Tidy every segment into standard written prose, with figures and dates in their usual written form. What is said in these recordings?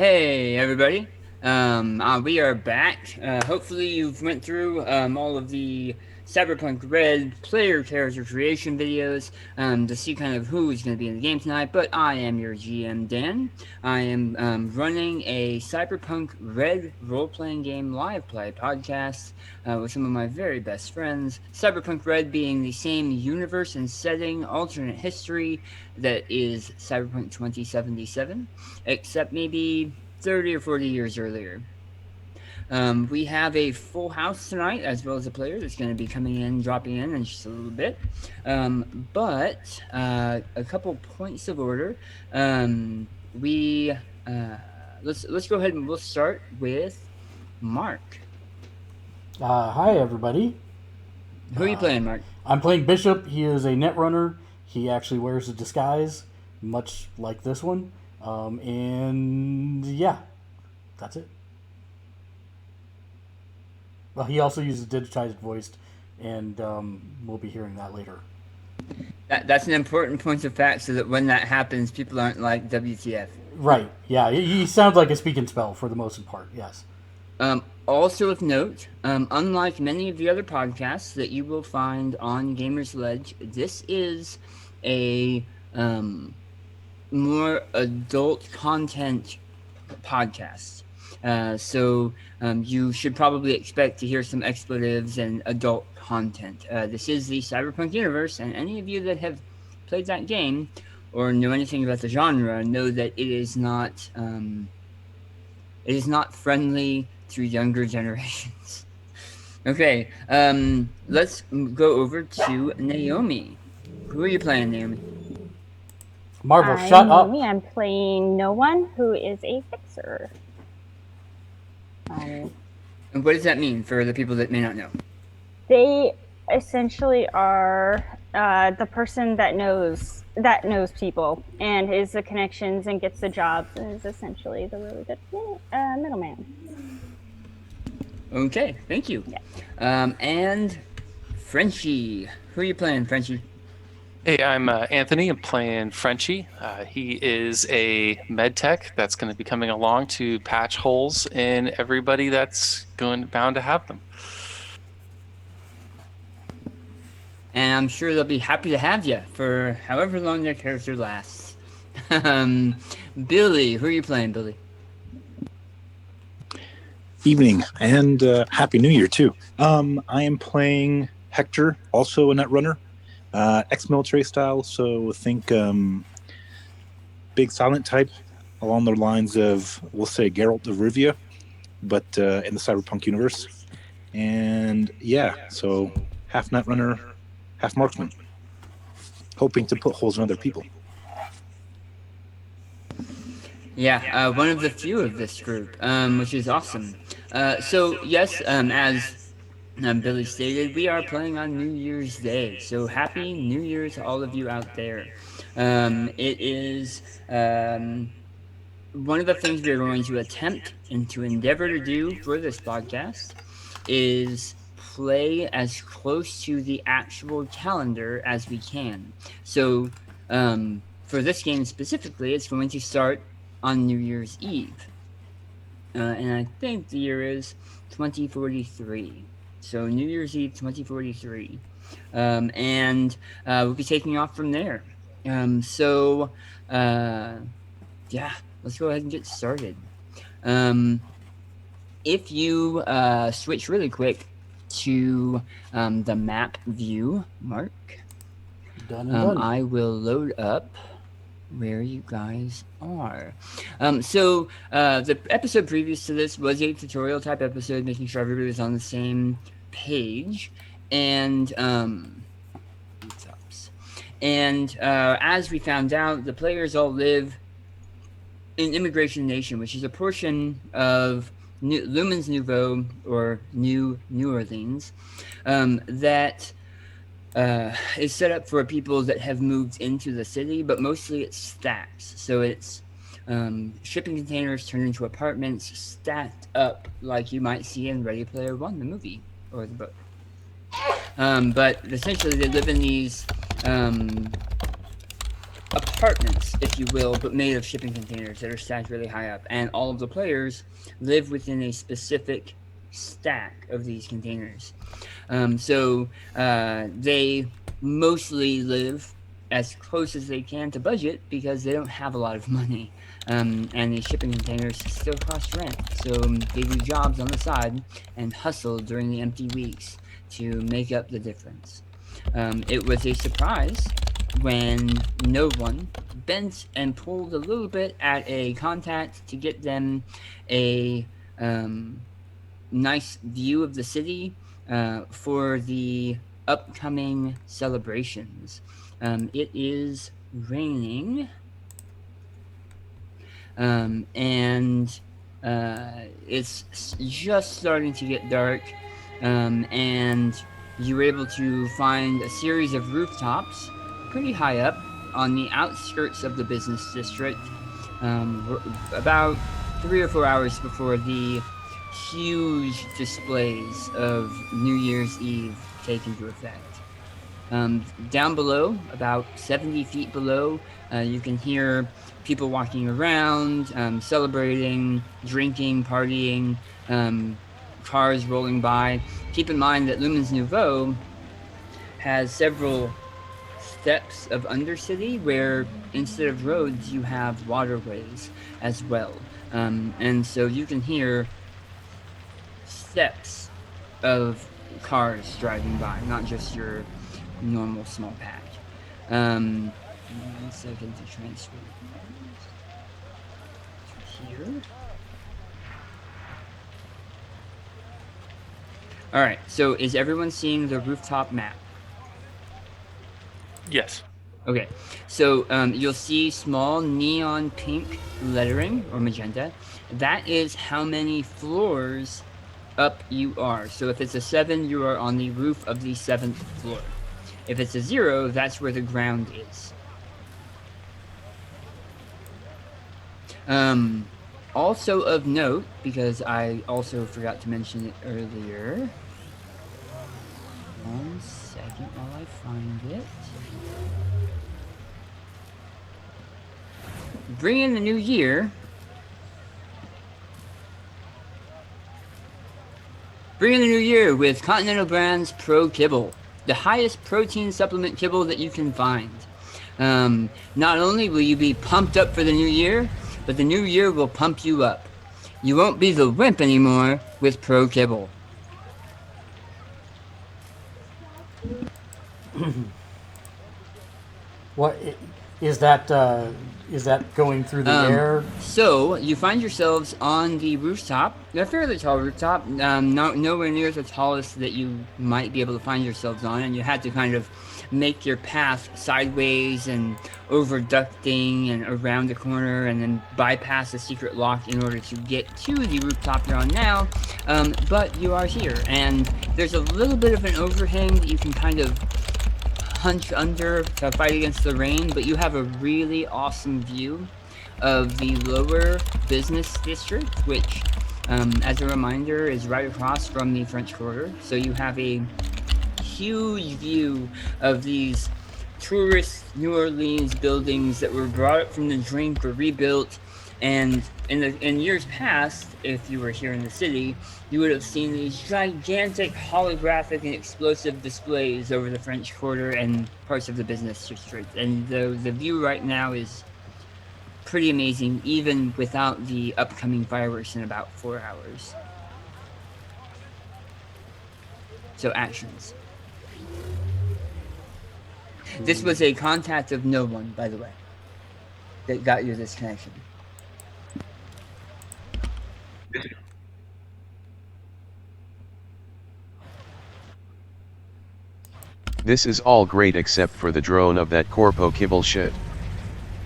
Hey everybody, we are back. Hopefully you've went through all of the CyberPunk Red player character creation videos to see kind of who is going to be in the game tonight. But I am your GM Dan. I am running a CyberPunk Red role-playing game live play podcast with some of my very best friends. CyberPunk Red being the same universe and setting, alternate history that is Cyberpunk 2077, except maybe 30 or 40 years earlier. We have a full house tonight, as well as a player that's going to be coming in, dropping in just a little bit. But a couple points of order. We let's go ahead and we'll start with Mark. Hi, everybody. Who are you playing, Mark? I'm playing Bishop. He is a netrunner. He actually wears a disguise, much like this one. And yeah, that's it. Well, he also uses digitized voice, and we'll be hearing that later. That's an important point of fact, so that when that happens, people aren't like WTF. Right. Yeah, he sounds like a speak and spell for the most part, yes. Also of note, unlike many of the other podcasts that you will find on Gamersledge, this is a more adult content podcast. So you should probably expect to hear some expletives and adult content. This is the Cyberpunk universe, and any of you that have played that game or know anything about the genre know that it is not friendly to younger generations. Okay, let's go over to Naomi. Who are you playing, Naomi? Marvel, I'm shut Naomi. up. I'm playing No One, who is a fixer. And what does that mean for the people that may not know? They essentially are the person that knows people and is the connections and gets the jobs and is essentially the really good middleman. Okay, thank you. Yeah. And Frenchie. Who are you playing, Frenchie? Hey, I'm Anthony. I'm playing Frenchie. He is a med tech that's going to be coming along to patch holes in everybody that's bound to have them. And I'm sure they'll be happy to have you for however long their character lasts. Billy, who are you playing, Billy? Evening and Happy New Year too. I am playing Hector, also a netrunner, ex-military style. So think big silent type, along the lines of, we'll say, Geralt of Rivia, but in the Cyberpunk universe. And yeah, so half netrunner, half marksman, hoping to put holes in other people. Yeah, one of the few of this group, which is awesome. So yes, as Billy stated, we are playing on New Year's Day. So happy New Year to all of you out there. It is one of the things we are going to attempt and to endeavor to do for this podcast is play as close to the actual calendar as we can. So for this game specifically, it's going to start on New Year's Eve. And I think the year is 2043. So New Year's Eve 2043. And we'll be taking off from there. Yeah, let's go ahead and get started. If you switch really quick to the map view, Mark, Done and done. I will load up where you guys are. The episode previous to this was a tutorial type episode, making sure everybody was on the same page. And as we found out, the players all live in Immigration Nation, which is a portion of Lumens Nouvo, or New Orleans, that is set up for people that have moved into the city, but mostly it's stacks. So it's shipping containers turned into apartments, stacked up like you might see in Ready Player One, the movie or the book. But essentially, they live in these apartments, if you will, but made of shipping containers that are stacked really high up. And all of the players live within a specific stack of these containers. So they mostly live as close as they can to budget because they don't have a lot of money. And these shipping containers still cost rent. So they do jobs on the side and hustle during the empty weeks to make up the difference. It was a surprise when no one bent and pulled a little bit at a contact to get them a nice view of the city for the upcoming celebrations. It is raining, and it's just starting to get dark, and you were able to find a series of rooftops pretty high up on the outskirts of the business district, about 3 or 4 hours before the huge displays of New Year's Eve take into effect. Down below, about 70 feet below, you can hear people walking around, celebrating, drinking, partying, cars rolling by. Keep in mind that Lumens Nouvo has several steps of Undercity where instead of roads you have waterways as well. And so you can hear steps of cars driving by, not just your normal small pack. 1 second to transfer to here. Alright, so is everyone seeing the rooftop map? Yes. Okay, so you'll see small neon pink lettering, or magenta. That is how many floors up you are. So if it's a 7, you are on the roof of the 7th floor. If it's a 0, that's where the ground is. Also of note, because I also forgot to mention it earlier. 1 second while I find it. Bring in the new year. Bring in the new year with Continental Brands Pro Kibble, the highest protein supplement kibble that you can find. Not only will you be pumped up for the new year, but the new year will pump you up. You won't be the wimp anymore with Pro Kibble. What is that? Is that going through the air? So you find yourselves on the rooftop, a fairly tall rooftop, nowhere near the tallest that you might be able to find yourselves on, and you had to kind of make your path sideways and over ducting and around the corner and then bypass a secret lock in order to get to the rooftop you're on now. But you are here, and there's a little bit of an overhang that you can kind of hunch under to fight against the rain, but you have a really awesome view of the lower business district, which, as a reminder, is right across from the French Quarter. So you have a huge view of these tourist New Orleans buildings that were brought up from the drink or rebuilt. And in years past, if you were here in the city, you would have seen these gigantic holographic and explosive displays over the French Quarter and parts of the business district. And the view right now is pretty amazing, even without the upcoming fireworks in about 4 hours. So actions. This was a contact of no one, by the way, that got you this connection. This is all great except for the drone of that corpo kibble shit.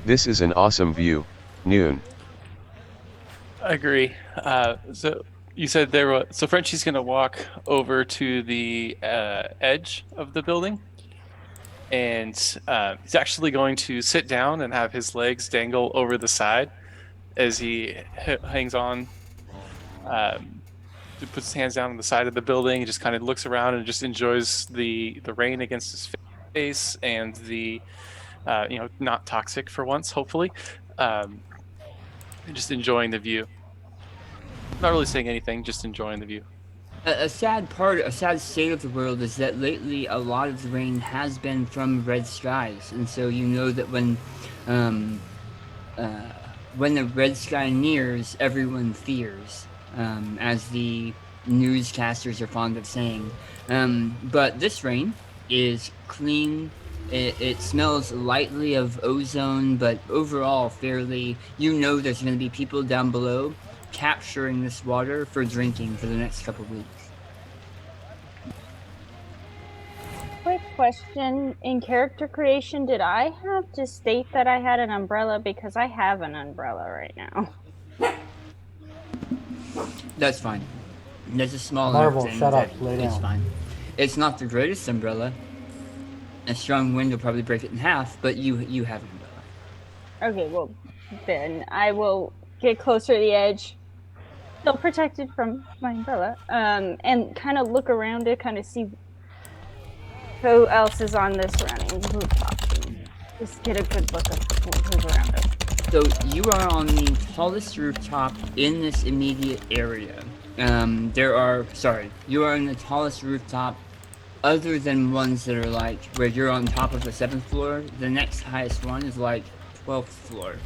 This is an awesome view, Noon. I agree. So you said so Frenchie's going to walk over to the edge of the building, and he's actually going to sit down and have his legs dangle over the side as he hangs on. He puts his hands down on the side of the building and just kind of looks around and just enjoys the rain against his face and the not toxic for once, hopefully. And just enjoying the view. Not really saying anything, just enjoying the view. A sad state of the world is that lately a lot of the rain has been from red skies, and so you know that um, when the red sky nears, everyone fears, as the newscasters are fond of saying. But this rain is clean. It smells lightly of ozone, but overall fairly. You know there's going to be people down below capturing this water for drinking for the next couple of weeks. Quick question. In character creation, did I have to state that I had an umbrella? Because I have an umbrella right now. That's fine. There's a small Marvel, enough thing shut up, that lay it's down. fine. It's not the greatest umbrella. A strong wind will probably break it in half, but you have an umbrella. Okay, well, then I will get closer to the edge, still protected from my umbrella, and kind of look around to kind of see who else is on this surrounding rooftop. And just get a good look of who's around us. So you are on the tallest rooftop in this immediate area. You are on the tallest rooftop other than ones that are like where you're on top of the 7th floor. The next highest one is like 12th floor.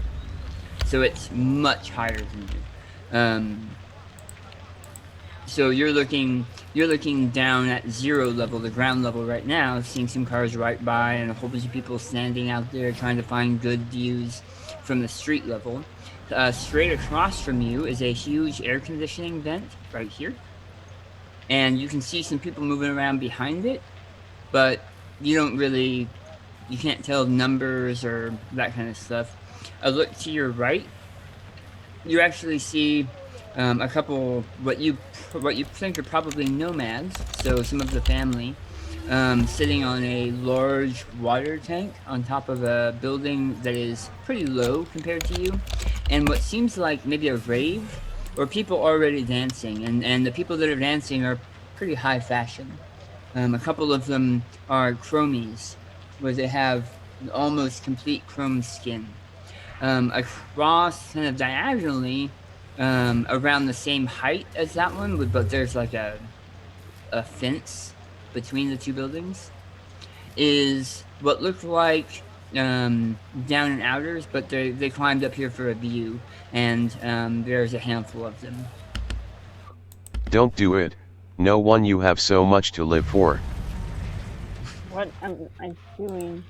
So it's much higher than you. So you're looking down at 0 level, the ground level right now, seeing some cars right by and a whole bunch of people standing out there trying to find good views from the street level. Straight across from you is a huge air conditioning vent right here. And you can see some people moving around behind it, but you can't tell numbers or that kind of stuff. A look to your right, you actually see a couple what you think are probably nomads, so some of the family, sitting on a large water tank on top of a building that is pretty low compared to you, and what seems like maybe a rave, or people already dancing, and the people that are dancing are pretty high fashion. A couple of them are chromies, where they have almost complete chrome skin. Across kind of diagonally, around the same height as that one, but there's like a fence between the two buildings, is what looked like down and outers, but they climbed up here for a view, and there's a handful of them. Don't do it. No one, you have so much to live for. What am I doing?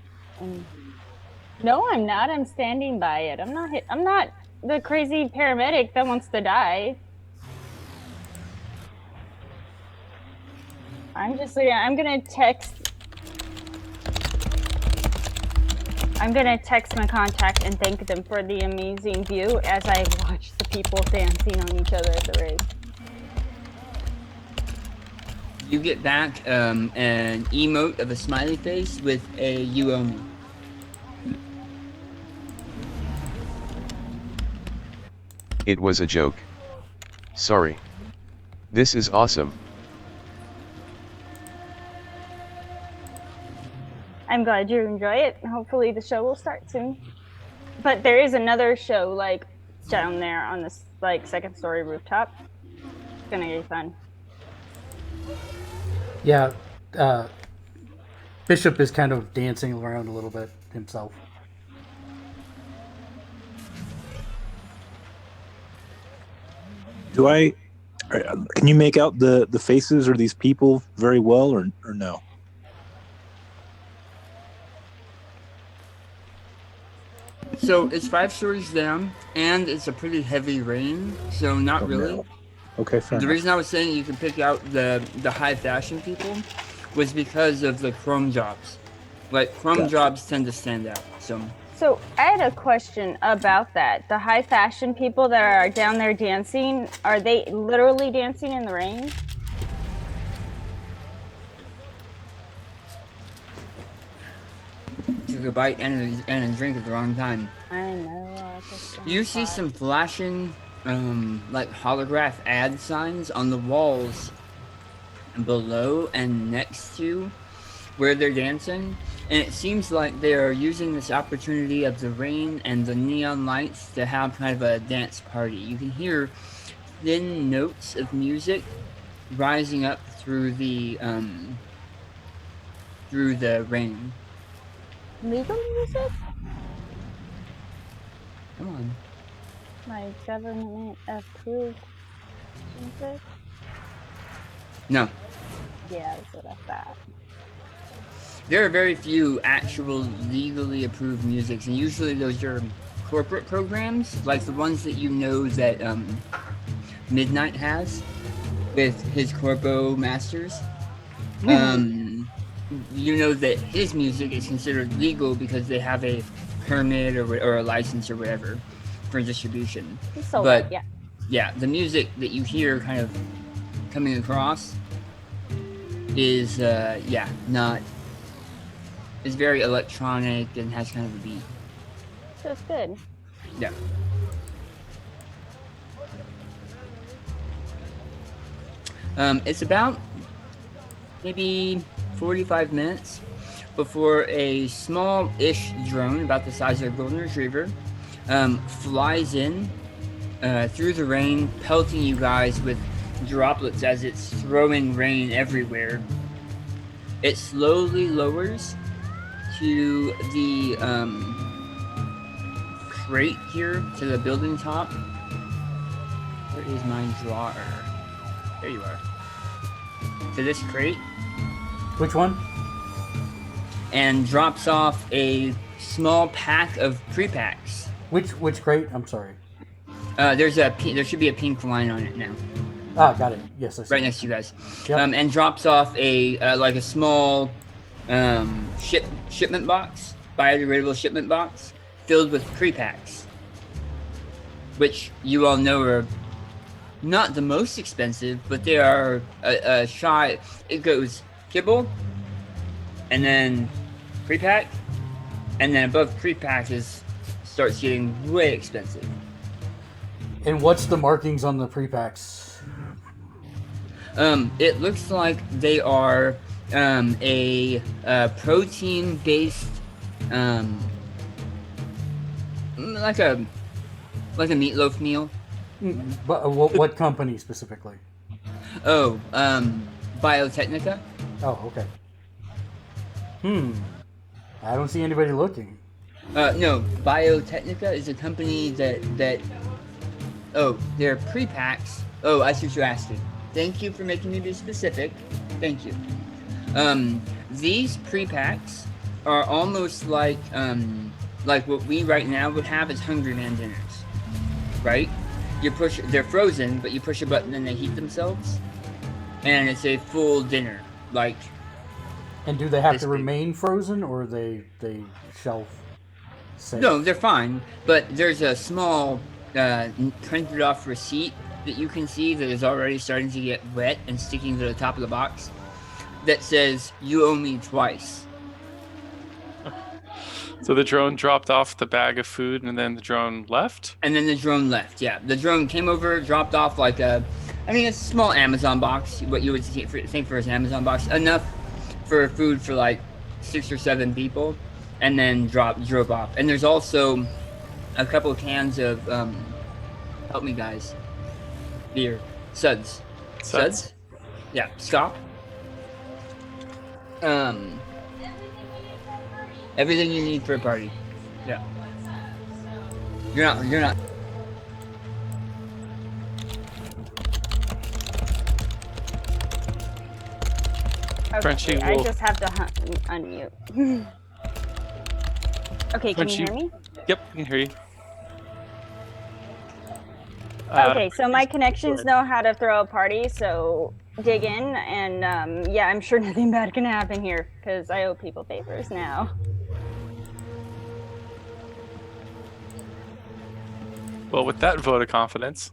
No, I'm not. I'm standing by it. I'm not the crazy paramedic that wants to die. I'm gonna text my contact and thank them for the amazing view as I watch the people dancing on each other at the rave. You get back an emote of a smiley face with a "you owe me." It was a joke. Sorry. This is awesome. I'm glad you enjoy it. Hopefully the show will start soon. But there is another show like down there on this like 2nd story rooftop. It's gonna be fun. Yeah, Bishop is kind of dancing around a little bit himself. Can you make out the faces or these people very well, or no? So it's 5 stories down, and it's a pretty heavy rain, so not really. No. Okay, fair The enough. reason I was saying you can pick out the high fashion people was because of the chrome jobs. Like, chrome Gotcha. jobs tend to stand out, so... So I had a question about that. The high fashion people that are down there dancing, are they literally dancing in the rain? Took a bite and a drink at the wrong time. I know. You see some flashing, like holograph ad signs on the walls below and next to where they're dancing, and it seems like they are using this opportunity of the rain and the neon lights to have kind of a dance party. You can hear thin notes of music rising up through the rain. Legal music? Come on. Like government approved music? No. Yeah, that's what I thought. There are very few actual legally approved musics, and usually those are corporate programs, like the ones that you know that Midnight has with his Corpo Masters. You know that his music is considered legal because they have a permit or a license or whatever for distribution. So, But yeah. yeah, the music that you hear kind of coming across is not. It's very electronic and has kind of a beat. So it's good. Yeah. It's about maybe 45 minutes before a small-ish drone, about the size of a golden retriever, flies in through the rain, pelting you guys with droplets as it's throwing rain everywhere. It slowly lowers to the crate here, to the building top. Where is my drawer? There you are. To this crate. Which one? And drops off a small pack of pre-packs. Which crate? I'm sorry. There should be a pink line on it now. Ah, got it. Yes, I see. Right next to you guys. Yep. And drops off a small shipment box, biodegradable shipment box, filled with pre-packs, which you all know are not the most expensive, but they are a shy. It goes kibble, and then pre-pack, and then above pre-pack starts getting way expensive. And what's the markings on the pre-packs? It looks like they are a protein-based, like a meatloaf meal. But what company specifically? Oh, Biotechnica. Oh, okay. I don't see anybody looking. No, Biotechnica is a company that. Oh, they're pre-packs. Oh, I see what you're asking. Thank you for making me be specific. Thank you. These pre-packs are almost like what we right now would have as Hungry Man dinners, right? They're frozen, but you push a button and they heat themselves, and it's a full dinner. Like. And do they have to remain frozen, or they shelf safe? No, they're fine. But there's a small printed off receipt that you can see that is already starting to get wet and sticking to the top of the box that says, "You owe me twice." So the drone dropped off the bag of food, and then the drone left? And then the drone left, yeah. The drone came over, dropped off like it's a small Amazon box, what you would think for an Amazon box, enough for food for like 6 or 7 people, and then drove off. And there's also a couple of cans of, help me guys, beer, Suds. Suds? Yeah, stop. Everything you need for a party. Yeah. You're not. Okay, Frenchie I will- just have to unmute. Okay, can you hear me? Yep, I can hear you. Okay, so my connections know how to throw a party, so dig in, and I'm sure nothing bad can happen here, because I owe people favors now. Well, with that vote of confidence.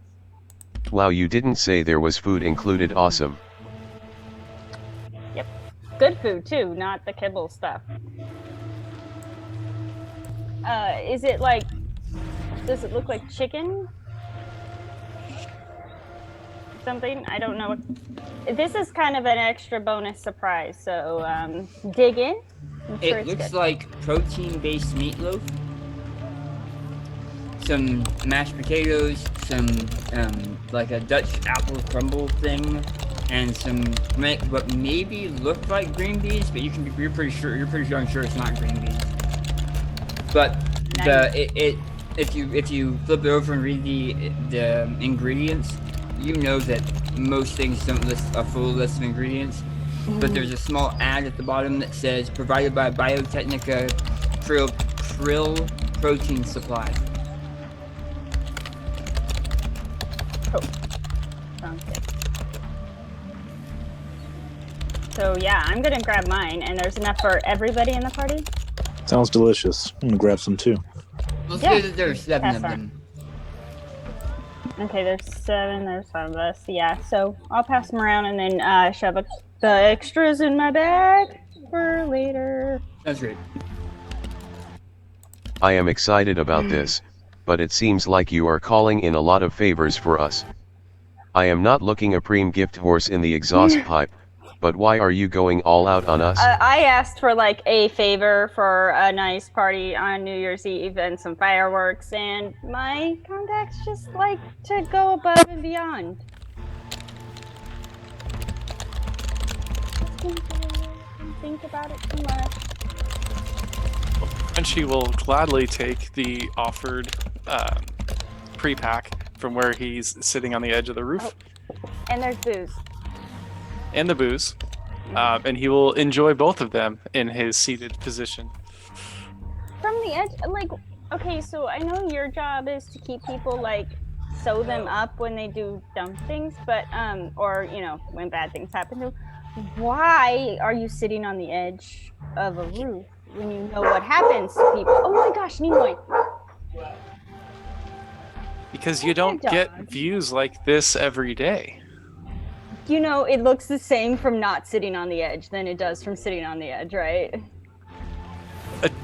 Wow, you didn't say there was food included. Awesome. Yep. Good food, too, not the kibble stuff. Is it does it look like chicken? something. I don't know. This is kind of an extra bonus surprise, so dig in. I'm sure It it's looks good. like protein-based meatloaf, some mashed potatoes, some like a Dutch apple crumble thing, and some what maybe look like green beans, but you're pretty darn sure it's not green beans. But Nice. if you flip it over and read the ingredients, you know that most things don't list a full list of ingredients. But there's a small ad at the bottom that says provided by Biotechnica krill protein supply. Cool. Sounds good. So yeah, I'm gonna grab mine, and there's enough for everybody in the party. Sounds delicious. I'm gonna grab some too. Let's Yeah. say that there's 7 of Pass them. Okay, there's 7. There's 5 of us. Yeah, so I'll pass them around and then shove the extras in my bag for later. That's great. I am excited about this, but it seems like you are calling in a lot of favors for us. I am not looking a preem gift horse in the exhaust pipe, but why are you going all out on us? I asked for like a favor for a nice party on New Year's Eve and some fireworks, and my contacts just like to go above and beyond. Think about it too much. And she will gladly take the offered pre-pack from where he's sitting on the edge of the roof, And there's booze. and the booze, and he will enjoy both of them in his seated position. From the edge, like, okay, so I know your job is to keep people, like, sew them up when they do dumb things, but, or, you know, when bad things happen to them. Why are you sitting on the edge of a roof when you know what happens to people? Oh my gosh, Nimoy. Because you don't get views like this every day. You know, it looks the same from not sitting on the edge than it does from sitting on the edge, right?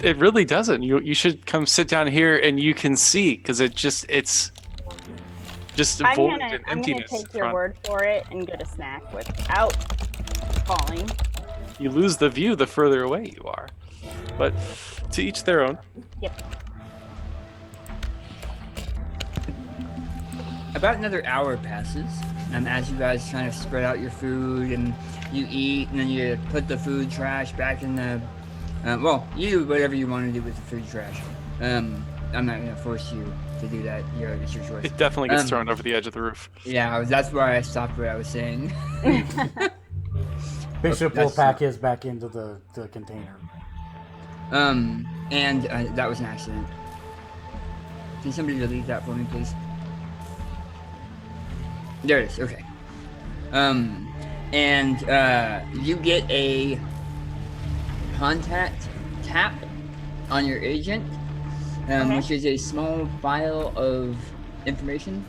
It really doesn't. You should come sit down here and you can see, because it's just a void and I'm gonna emptiness. take your word for it and get a snack without falling. You lose the view the further away you are. But to each their own. Yep. About another hour passes, as you guys kind of spread out your food and you eat, and then you put the food trash back in the. Well, you do whatever you want to do with the food trash. I'm not gonna force you to do that. It's your choice. It definitely gets thrown over the edge of the roof. Yeah, that's why I stopped what I was saying. Bishop will pack his back into the container. And that was an accident. Can somebody delete that for me, please? There it is. Okay. And you get a contact tap on your agent, which is a small file of information,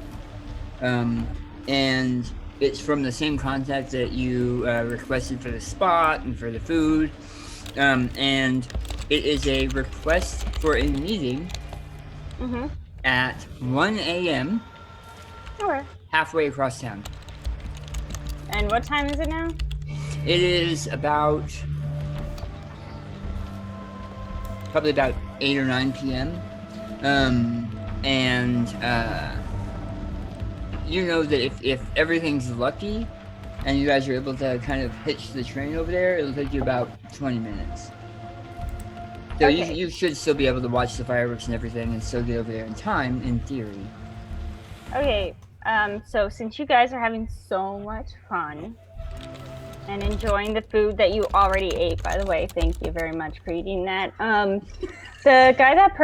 and it's from the same contact that you requested for the spot and for the food, and it is a request for a meeting at 1 a.m. Alright. halfway across town. And what time is it now? It is about probably about 8 or 9 p.m. You know that if everything's lucky and you guys are able to kind of hitch the train over there, it'll take you about 20 minutes. So Okay. you should still be able to watch the fireworks and everything and still get over there in time, in theory. Okay, so since you guys are having so much fun and enjoying the food that you already ate, by the way, thank you very much for eating that. The guy that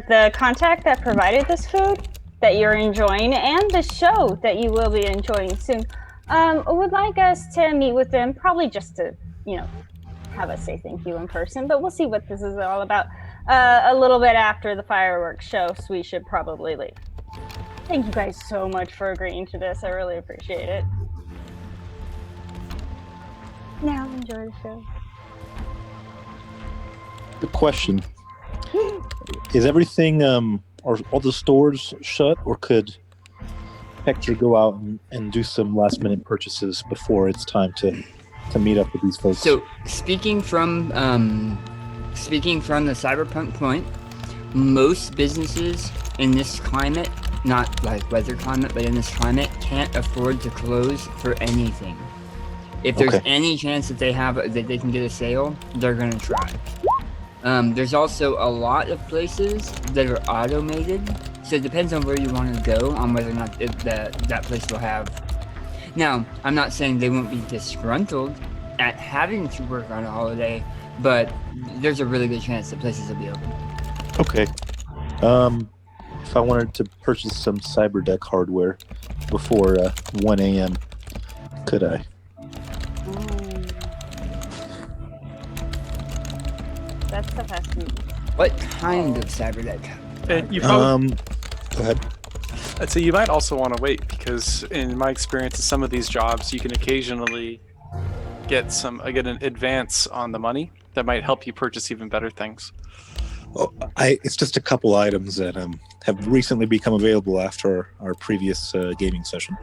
the contact that provided this food that you're enjoying and the show that you will be enjoying soon, would like us to meet with them, probably just to, you know, have us say thank you in person, but we'll see what this is all about a little bit after the fireworks show, so we should probably leave. Thank you guys so much for agreeing to this. I really appreciate it. Now enjoy the show. Good question. Is everything, are all the stores shut, or could Hector go out and do some last minute purchases before it's time to meet up with these folks. So speaking from the cyberpunk point, most businesses in this climate, not like weather climate, but in this climate, can't afford to close for anything. If there's any chance that they can get a sale, they're gonna try. There's also a lot of places that are automated, so it depends on where you want to go on whether or not that place will have. Now, I'm not saying they won't be disgruntled at having to work on a holiday, but there's a really good chance that places will be open. Okay. If I wanted to purchase some CyberDeck hardware before 1 a.m., could I? That's the fascinating. What kind of CyberDeck? And you probably, Go ahead. I'd say you might also want to wait because, in my experience, in some of these jobs, you can occasionally get an advance on the money that might help you purchase even better things. Well, it's just a couple items that have recently become available after our previous gaming session.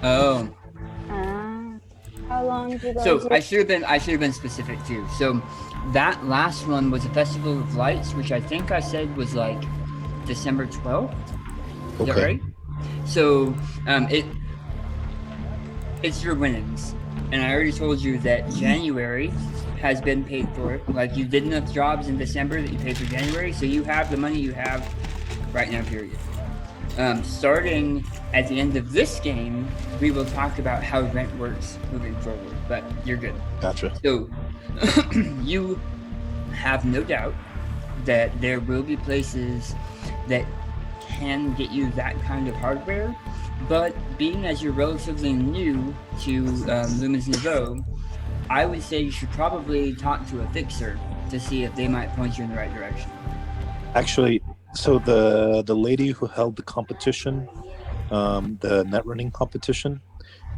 Oh. How long do you guys? So I should have been specific too. So that last one was a Festival of Lights, which I think I said was like December 12th. Is that right? So it's your winnings, and I already told you that January has been paid for. Like, you did enough jobs in December that you paid for January, so you have the money you have right now, period. Starting at the end of this game, we will talk about how rent works moving forward, but you're good. Gotcha. So you have no doubt that there will be places that can get you that kind of hardware, but being as you're relatively new to Lumens Nouvo, I would say you should probably talk to a fixer to see if they might point you in the right direction. Actually, so the lady who held the competition, the net running competition,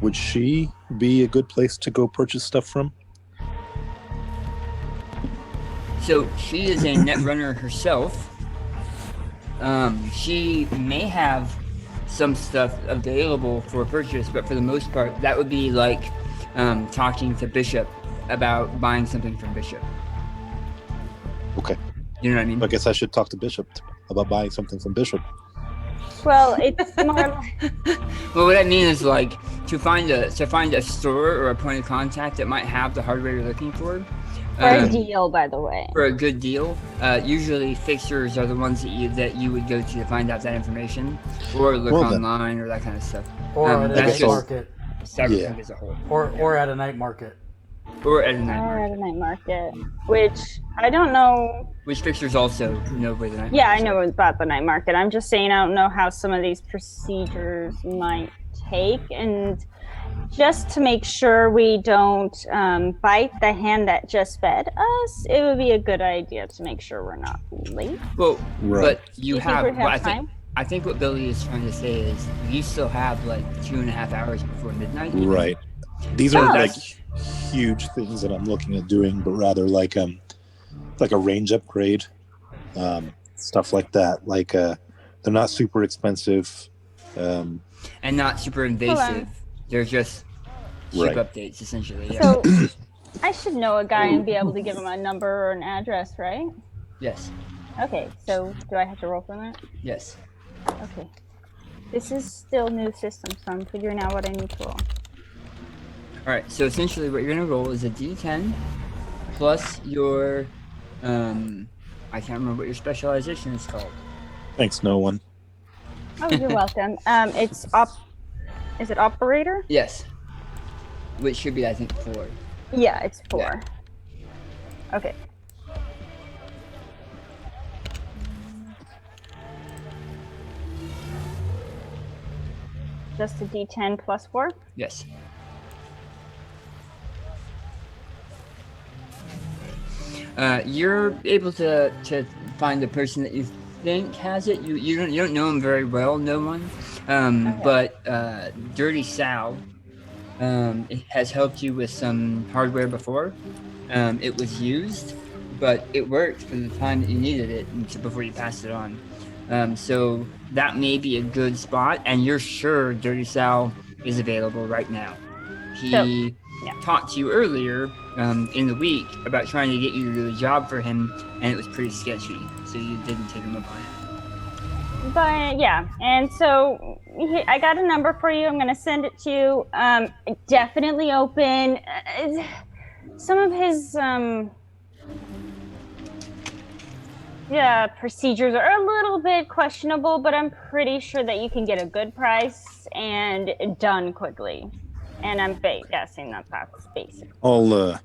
would she be a good place to go purchase stuff from? So she is a net runner herself. She may have some stuff available for purchase, but for the most part, that would be like talking to Bishop about buying something from Bishop. Okay. You know what I mean? I guess I should talk to Bishop about buying something from Bishop. Well, it's more like... Well, what I mean is, like, to find a store or a point of contact that might have the hardware you're looking for. For a deal, by the way. For a good deal. Usually fixers are the ones that you would go to find out that information, or look online or that kind of stuff. Or at a night market. Cyberpunk as a whole. Or at a night market. Or at a night market. Which I don't know. Which fixers also know where the night market. Yeah, I know about the night market. I'm just saying I don't know how some of these procedures might take, and just to make sure we don't bite the hand that just fed us, it would be a good idea to make sure we're not late. Well, right. But you have time? I think what Billy is trying to say is you still have like 2.5 hours before midnight. Right. These are like huge things that I'm looking at doing, but rather like a range upgrade, stuff like that. Like they're not super expensive, and not super invasive. They're just ship updates, essentially. Yeah. So I should know a guy and be able to give him a number or an address, right? Yes. Okay. So do I have to roll for that? Yes. Okay. This is still new system, so I'm figuring out what I need to roll. All right. So essentially, what you're gonna roll is a D10 plus your I can't remember what your specialization is called. Thanks, no one. Oh, you're welcome. Is it operator? Yes. Which should be, I think, 4. Yeah, it's 4. Yeah. Okay. Just a D10 plus 4? Yes. You're able to find the person that you think has it. You don't know him very well, no one. But Dirty Sal has helped you with some hardware before. It was used, but it worked for the time that you needed it before you passed it on. So that may be a good spot, and you're sure Dirty Sal is available right now. He talked to you earlier in the week about trying to get you to do a job for him, and it was pretty sketchy, so you didn't take him up on it. But yeah, and so I got a number for you. I'm going to send it to you. Definitely open. Some of his procedures are a little bit questionable, but I'm pretty sure that you can get a good price and done quickly. And I'm guessing that that's basic. I'll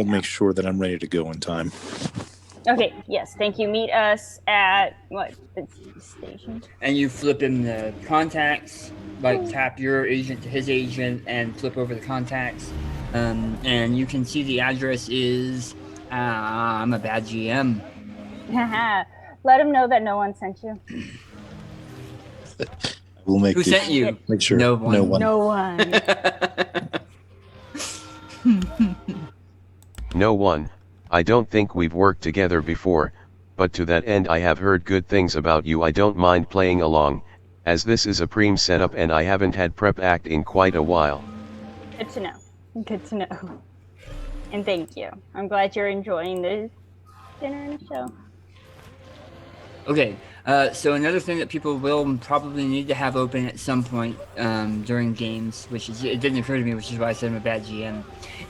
make sure that I'm ready to go in time. Okay, yes, thank you. Meet us at what station? And you flip him the contacts, like tap your agent to his agent and flip over the contacts. And you can see the address is, I'm a bad GM. Let him know that no one sent you. We'll make Who sent you? Make sure. No one. No one. No one. I don't think we've worked together before, but to that end I have heard good things about you. I don't mind playing along, as this is a preem setup and I haven't had prep act in quite a while. Good to know. Good to know. And thank you. I'm glad you're enjoying the dinner and the show. Okay, so another thing that people will probably need to have open at some point during games, which is, it didn't occur to me, which is why I said I'm a bad GM,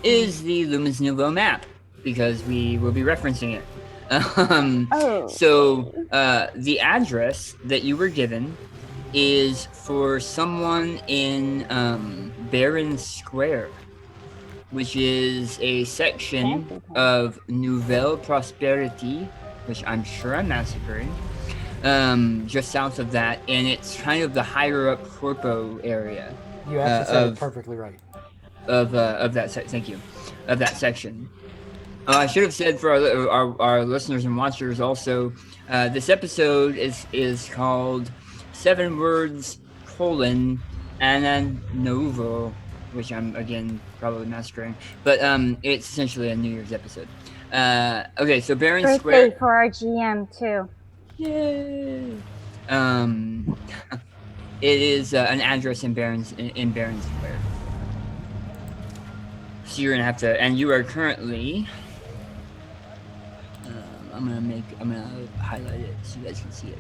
is the Lumens Nouvo map, because we will be referencing it. So the address that you were given is for someone in Baron Square, which is a section of Nouvelle Prosperity, which I'm sure I'm massacring, just south of that, and it's kind of the higher up Corpo area. You actually said it perfectly right. Of that thank you, of that section. I should have said for our listeners and watchers also, this episode is called 7 words, and then Nouvo, which I'm again probably massacring, but it's essentially a New Year's episode. Okay, so Baron Birthday Square for our GM too. Yay! It is an address in Baron Square. So you're gonna have to, and you are currently. I'm gonna highlight it so you guys can see it.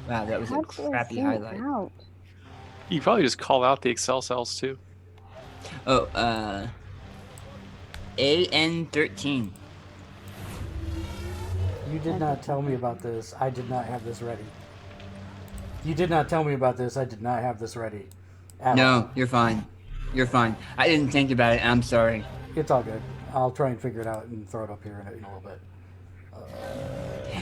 Wow, that was a crappy highlight. You probably just call out the Excel cells too. Oh, AN13. You did not tell me about this. I did not have this ready. You did not tell me about this. I did not have this ready. No, you're fine. You're fine. I didn't think about it. I'm sorry. It's all good. I'll try and figure it out and throw it up here in a little bit.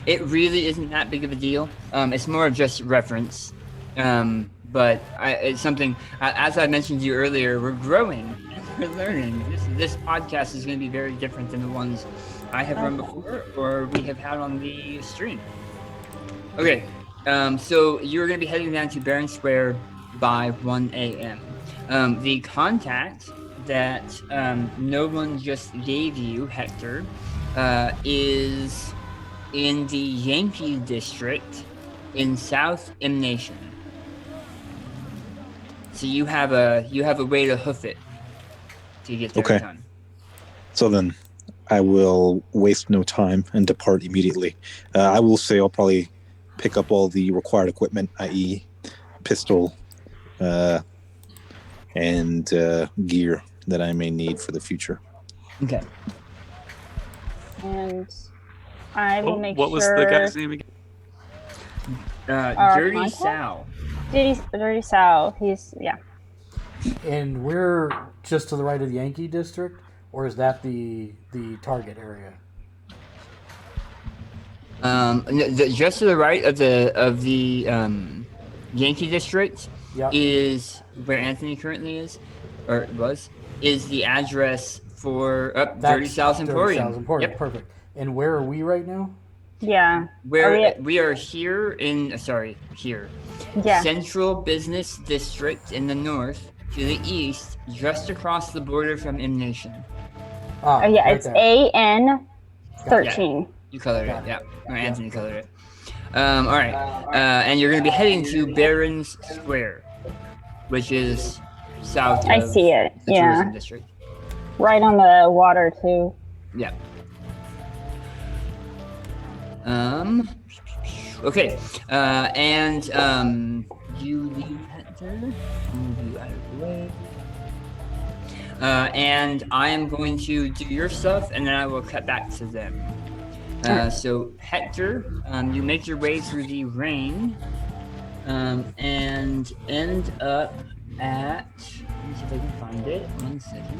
It really isn't that big of a deal. It's more of just reference. But it's something, as I mentioned to you earlier, we're growing. We're learning. This podcast is going to be very different than the ones I have run before or we have had on the stream. Okay, so you're going to be heading down to Baron Square by 1 a.m. The contact that no one just gave you, Hector, is in the Yankee district in South M Nation. So you have a way to hoof it to get there done. So then I will waste no time and depart immediately. I will say I'll probably pick up all the required equipment, i.e. pistol and gear that I may need for the future. Okay. And I will make what sure... was the guy's name again? Dirty Sal. Dirty Sal. He's, yeah. And we're just to the right of the Yankee district, or is that the target area? Just to the right of the Yankee district is where Anthony currently is, or was, is the address for Dirty Sal's Emporium. Yep. Perfect. And where are we right now? Yeah. We are here in here. Yeah. Central Business District in the north, to the east, just across the border from M Nation. Yeah, right, it's there. 13. You colored it, yeah. Or Anthony colored it. All right. And you're going to be heading to Barron's Square, which is south I of see it, the yeah. tourism district. Right on the water, too. Yeah. Okay. You leave Hector. Move you out of the way. And I am going to do your stuff, and then I will cut back to them. So Hector, you make your way through the rain, and end up at. Let me see if I can find it. 1 second.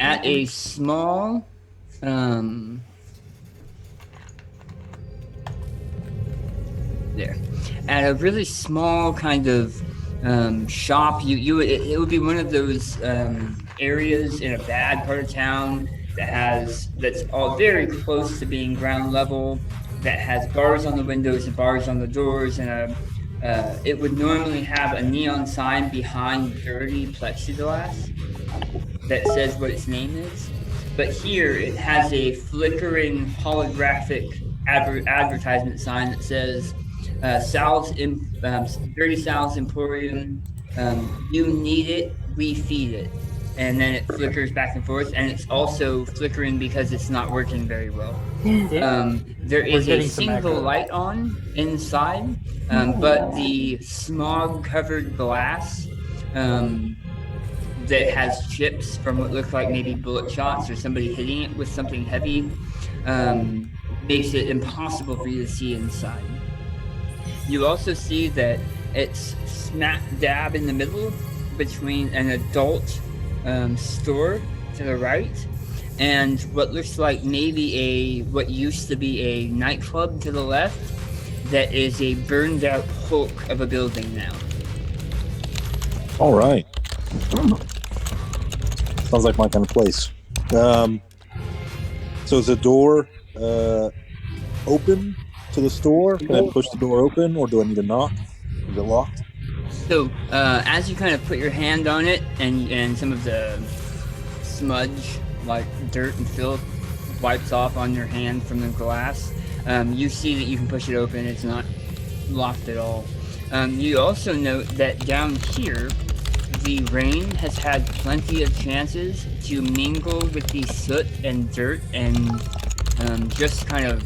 At a small, there. At a really small kind of shop, it would be one of those areas in a bad part of town that's all very close to being ground level, that has bars on the windows and bars on the doors, and it would normally have a neon sign behind dirty plexiglass that says what its name is. But here it has a flickering holographic advertisement sign that says Dirty Sal's Emporium, you need it, we feed it. And then it flickers back and forth, and it's also flickering because it's not working very well. There is a single light on inside, but the smog-covered glass that has chips from what look like maybe bullet shots or somebody hitting it with something heavy makes it impossible for you to see inside. You also see that it's smack dab in the middle between an adult store to the right and what looks like maybe what used to be a nightclub to the left that is a burned out hulk of a building now. All right. Sounds like my kind of place. So is the door open to the store? Can I push the door open, or do I need to knock? Is it locked? So as you kind of put your hand on it, and some of the smudge, like dirt and filth, wipes off on your hand from the glass, you see that you can push it open. It's not locked at all. You also note that down here, the rain has had plenty of chances to mingle with the soot and dirt and just kind of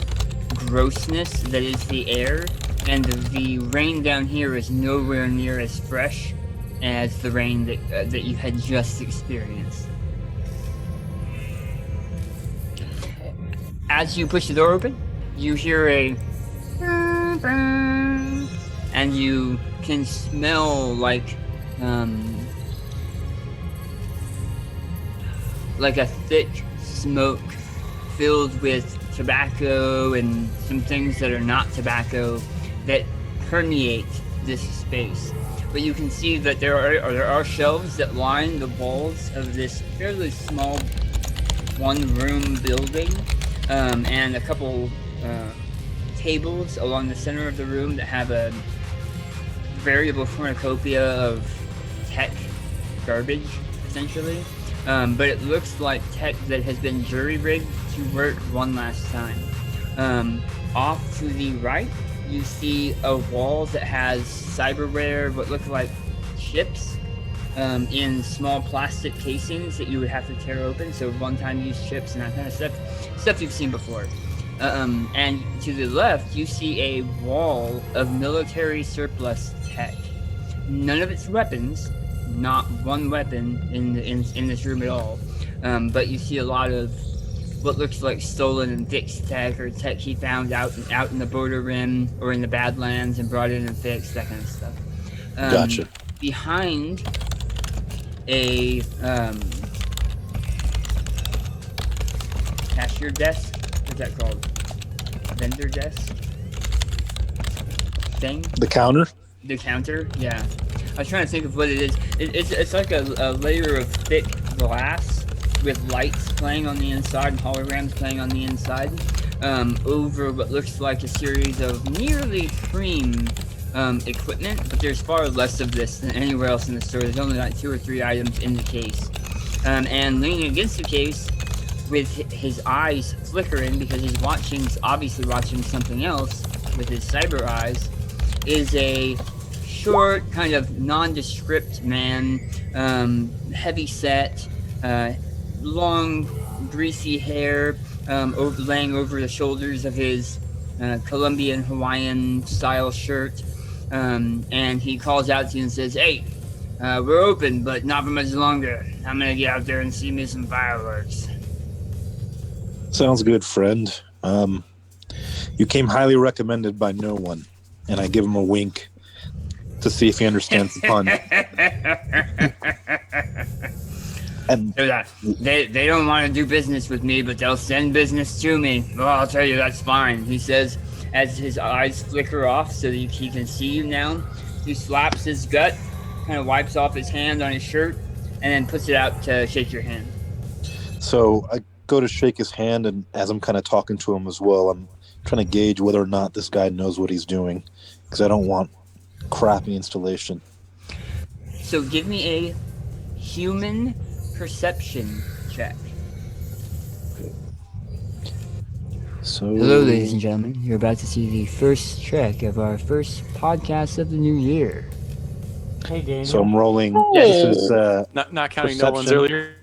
grossness that is the air, and the rain down here is nowhere near as fresh as the rain that you had just experienced. As you push the door open, you hear a and you can smell like a thick smoke filled with tobacco and some things that are not tobacco that permeate this space. But you can see that there are shelves that line the walls of this fairly small one-room building, and a couple tables along the center of the room that have a variable cornucopia of tech garbage, essentially. But it looks like tech that has been jury-rigged to work one last time. Off to the right, you see a wall that has cyberware, what look like chips, in small plastic casings that you would have to tear open, so one-time use chips and that kind of stuff you've seen before. And to the left, you see a wall of military surplus tech. None of its weapons, not one weapon in this room at all. But you see a lot of what looks like stolen and fixed tech, or tech he found out in the border rim or in the Badlands and brought in and fixed, that kind of stuff. Gotcha. Behind a cashier desk, what's that called? Vendor desk thing? The counter? The counter, yeah. I was trying to think of what it is. It's like a layer of thick glass with lights playing on the inside and holograms playing on the inside, over what looks like a series of nearly preem equipment, but there's far less of this than anywhere else in the store. There's only like 2 or 3 items in the case. And leaning against the case, with his eyes flickering because he's obviously watching something else with his cyber eyes, is a short, kind of nondescript man, heavy set, long, greasy hair, laying over the shoulders of his Colombian Hawaiian style shirt, and he calls out to you and says, "Hey, we're open, but not for much longer. I'm gonna get out there and see me some fireworks." Sounds good, friend. You came highly recommended by no one, and I give him a wink to see if he understands the pun. And they don't want to do business with me, but they'll send business to me. Well, I'll tell you, that's fine, he says, as his eyes flicker off so that he can see you now. He slaps his gut, kind of wipes off his hand on his shirt, and then puts it out to shake your hand. so I go to shake his hand, and as I'm kind of talking to him as well, I'm trying to gauge whether or not this guy knows what he's doing, because I don't want crappy installation. So give me a human perception check. So Hello, ladies and gentlemen. You're about to see the first check of our first podcast of the new year. Hey, Daniel. So I'm rolling. Hey. This is Not counting no ones Perception. earlier.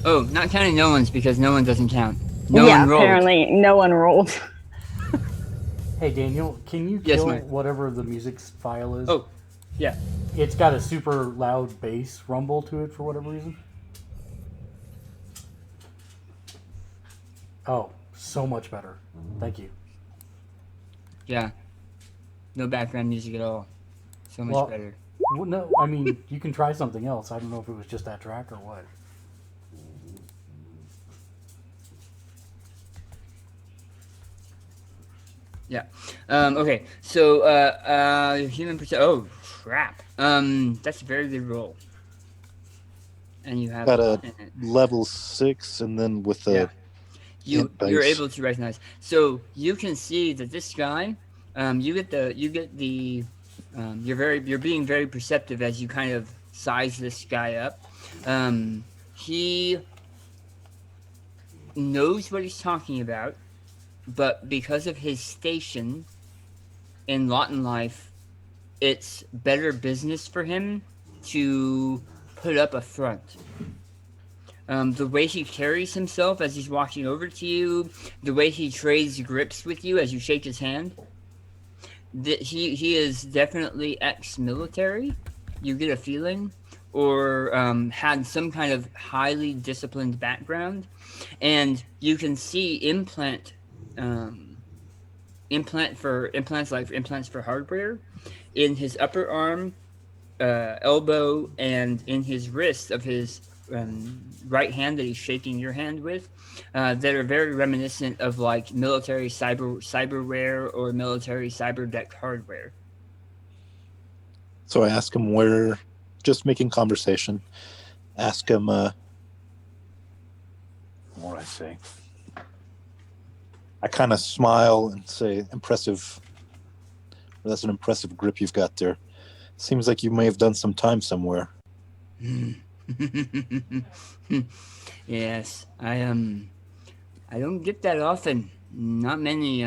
Oh, not counting no ones because no one doesn't count. No yeah, one rolled. apparently no one rolled. Hey, Daniel, can you Yes, kill Mike. whatever the music file is? Oh, yeah. It's got a super loud bass rumble to it for whatever reason. Oh, so much better. Thank you. Yeah. No background music at all. So much Well- better. Well, no, I mean, you can try something else. I don't know if it was just that track or what. Yeah. Okay. So, human percent. Oh, crap. That's a very good roll. And you have got a level 6, and then with the you're base. able to recognize. So you can see that this guy, you're being very perceptive as you kind of size this guy up. He knows what he's talking about, but because of his station in Lawton life, it's better business for him to put up a front. The way he carries himself as he's walking over to you, the way he trades grips with you as you shake his hand, he is definitely ex-military, you get a feeling, or had some kind of highly disciplined background. And you can see implants for hardware in his upper arm, elbow, and in his wrist of his right hand that he's shaking your hand with, that are very reminiscent of like military cyberware or military cyber deck hardware. So I ask him where, just making conversation. Ask him, what do I say? I kind of smile and say, impressive. That's an impressive grip you've got there. Seems like you may have done some time somewhere. Yes, I don't get that often. Not many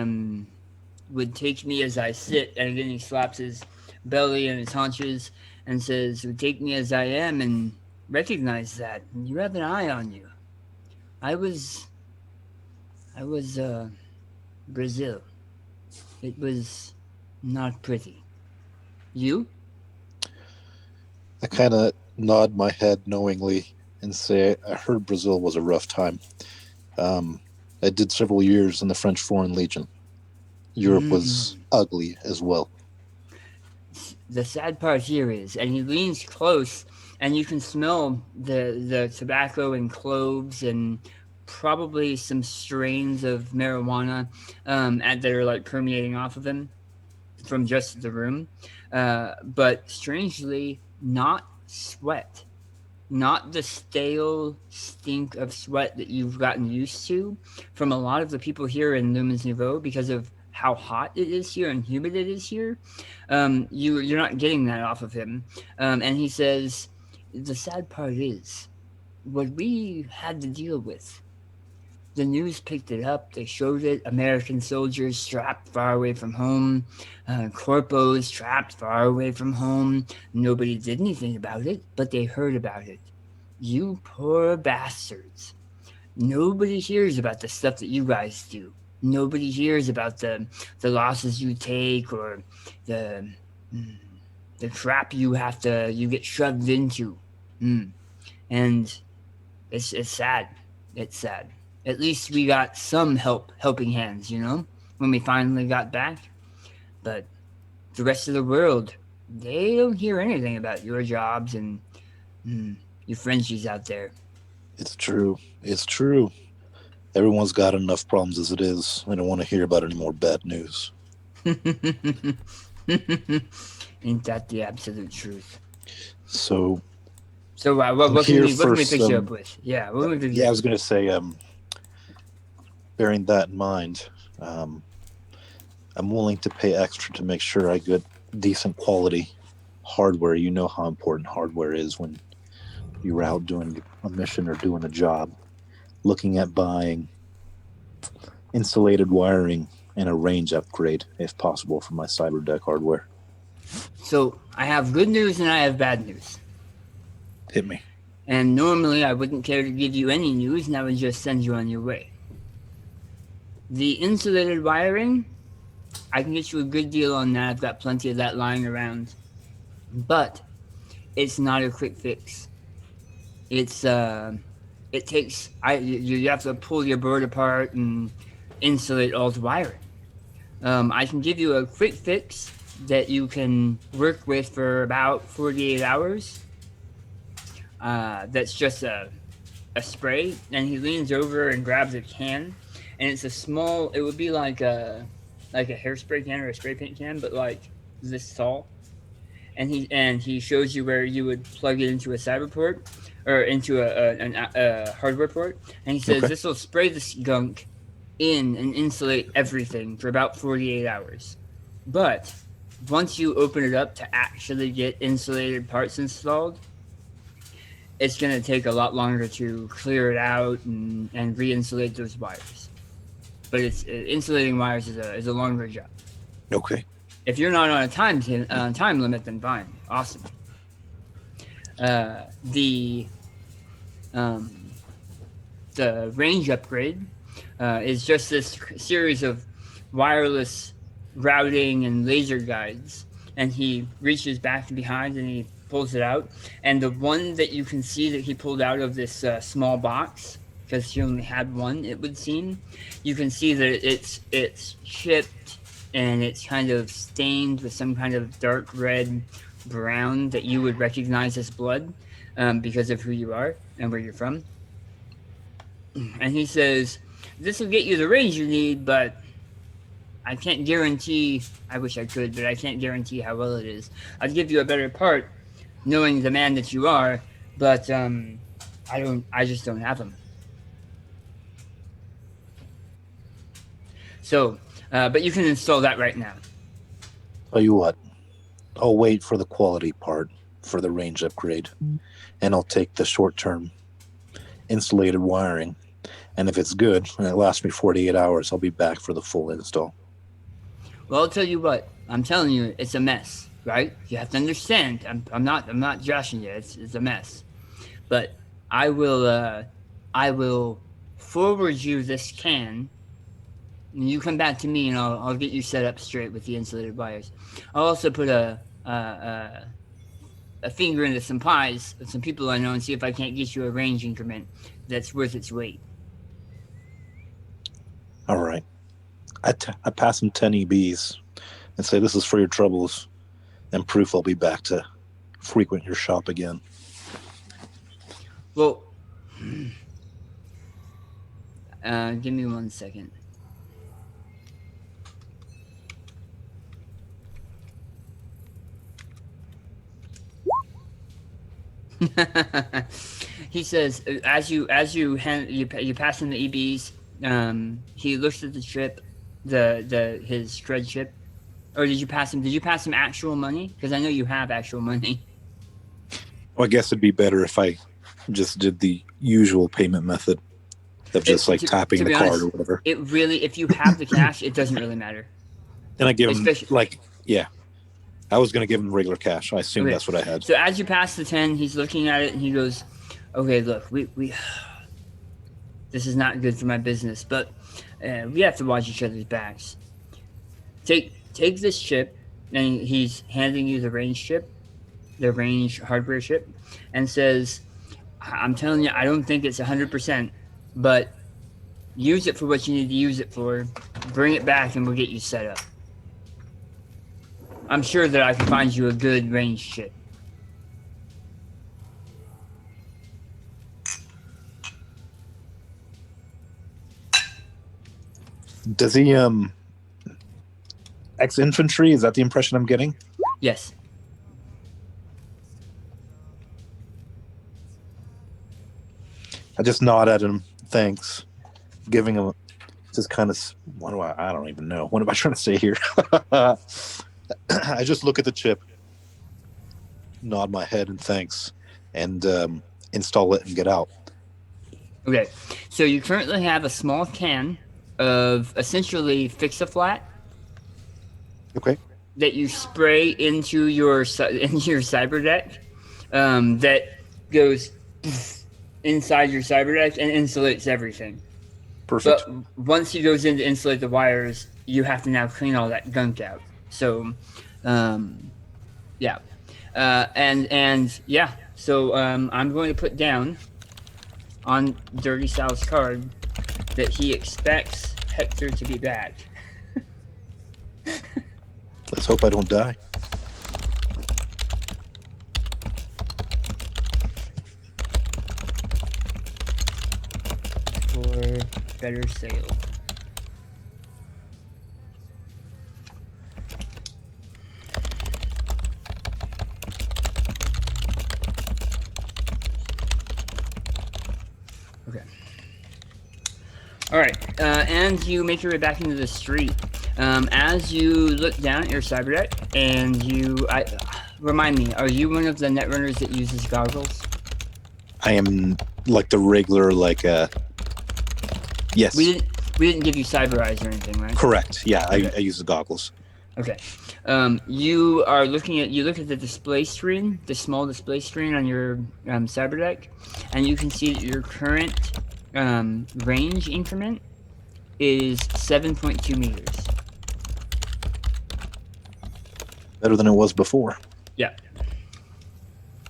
would take me as I sit, and then he slaps his belly and his haunches and says, "Would take me as I am and recognize that. You have an eye on you. I was Brazil. It was not pretty. You?" I kind of nod my head knowingly and say, I heard Brazil was a rough time. I did several years in the French Foreign Legion. Europe was ugly as well. The sad part here is, and he leans close, and you can smell the tobacco and cloves and probably some strains of marijuana that are like permeating off of him from just the room. But strangely, not sweat. Not the stale stink of sweat that you've gotten used to from a lot of the people here in Lumens Nouvo because of how hot it is here and humid it is here. You're not getting that off of him. And he says, the sad part is, what we had to deal with, the news picked it up. They showed it. American soldiers trapped far away from home. Corpos trapped far away from home. Nobody did anything about it, but they heard about it. You poor bastards. Nobody hears about the stuff that you guys do. Nobody hears about the losses you take or the trap you get shoved into. And it's sad. It's sad. At least we got some helping hands, when we finally got back. But the rest of the world, they don't hear anything about your jobs and your Frenchies out there. It's true. It's true. Everyone's got enough problems as it is. I don't want to hear about any more bad news. Ain't that the absolute truth? So what can we fix you up with? Yeah, what can we fix you I was going to say, bearing that in mind, I'm willing to pay extra to make sure I get decent quality hardware. You know how important hardware is when you're out doing a mission or doing a job. Looking at buying insulated wiring and a range upgrade, if possible, for my CyberDeck hardware. So I have good news and I have bad news. Hit me. And normally I wouldn't care to give you any news, and I would just send you on your way. The insulated wiring, I can get you a good deal on that. I've got plenty of that lying around. But it's not a quick fix. It's you have to pull your board apart and insulate all the wiring. I can give you a quick fix that you can work with for about 48 hours. That's just a spray, and he leans over and grabs a can, and it's a small. It would be like a hairspray can or a spray paint can, but like this tall. And he shows you where you would plug it into a cyberport or into a hardware port, and he says this will spray the skunk in and insulate everything for about 48 hours. But once you open it up to actually get insulated parts installed, it's going to take a lot longer to clear it out and re-insulate those wires. But insulating wires is a longer job. Okay. If you're not on a time limit, then fine, awesome. The range upgrade is just this series of wireless routing and laser guides, and he reaches back behind and he pulls it out, and the one that you can see that he pulled out of this small box, because he only had one, it would seem, you can see that it's chipped and it's kind of stained with some kind of dark red brown that you would recognize as blood, because of who you are and where you're from. And he says, this will get you the range you need, but I can't guarantee, I wish I could, but I can't guarantee how well it is. I'd give you a better part, knowing the man that you are, but I just don't have them. So, but you can install that right now. Tell you what, I'll wait for the quality part for the range upgrade, and I'll take the short-term insulated wiring. And if it's good and it lasts me 48 hours, I'll be back for the full install. Well, I'll tell you what. I'm telling you, it's a mess, right? You have to understand. I'm not joshing you. It's a mess. But I will forward you this can. And you come back to me, and I'll get you set up straight with the insulated wires. I'll also put a finger into some pies with some people I know and see if I can't get you a range increment that's worth its weight. All right. I pass him 10 EBs and say, this is for your troubles, and proof I'll be back to frequent your shop again. Well, give me 1 second. He says, as you pass him the EBs, he looks at the chip, his dread ship, or did you pass him? Did you pass him actual money? Because I know you have actual money. Well, I guess it'd be better if I just did the usual payment method of just like tapping the card or whatever. It really, if you have the cash, it doesn't really matter. And I give him I was going to give him regular cash. I assume that's what I had. So as you pass the 10, he's looking at it and he goes, "Okay, look, we this is not good for my business, but we have to watch each other's backs. Take this chip," and he's handing you the range chip, the range hardware chip, and says, "I'm telling you, I don't think it's 100%, but use it for what you need to use it for. Bring it back and we'll get you set up. I'm sure that I can find you a good range chip." Does he ex-infantry? Is that the impression I'm getting? Yes. I just nod at him. Thanks. Giving him just kind of, I don't even know. What am I trying to say here? I just look at the chip, nod my head and thanks, and install it and get out. Okay. So you currently have a small can of essentially Fix-A-Flat. Okay. That you spray into your cyber deck, that goes inside your cyber deck and insulates everything. Perfect. But once he goes in to insulate the wires, you have to now clean all that gunk out. So, yeah, and yeah. So I'm going to put down on Dirty Sal's card that he expects Hector to be back. Let's hope I don't die. For better sale. Okay. All right, and you make your way back into the street. As you look down at your cyber deck, and remind me, are you one of the netrunners that uses goggles? I am like the regular, yes. We didn't give you cyber eyes or anything, right? Correct. Yeah, Okay. I use the goggles. Okay. You look at the display screen, the small display screen on your cyber deck, and you can see that your current range increment is 7.2 meters. Better than it was before. Yeah.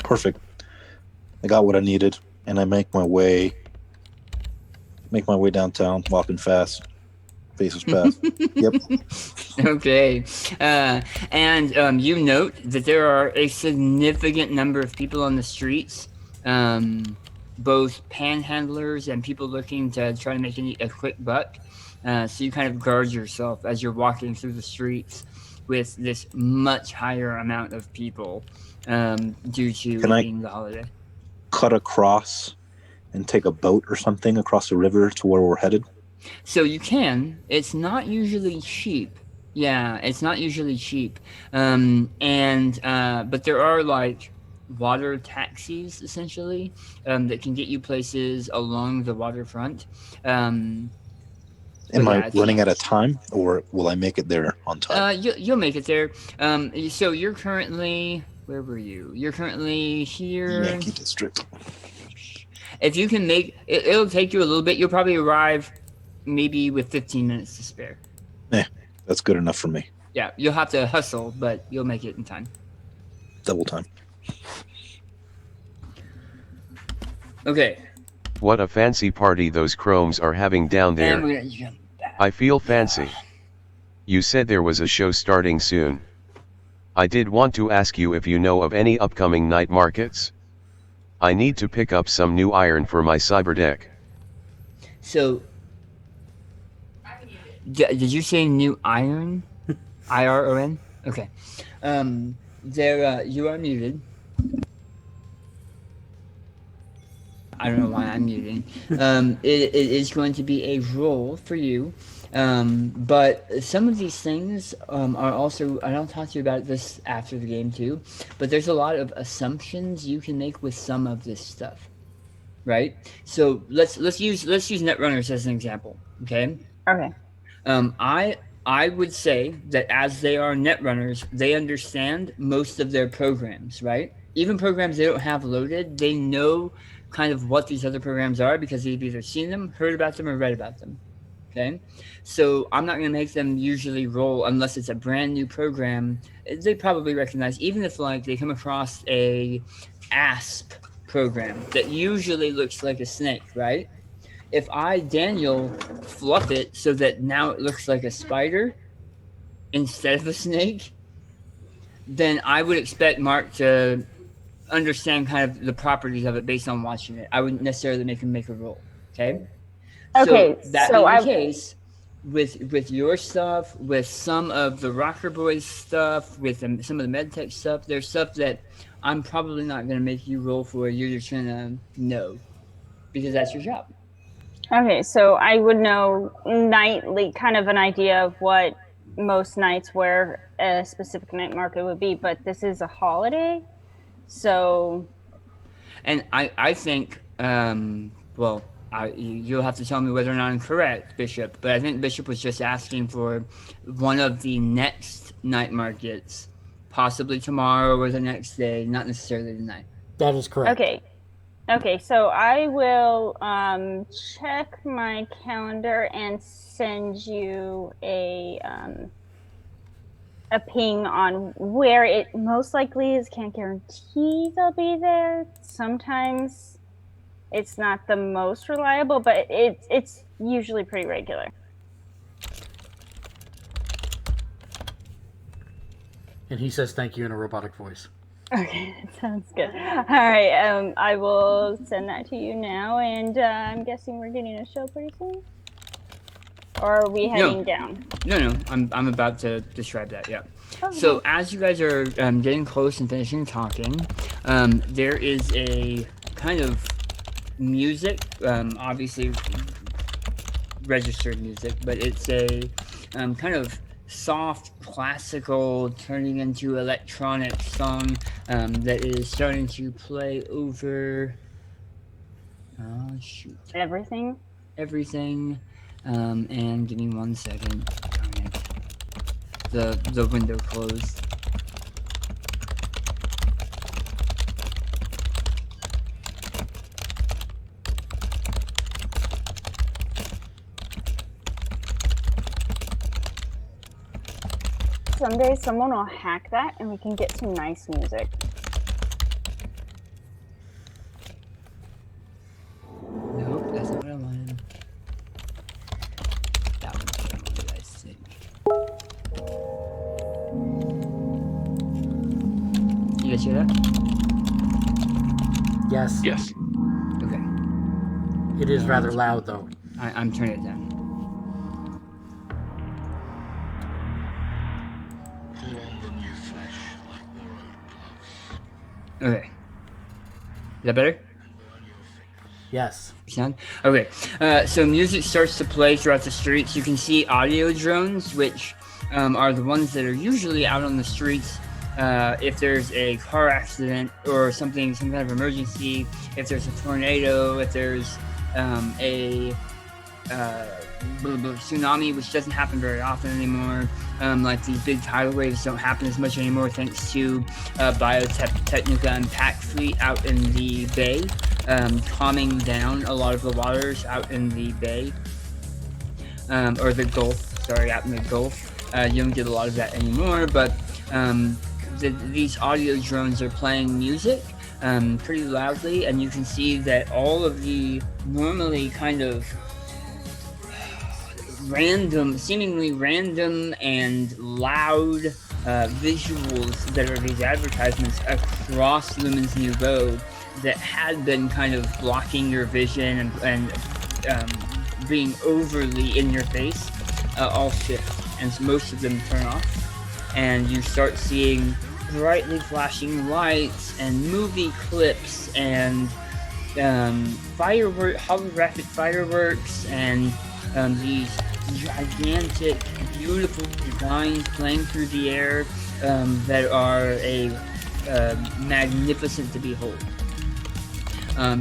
Perfect. I got what I needed, and I make my way downtown, walking fast, faces past. Yep. Okay. And you note that there are a significant number of people on the streets, both panhandlers and people looking to try to make a quick buck. So you kind of guard yourself as you're walking through the streets with this much higher amount of people due to being the holiday. Cut across and take a boat or something across the river to where we're headed? So you can. It's not usually cheap. Yeah, it's not usually cheap. But there are like water taxis essentially that can get you places along the waterfront. Am I running out of time, or will I make it there on time? You'll make it there. So you're currently, where were you? You're currently here. Yankee District. If you can make it, it'll take you a little bit. You'll probably arrive maybe with 15 minutes to spare. That's good enough for me. Yeah, you'll have to hustle, but you'll make it in time. Double time. Okay. What a fancy party those chromes are having down there. And we're gonna jump back. I feel fancy. You said there was a show starting soon. I did want to ask you if you know of any upcoming night markets. I need to pick up some new iron for my cyber deck. So, did you say new iron? IRON? Okay. You are muted. I don't know why I'm muting. It is going to be a role for you But some of these things are also, and I'll talk to you about this after the game too, but there's a lot of assumptions you can make with some of this stuff, right? So let's use netrunners as an example, okay? Okay. I would say that as they are netrunners, they understand most of their programs, right? Even programs they don't have loaded, they know kind of what these other programs are because they've either seen them, heard about them, or read about them. Okay, so I'm not going to make them usually roll unless it's a brand new program. They probably recognize, even if like they come across a ASP program that usually looks like a snake, right? If I, Daniel, fluff it so that now it looks like a spider instead of a snake, then I would expect Mark to understand kind of the properties of it based on watching it. I wouldn't necessarily make him make a roll. Okay. Okay, So that so being the I case, with your stuff, with some of the Rocker Boys stuff, with some of the MedTech stuff, there's stuff that I'm probably not going to make you roll for. You're just going to know because that's your job. Okay, so I would know nightly, kind of an idea of what most nights where a specific night market would be, but this is a holiday, so. And I think, well, you'll have to tell me whether or not I'm correct, Bishop, but I think Bishop was just asking for one of the next night markets, possibly tomorrow or the next day, not necessarily tonight. That is correct. Okay, so I will check my calendar and send you a ping on where it most likely is. Can't guarantee they'll be there. Sometimes it's not the most reliable, but it's usually pretty regular. And he says thank you in a robotic voice. Okay, that sounds good. All right, I will send that to you now, and I'm guessing we're getting a show pretty soon? Or are we heading down? No, I'm about to describe that, yeah. Oh, so as you guys are getting close and finishing talking, there is a kind of music, obviously registered music, but it's a kind of soft classical turning into electronic song that is starting to play over everything, and give me 1 second. The window closed. Someday someone will hack that and we can get some nice music. Nope, that's not what I wanted. That one's what I wanted, I think. You guys hear that? Yes. Yes. Okay. It is rather loud, though. I'm turning it down. Okay. Is that better? Yes. Sound? Okay. So music starts to play throughout the streets. You can see audio drones, which are the ones that are usually out on the streets if there's a car accident or something, some kind of emergency, if there's a tornado, if there's a tsunami, which doesn't happen very often anymore. Like these big tidal waves don't happen as much anymore thanks to Biotechnica and Pack Fleet out in the bay, calming down a lot of the waters out in the bay, or the Gulf, out in the Gulf. You don't get a lot of that anymore, but these audio drones are playing music pretty loudly, and you can see that all of the normally kind of seemingly random and loud visuals that are these advertisements across Lumens Nouvo that had been kind of blocking your vision and being overly in your face all shift, and so most of them turn off, and you start seeing brightly flashing lights and movie clips and holographic fireworks and these gigantic, beautiful designs playing through the air that are a magnificent to behold.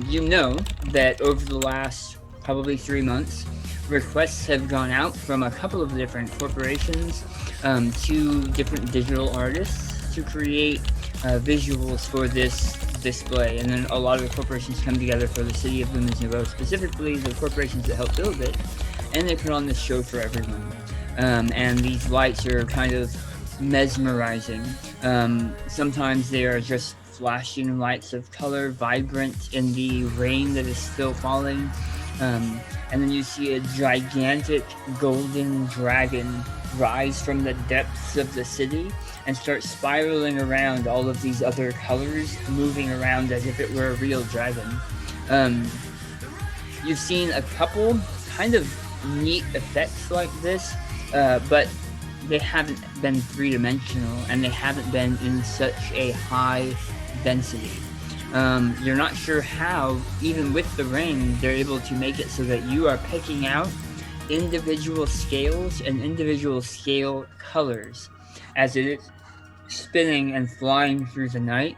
You know that over the last probably 3 months, requests have gone out from a couple of different corporations to different digital artists to create visuals for this display, and then a lot of the corporations come together for the city of Lumens Nouvo, specifically the corporations that help build it, and they put on this show for everyone. And these lights are kind of mesmerizing. Sometimes they are just flashing lights of color, vibrant in the rain that is still falling. And then you see a gigantic golden dragon rise from the depths of the city and start spiraling around all of these other colors, moving around as if it were a real dragon. You've seen a couple kind of neat effects like this, but they haven't been three-dimensional, and they haven't been in such a high density. You're not sure how, even with the rain, they're able to make it so that you are picking out individual scales and individual scale colors as it is spinning and flying through the night.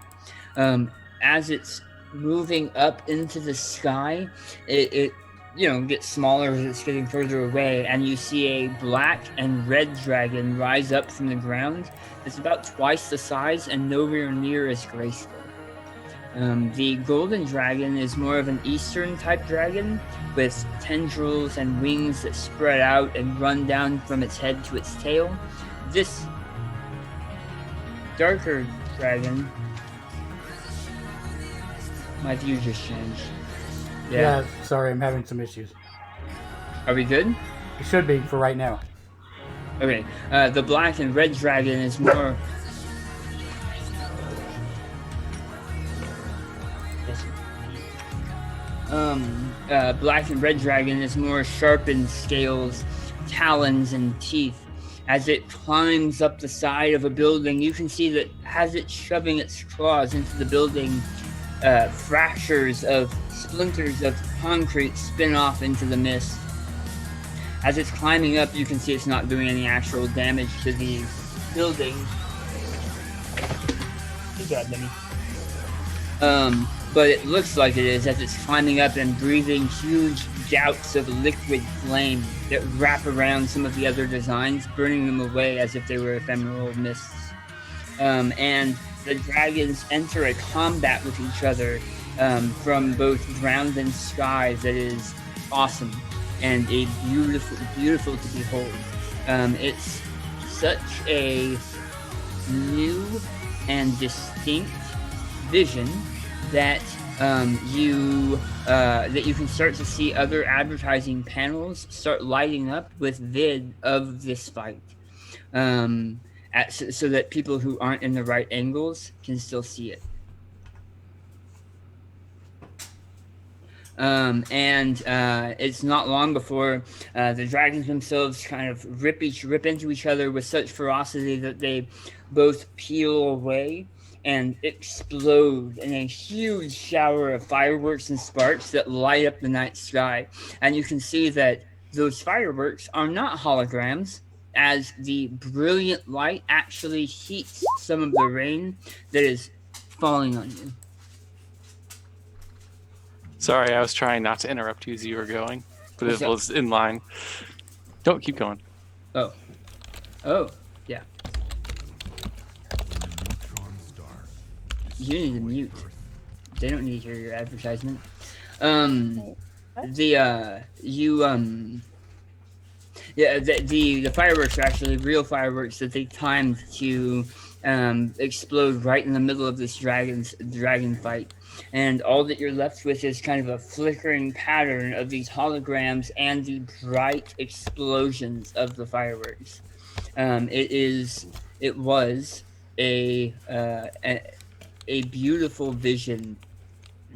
As it's moving up into the sky, it gets smaller as it's getting further away, and you see a black and red dragon rise up from the ground. It's about twice the size and nowhere near as graceful. The golden dragon is more of an eastern type dragon with tendrils and wings that spread out and run down from its head to its tail. This darker dragon, my view just changed. Yeah, sorry, I'm having some issues. Are we good? It should be for right now. Okay, the black and red dragon is more... black and red dragon is more sharpened scales, talons, and teeth. As it climbs up the side of a building, you can see that as it's shoving its claws into the building, fractures of splinters of concrete spin off into the mist. As it's climbing up, you can see it's not doing any actual damage to the building. Good job, Demi. But it looks like it is as it's climbing up and breathing huge gouts of liquid flame that wrap around some of the other designs, burning them away as if they were ephemeral mists. And the dragons enter a combat with each other from both ground and sky that is awesome and a beautiful to behold. It's such a new and distinct vision that you can start to see other advertising panels start lighting up with vid of this fight, so that people who aren't in the right angles can still see it. It's not long before the dragons themselves kind of rip into each other with such ferocity that they both peel away and explode in a huge shower of fireworks and sparks that light up the night sky. And you can see that those fireworks are not holograms, as the brilliant light actually heats some of the rain that is falling on you. Sorry, I was trying not to interrupt you as you were going, but it was in line. Don't keep going. Oh, yeah. You need to mute. They don't need to hear your advertisement. The fireworks are actually real fireworks that they timed to explode right in the middle of this dragon fight. And all that you're left with is kind of a flickering pattern of these holograms and the bright explosions of the fireworks. It was a beautiful vision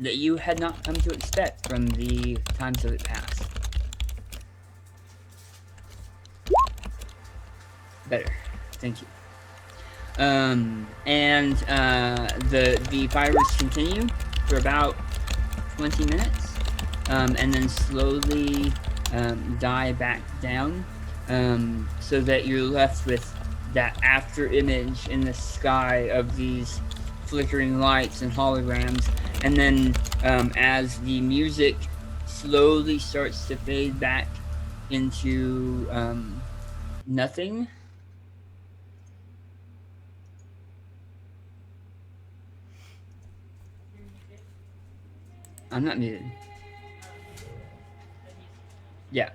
that you had not come to expect from the times of it past. Better, thank you. The fireworks continue for about 20 minutes, and then slowly die back down. so that you're left with that after image in the sky of these flickering lights and holograms. And then as the music slowly starts to fade back into nothing, I'm not muted. Yeah.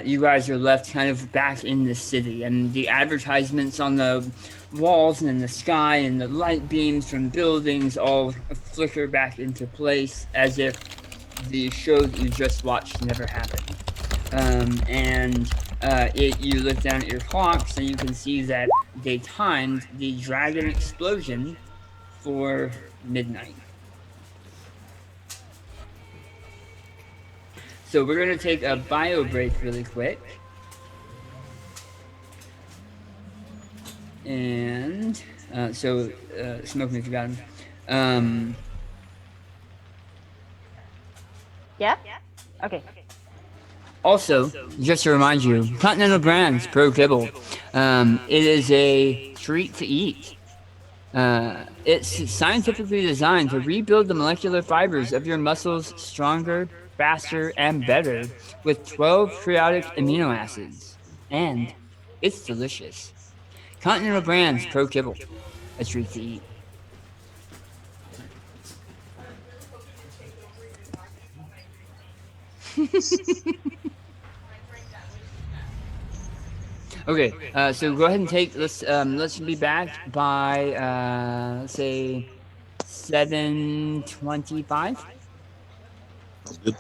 You guys are left kind of back in the city, and the advertisements on the walls and in the sky and the light beams from buildings all flicker back into place as if the show that you just watched never happened. You look down at your clocks and you can see that they timed the dragon explosion for midnight. So we're going to take a bio break really quick. And Smoke me if you got him. Yeah? Okay. Also, just to remind you, Continental Brands Pro Kibble. It is a treat to eat. It's scientifically designed to rebuild the molecular fibers of your muscles stronger, faster, and better with 12 periodic amino acids. And it's delicious. Continental Brands Pro Kibble. A treat to eat. Okay, so go ahead and take let's be back by let's say 7:25. Sounds good.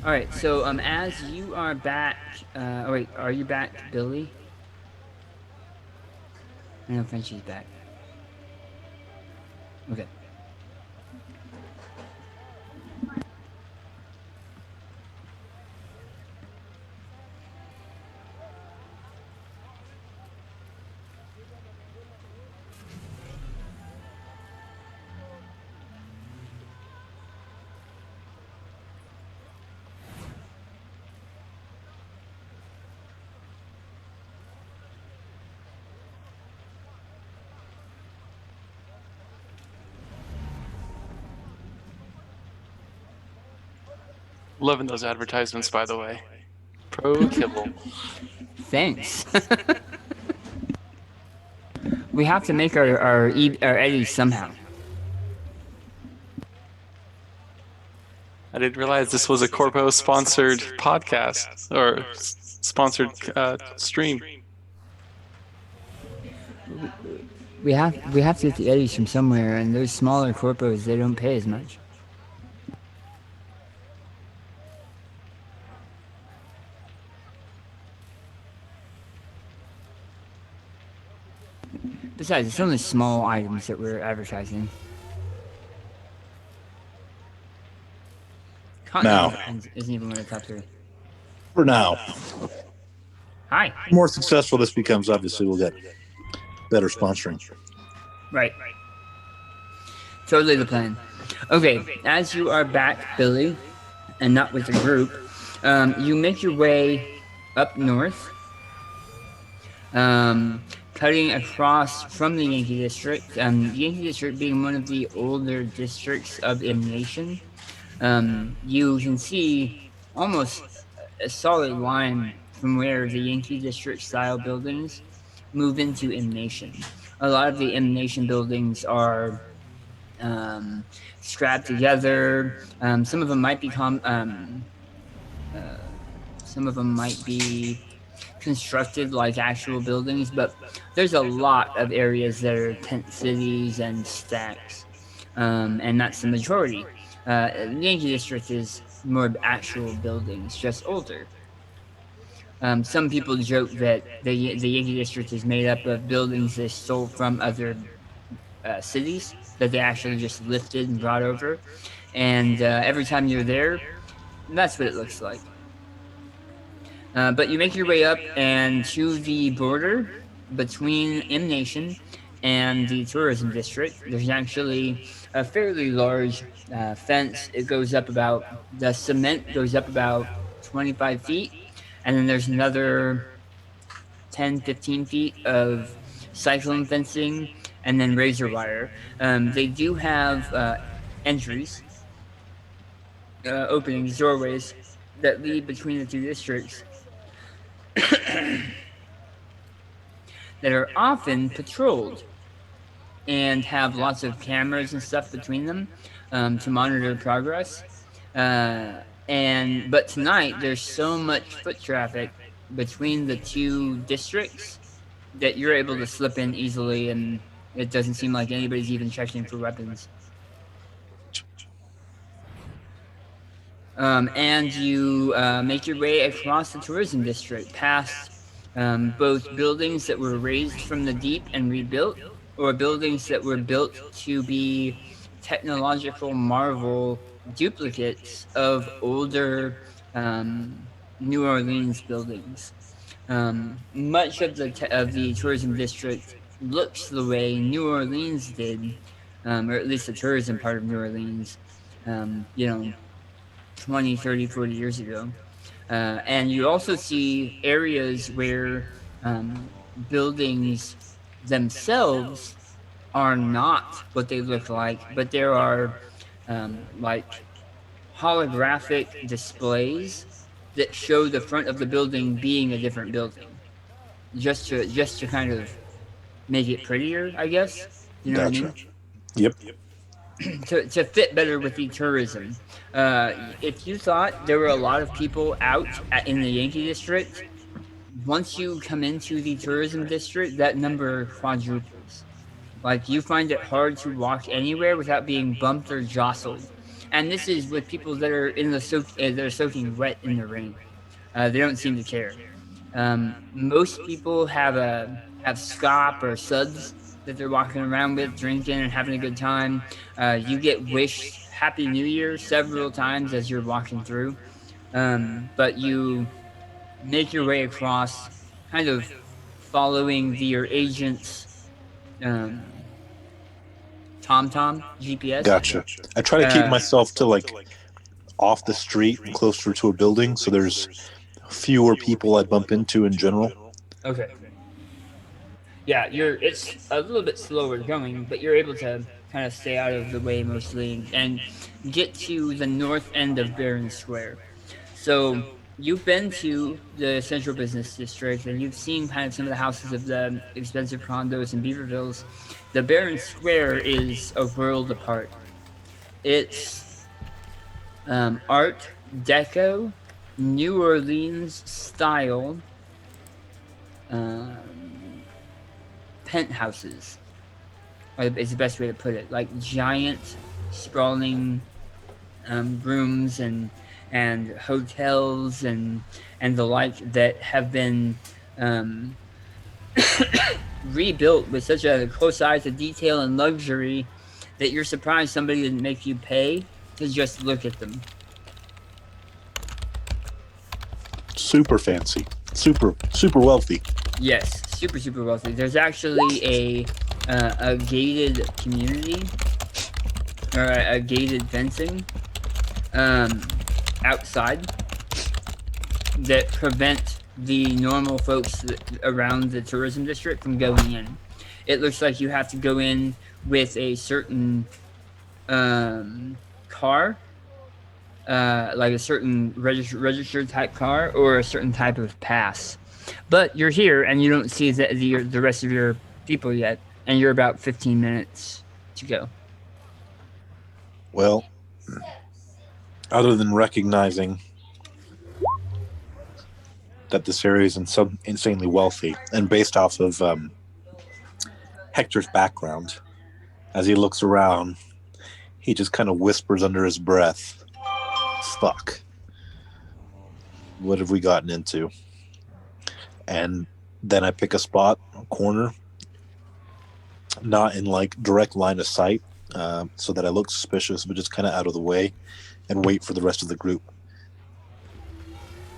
All right, so as you are back, wait, are you back, Billy? I know Frenchie's back. Okay. Loving those advertisements, by the way. Pro Kibble. Thanks. We have to make our eddies somehow. I didn't realize this was a Corpo-sponsored podcast, or sponsored stream. We have to get the eddies from somewhere, and those smaller corpos, they don't pay as much. Besides, it's only small items that we're advertising. Now. Isn't even one of the top three. For now. Hi. The more successful this becomes, obviously, we'll get better sponsoring. Right. Totally the plan. Okay, as you are back, Billy, and not with the group, you make your way up north, cutting across from the Yankee District. Yankee District being one of the older districts of M Nation. You can see almost a solid line from where the Yankee District style buildings move into M Nation. A lot of the M Nation buildings are scrapped together. Some of them might become some of them might be constructed like actual buildings, but there's a lot of areas that are tent cities and stacks, and that's the majority. The Yankee District is more of actual buildings, just older. Some people joke that the Yankee District is made up of buildings they stole from other cities that they actually just lifted and brought over, and every time you're there, that's what it looks like. But you make your way up and to the border between M Nation and the tourism district. There's actually a fairly large fence. It goes up about, the cement goes up about 25 feet, and then there's another 10, 15 feet of cyclone fencing, and then razor wire. They do have entries, openings, doorways that lead between the two districts that are often patrolled and have lots of cameras and stuff between them to monitor progress. But tonight there's so much foot traffic between the two districts that you're able to slip in easily, and it doesn't seem like anybody's even checking for weapons. And you make your way across the tourism district, past both buildings that were raised from the deep and rebuilt, or buildings that were built to be technological marvel duplicates of older New Orleans buildings. Much of the tourism district looks the way New Orleans did, or at least the tourism part of New Orleans, 20, 30, 40 years ago. And you also see areas where buildings themselves are not what they look like, but there are like holographic displays that show the front of the building being a different building, just to kind of make it prettier, I guess. You know Gotcha. what I mean? Yep. To fit better with the tourism. If you thought there were a lot of people out in the Yankee District, once you come into the tourism district, that number quadruples. Like, you find it hard to walk anywhere without being bumped or jostled. And this is with people that are that are soaking wet in the rain. They don't seem to care. Most people have scop or suds that they're walking around with, drinking and having a good time. You get wished Happy New Year several times as you're walking through. But you make your way across, kind of following your agent's TomTom GPS. Gotcha. I try to keep myself to like off the street and closer to a building, so there's fewer people I bump into in general. Okay. Yeah, it's a little bit slower going, but you're able to kind of stay out of the way mostly and get to the north end of Barron Square. So you've been to the central business district and you've seen kind of some of the houses of the expensive condos in Beavervilles. The Barron Square is a world apart. It's Art Deco, New Orleans style penthouses is the best way to put it. Like giant, sprawling rooms and hotels and the like that have been rebuilt with such a close eye to detail and luxury that you're surprised somebody didn't make you pay to just look at them. Super fancy. Super wealthy. Yes, super wealthy. There's actually a gated community or a gated fencing outside that prevent the normal folks around the tourism district from going in. It looks like you have to go in with a certain car, like a certain registered type car or a certain type of pass. But you're here and you don't see the rest of your people yet, and you're about 15 minutes to go. Well, other than recognizing that this area is insanely wealthy, and based off of Hector's background, as he looks around, he just kind of whispers under his breath, "Fuck. What have we gotten into?" And then I pick a spot, a corner, not in like direct line of sight, so that I look suspicious, but just kind of out of the way, and wait for the rest of the group.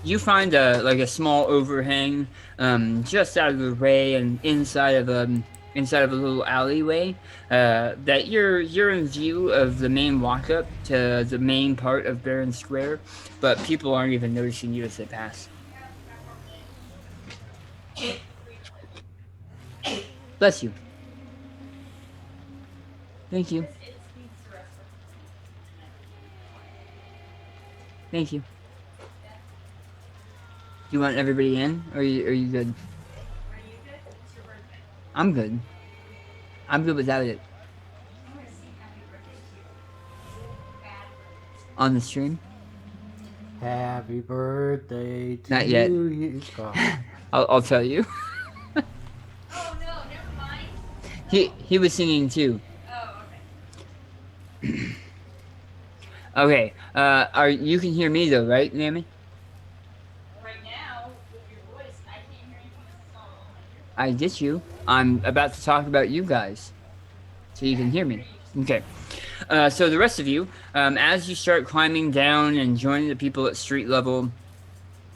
You find a small overhang just out of the way and inside of a little alleyway that you're in view of the main walk up to the main part of Barron Square, but people aren't even noticing you as they pass. Bless you. Thank you. Thank you. You want everybody in, or are you good? I'm good. I'm good without it. On the stream? Happy birthday to Not yet. you. Oh. I'll tell you. Oh no, never mind. He was singing too. Oh, okay. Okay. You can hear me though, right, Nami? Right now, with your voice, I can't hear anything at all. I get you. I'm about to talk about you guys, so you can hear me. Okay. So the rest of you, as you start climbing down and joining the people at street level,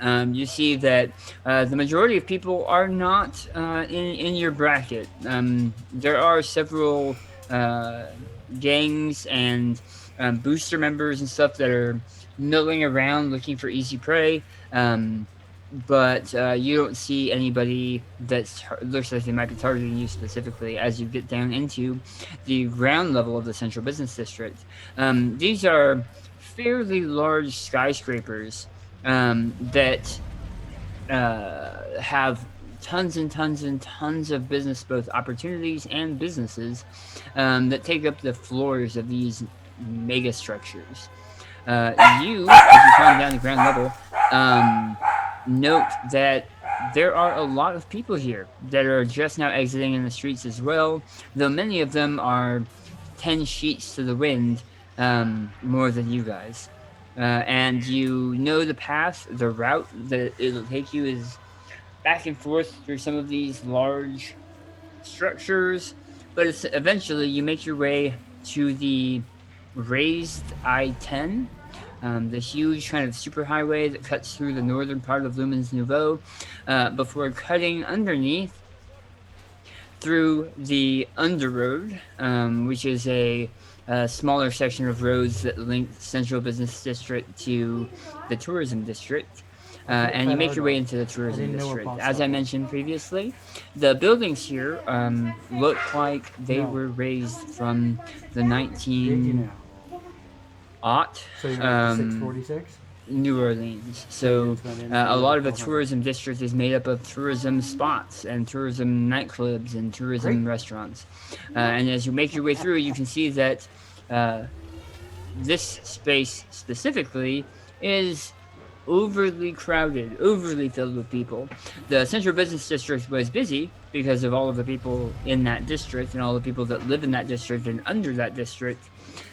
you see that the majority of people are not in your bracket. There are several gangs and booster members and stuff that are milling around looking for easy prey, but you don't see anybody that looks like they might be targeting you specifically as you get down into the ground level of the central business district. These are fairly large skyscrapers that have tons and tons and tons of business, both opportunities and businesses, that take up the floors of these mega structures. As you climb down the ground level, note that there are a lot of people here that are just now exiting in the streets as well, though many of them are 10 sheets to the wind more than you guys. And you know the path, the route that it'll take you is back and forth through some of these large structures, but eventually you make your way to the raised I-10, the huge kind of superhighway that cuts through the northern part of Lumens Nouvo, before cutting underneath through the underroad, which is a smaller section of roads that link the central business district to the tourism district. And you make your way into the tourism district. As I mentioned previously, the buildings here look like they were raised from the 19 aught So you're at 646? New Orleans. So a lot of the tourism district is made up of tourism spots and tourism nightclubs and tourism restaurants. And as you make your way through, you can see that this space specifically is overly crowded, overly filled with people. The central business district was busy because of all of the people in that district and all the people that live in that district and under that district.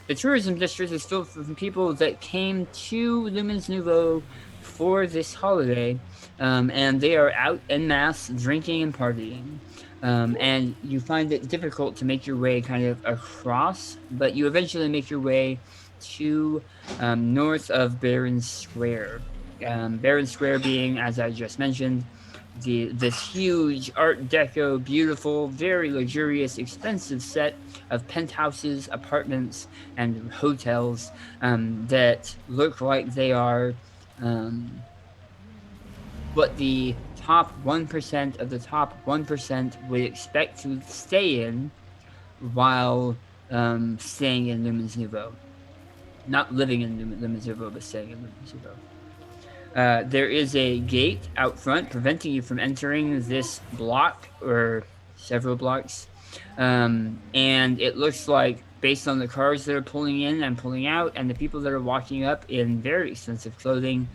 The tourism district is filled with people that came to Lumens Nouvo for this holiday, and they are out en masse drinking and partying. And you find it difficult to make your way kind of across, but you eventually make your way to north of Barron Square. Barron Square being, as I just mentioned, this huge Art Deco, beautiful, very luxurious, expensive set of penthouses, apartments, and hotels that look like they are what the top 1% of the top 1% would expect to stay in while staying in Lumens Nouvo. Not living in Lumens Nouvo, but staying in Lumens Nouvo. There is a gate out front preventing you from entering this block or several blocks. And it looks like, based on the cars that are pulling in and pulling out, and the people that are walking up in very expensive clothing,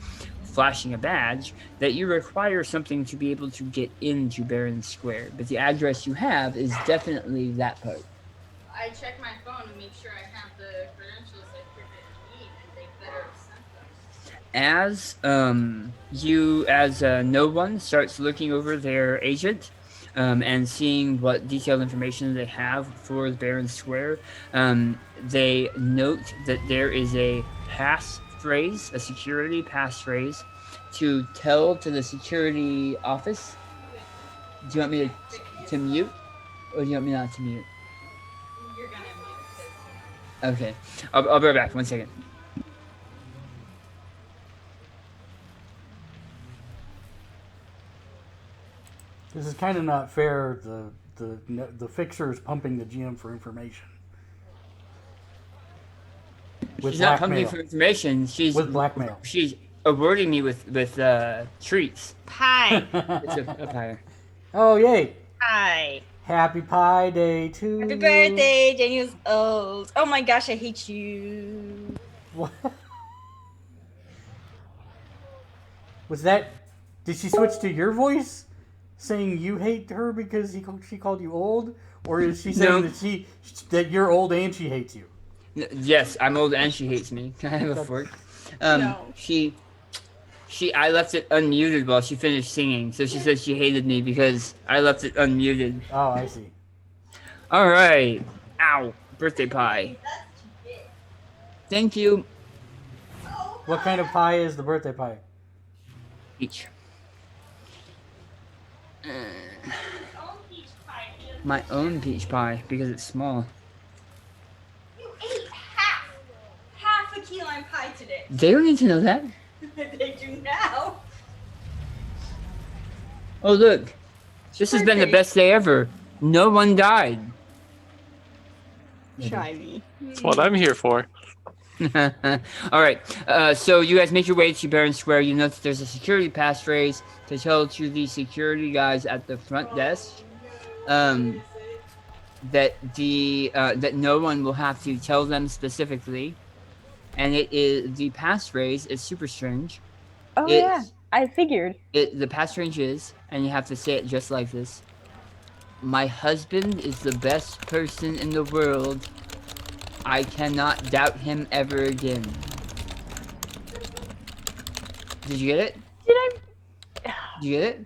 flashing a badge, that you require something to be able to get into Barron Square. But the address you have is definitely that part. I check my phone to make sure I have the credentials I freaking need, and they better have sent them. As no one starts looking over their agent and seeing what detailed information they have for Barron Square, they note that there is a passphrase, a security passphrase, to tell to the security office. Do you want me to mute, or do you want me not to mute? You're gonna mute Okay, I'll be right back. 1 second. This is kind of not fair. The fixer is pumping the GM for information. With She's not blackmail. pumping for information. She's With blackmail. She's awarding me with treats. Pie. It's a pie. Oh, yay. Pie. Happy Pie Day to Happy you. birthday, Daniel's old. Oh my gosh, I hate you. What? Was that... Did she switch to your voice? Saying you hate her because she called you old? Or is she saying No. that you're old and she hates you? Yes, I'm old and she hates me. Can I have a fork? No. I left it unmuted while she finished singing, so she said she hated me because I left it unmuted. Oh, I see. All right. Ow. Birthday pie. Thank you. What kind of pie is the birthday pie? Peach. My own peach pie because it's small. You ate half a key lime pie today. They don't need to know that. They do now. Oh, look. This has been the best day ever. No one died. Try me. That's what I'm here for. All right. So you guys make your way to Barron Square. You notice there's a security passphrase to tell to the security guys at the front desk that no one will have to tell them specifically, and the passphrase is super strange. Oh yeah, I figured. The passphrase is, and you have to say it just like this: "My husband is the best person in the world. I cannot doubt him ever again." Did you get it? Did you get it?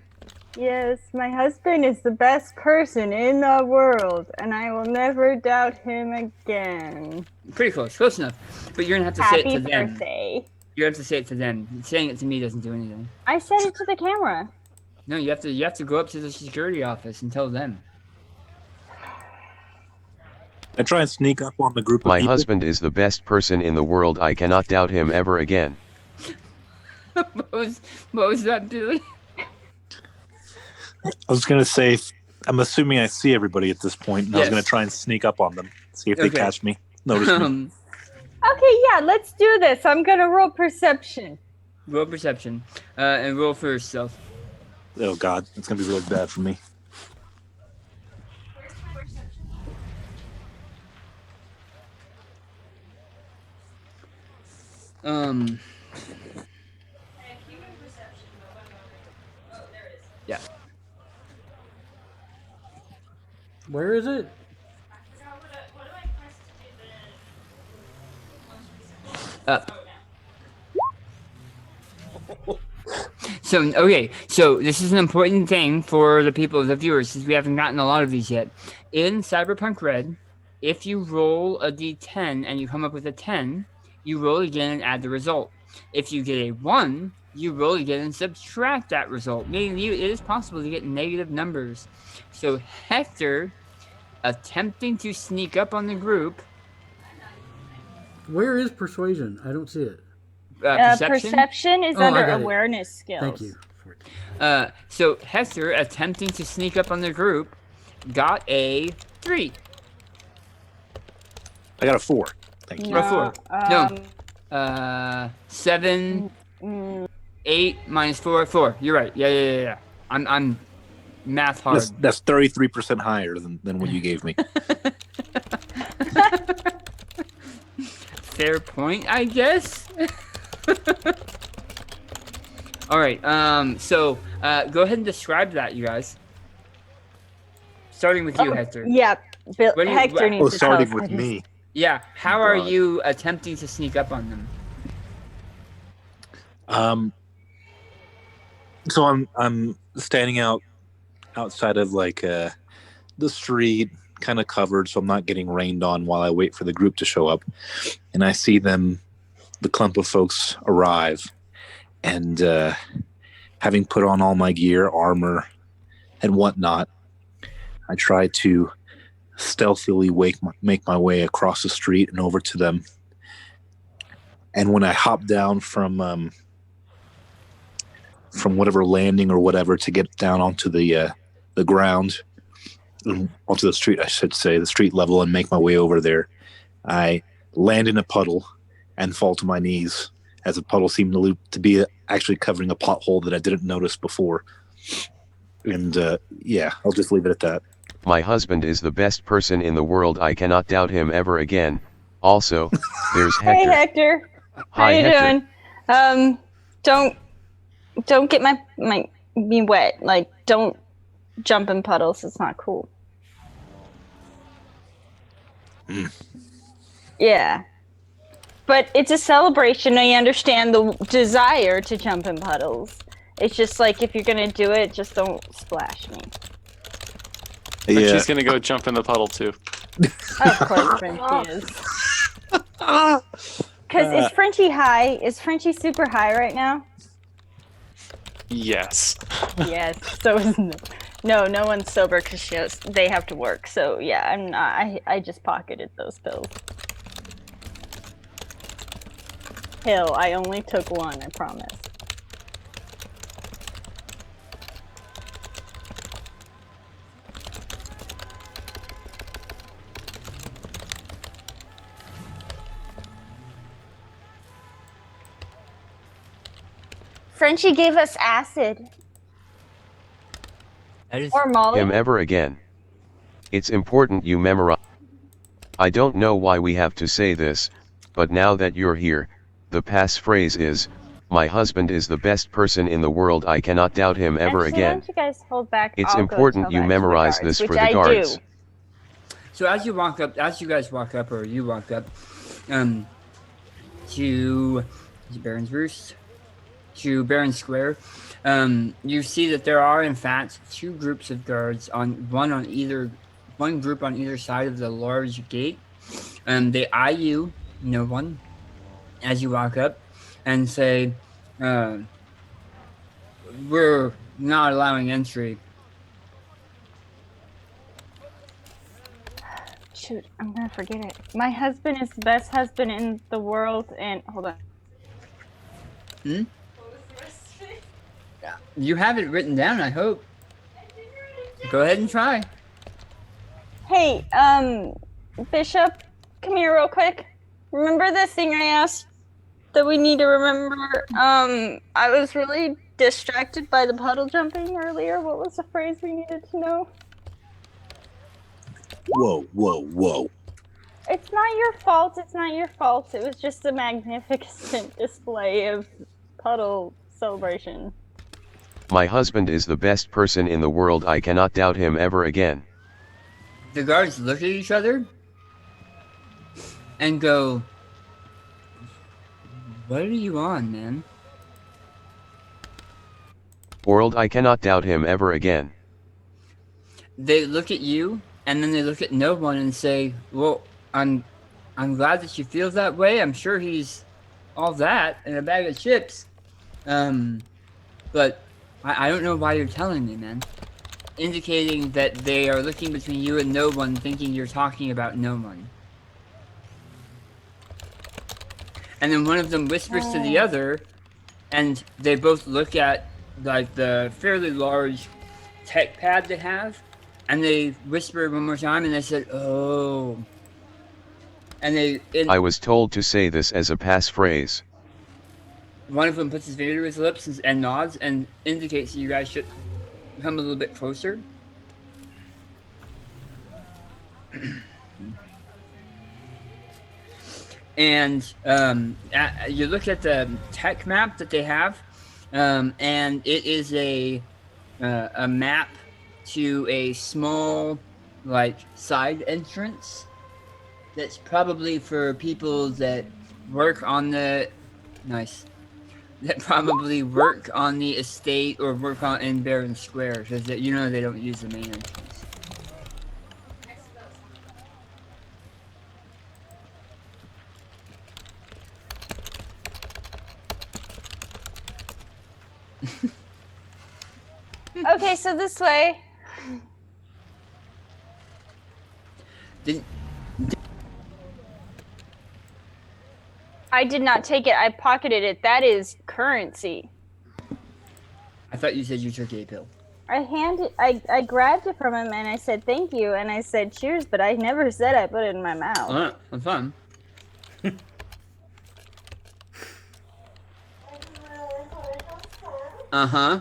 Yes, my husband is the best person in the world, and I will never doubt him again. Pretty close enough. But you're gonna have to say it Happy to them. birthday. You have to say it to them. Saying it to me doesn't do anything. I said it to the camera. No, you have to go up to the security office and tell them. I try and sneak up on the group of My people. husband is the best person in the world. I cannot doubt him ever again. what was that, Billy? I was going to say, I'm assuming I see everybody at this point, and I was Yes. going to try and sneak up on them, see if they Okay. catch me, notice me. Okay, yeah, let's do this. I'm gonna roll perception. Roll perception, and roll for yourself. Oh God, it's going to be really bad for me. Yeah. Where is it? Up. So this is an important thing for the people, the viewers, since we haven't gotten a lot of these yet. In CyberPunk Red, if you roll a d10 and you come up with a 10, you roll again and add the result. If you get a 1, you roll again and subtract that result, meaning it is possible to get negative numbers. So Hector, attempting to sneak up on the group. Where is persuasion? I don't see it. Perception is Oh, I under got it. awareness skills. Thank you. So Hector, attempting to sneak up on the group, got a 3. I got a 4. Thank you. No, 7, 8 minus 4, 4. You're right. Yeah. I'm math hard. That's 33% higher than what you gave me. Fair point, I guess. All right. So go ahead and describe that, you guys. Starting with you, Hector. Yeah, Hector needs to starting tell with us. me. Yeah. How are you attempting to sneak up on them? So I'm standing outside of like the street, kind of covered, so I'm not getting rained on while I wait for the group to show up. And I see the clump of folks arrive, and having put on all my gear, armor, and whatnot, I try to stealthily make my way across the street and over to them. And when I hop down from whatever landing or whatever to get down onto the ground, onto the street, I should say, the street level, and make my way over there, I land in a puddle and fall to my knees, as a puddle seemed to be actually covering a pothole that I didn't notice before. And I'll just leave it at that. My husband is the best person in the world. I cannot doubt him ever again. Also, there's Hector. Hey Hector, how Hi, you Hector. doing? Don't get me wet. Like, don't jump in puddles. It's not cool. Yeah, but it's a celebration. I understand the desire to jump in puddles. It's just like, if you're gonna do it, just don't splash me. But she's gonna go jump in the puddle too. Of course, Frenchie is. Because is Frenchie high? Is Frenchie super high right now? Yes. Yes. So is no one's sober because they have to work. So yeah, I'm not. I just pocketed those pills. Hill, I only took one. I promise. Frenchie gave us acid. Or Molly. Him ever again. It's important you memorize. I don't know why we have to say this, but now that you're here, the passphrase is, my husband is the best person in the world. I cannot doubt him ever Actually, again. Why don't you guys hold back? It's I'll important go you tell that memorize to the guards, this for which the I guards. do. So as you guys walk up, to Baron's Roost, to Baron Square, you see that there are in fact 2 groups of guards, one group on either side of the large gate. They eye you, no one, as you walk up, and say, we're not allowing entry. Shoot, I'm gonna forget it. My husband is the best husband in the world, and hold on. Hmm? You have it written down, I hope. Go ahead and try. Hey, Bishop, come here real quick. Remember the thing I asked that we need to remember? I was really distracted by the puddle jumping earlier. What was the phrase we needed to know? Whoa. It's not your fault. It's not your fault. It was just a magnificent display of puddle celebration. My husband is the best person in the world. I cannot doubt him ever again. The guards look at each other and go, what are you on, man? World, I cannot doubt him ever again. They look at you, and then they look at no one and say, well, I'm glad that you feel that way. I'm sure he's all that and a bag of chips. But I don't know why you're telling me, man. Indicating that they are looking between you and no one, thinking you're talking about no one. And then one of them whispers to the other, and they both look at like the fairly large tech pad they have, and they whisper one more time, and they said, "Oh." And I was told to say this as a passphrase. one of them puts his finger to his lips and nods and indicates that you guys should come a little bit closer. And you look at the tech map that they have, and it is a map to a small, like, side entrance that's probably for people that work on the that probably work on the estate or work on in Baron Square, because you know they don't use the main entrance. Okay, so this way. I did not take it. I pocketed it. That is currency. I thought you said you took a pill. I grabbed it from him and I said thank you and I said cheers, but I never said I put it in my mouth. That's fun. Uh-huh.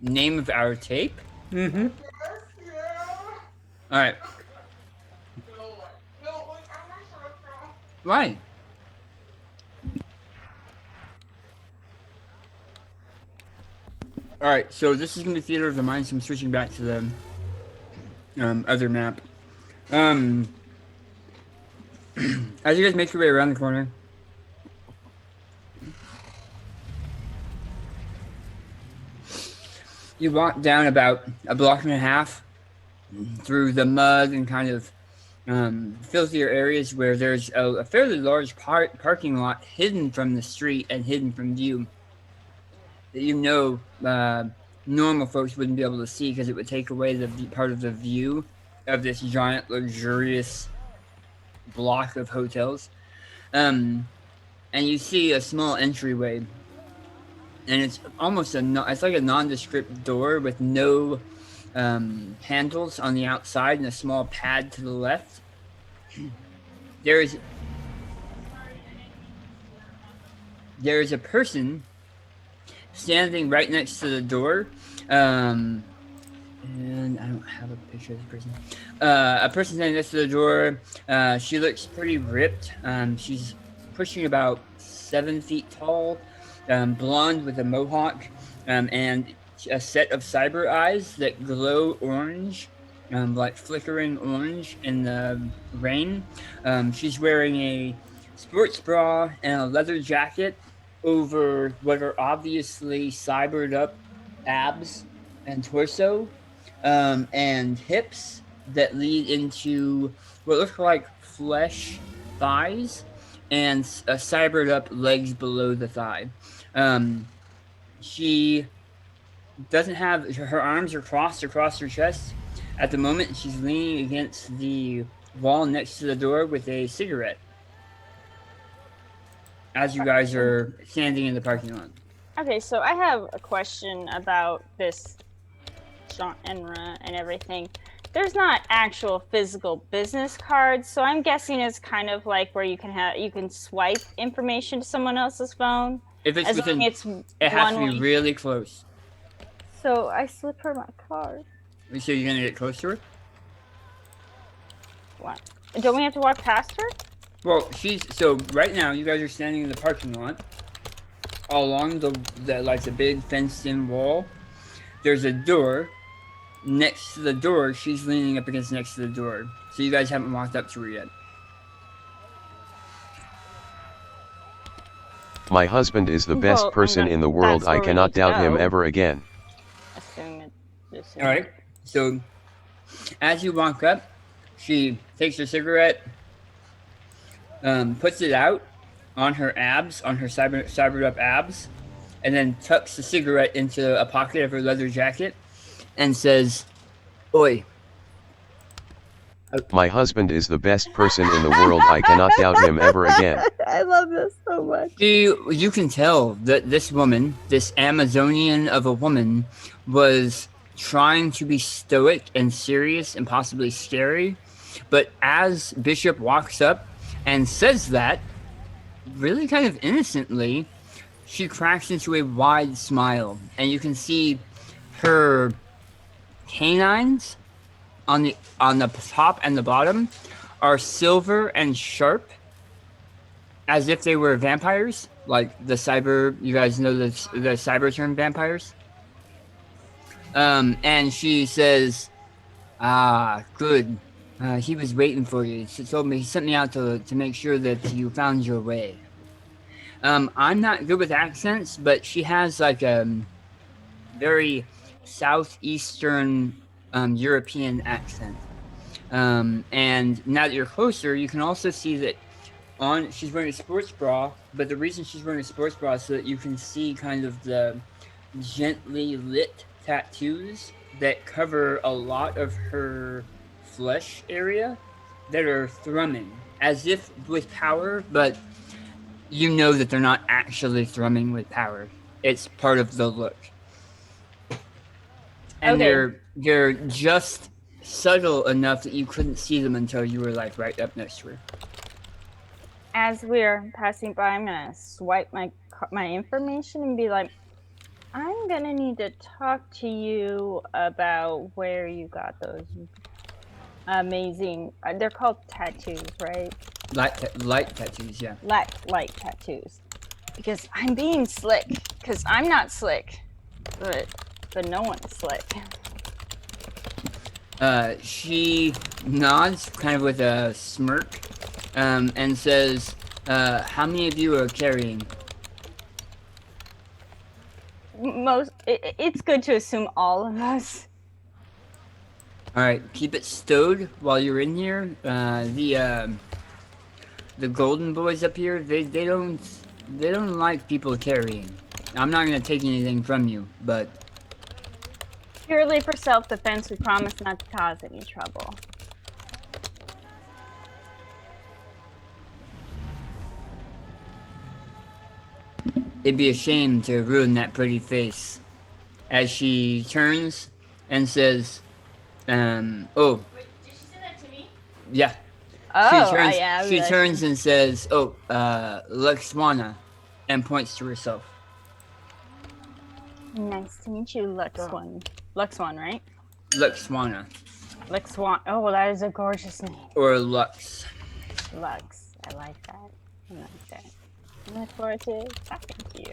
Name of our tape? Mm-hmm. Alright. Why? Alright, so this is going to be Theater of the Mind, so I'm switching back to the other map. As you guys make your way around the corner, you walk down about a block and a half through the mud and kind of filthier areas where there's a fairly large parking lot hidden from the street and hidden from view that you know normal folks wouldn't be able to see because it would take away the part of the view of this giant luxurious block of hotels. And you see a small entryway, and it's almost it's like a nondescript door with no handles on the outside and a small pad to the left. There is a person standing right next to the door, and I don't have a picture of the person. A person standing next to the door. She looks pretty ripped. She's pushing about 7 feet tall, blonde with a mohawk, and a set of cyber eyes that glow orange, like flickering orange in the rain. She's wearing a sports bra and a leather jacket over what are obviously cybered up abs and torso, and hips that lead into what look like flesh thighs and cybered up legs below the thigh. She doesn't have her arms are crossed across her chest. At the moment, she's leaning against the wall next to the door with a cigarette. As you guys are standing in the parking lot. Okay, so I have a question about this genre and everything. There's not actual physical business cards, so I'm guessing it's kind of like where you can swipe information to someone else's phone. If it's within, it has to be really close. So I slip her my card. So you're gonna get close to her? What? Don't we have to walk past her? Well, so right now you guys are standing in the parking lot. Along the like the big fenced-in wall, there's a door. Next to the door, she's leaning up against next to the door. So you guys haven't walked up to her yet. My husband is the best person in the world. I cannot doubt him ever again. Alright, so as you walk up, she takes her cigarette, puts it out, on her abs, on her cybered up abs, and then tucks the cigarette into a pocket of her leather jacket and says, "Oi." My husband is the best person in the world. I cannot doubt him ever again. I love this so much. You can tell that this woman, this Amazonian of a woman, was trying to be stoic and serious and possibly scary. But as Bishop walks up and says that, really kind of innocently, she cracks into a wide smile. And you can see her canines on the top and the bottom are silver and sharp, as if they were vampires, like the cyber. You guys know the cyber term vampires. And she says, "Ah, good. He was waiting for you. He told me, he sent me out to make sure that you found your way." I'm not good with accents, but she has like a very southeastern European accent. And now that you're closer, you can also see that she's wearing a sports bra, but the reason she's wearing a sports bra is so that you can see kind of the gently lit tattoos that cover a lot of her flesh area that are thrumming, as if with power, but you know that they're not actually thrumming with power. It's part of the look. And Okay. they're just subtle enough that you couldn't see them until you were like right up next to her. As we're passing by, I'm gonna swipe my information and be like, I'm gonna need to talk to you about where you got those amazing. They're called tattoos, right? Light tattoos, yeah. Light tattoos. Because I'm being slick. Because I'm not slick, but no one's slick. She nods kind of with a smirk, and says, "How many of you are carrying?" It's good to assume all of us. All right, keep it stowed while you're in here. The golden boys up here, they don't like people carrying. I'm not gonna take anything from you, but Purely for self-defense, we promise not to cause any trouble. it'd be a shame to ruin that pretty face. As she turns and says, "Oh, Wait, did she say that to me? yeah." Oh, She turns and says, "Oh, Luxwana," and points to herself. Nice to meet you, Luxwan. Luxwan, right? Luxwana. Luxwan. Oh, that is a gorgeous name. Or Lux. Lux. I like that. I like that. I look forward to talking to you.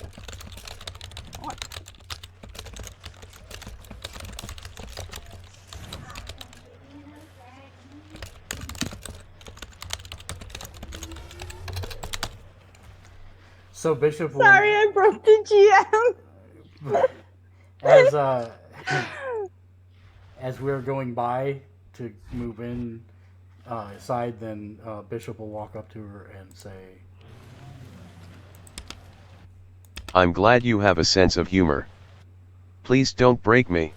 What? So Bishop will, Sorry, I broke the GM. as we're going by to move in side, then Bishop will walk up to her and say, I'm glad you have a sense of humor. Please don't break me.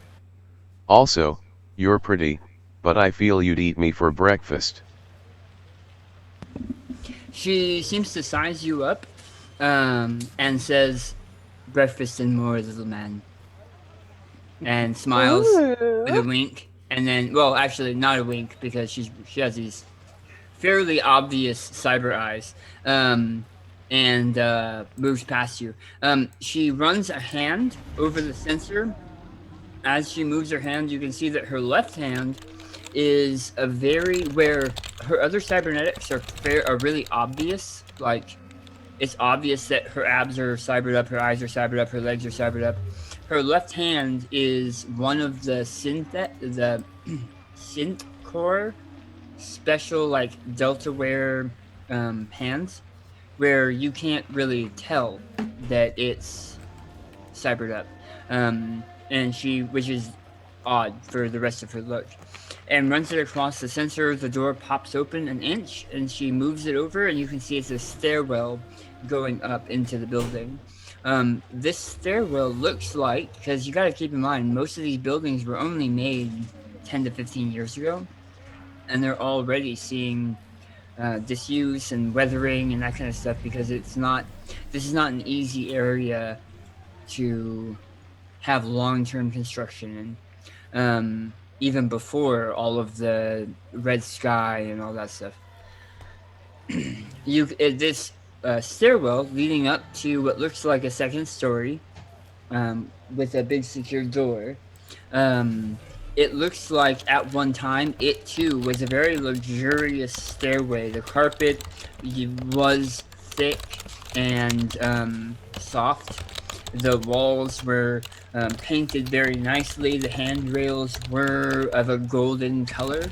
Also, you're pretty, but I feel you'd eat me for breakfast. She seems to size you up, and says, "Breakfast and more, little man." And smiles with a wink, and then, well, actually not a wink because she has these fairly obvious cyber eyes, and moves past you. She runs a hand over the sensor. As she moves her hand, you can see that her left hand is where her other cybernetics are really obvious. Like, it's obvious that her abs are cybered up, her eyes are cybered up, her legs are cybered up. Her left hand is one of the synth core special, like, Deltaware hands, where you can't really tell that it's cybered up. Which is odd for the rest of her look. And runs it across the sensor. The door pops open an inch, and she moves it over, and you can see it's a stairwell going up into the building. This stairwell looks like, because you got to keep in mind, most of these buildings were only made 10 to 15 years ago, and they're already seeing disuse and weathering and that kind of stuff, because this is not an easy area to have long-term construction in, even before all of the red sky and all that stuff. This stairwell leading up to what looks like a second story, with a big secure door. It looks like at one time it too was a very luxurious stairway. The carpet was thick and soft. The walls were painted very nicely. The handrails were of a golden color.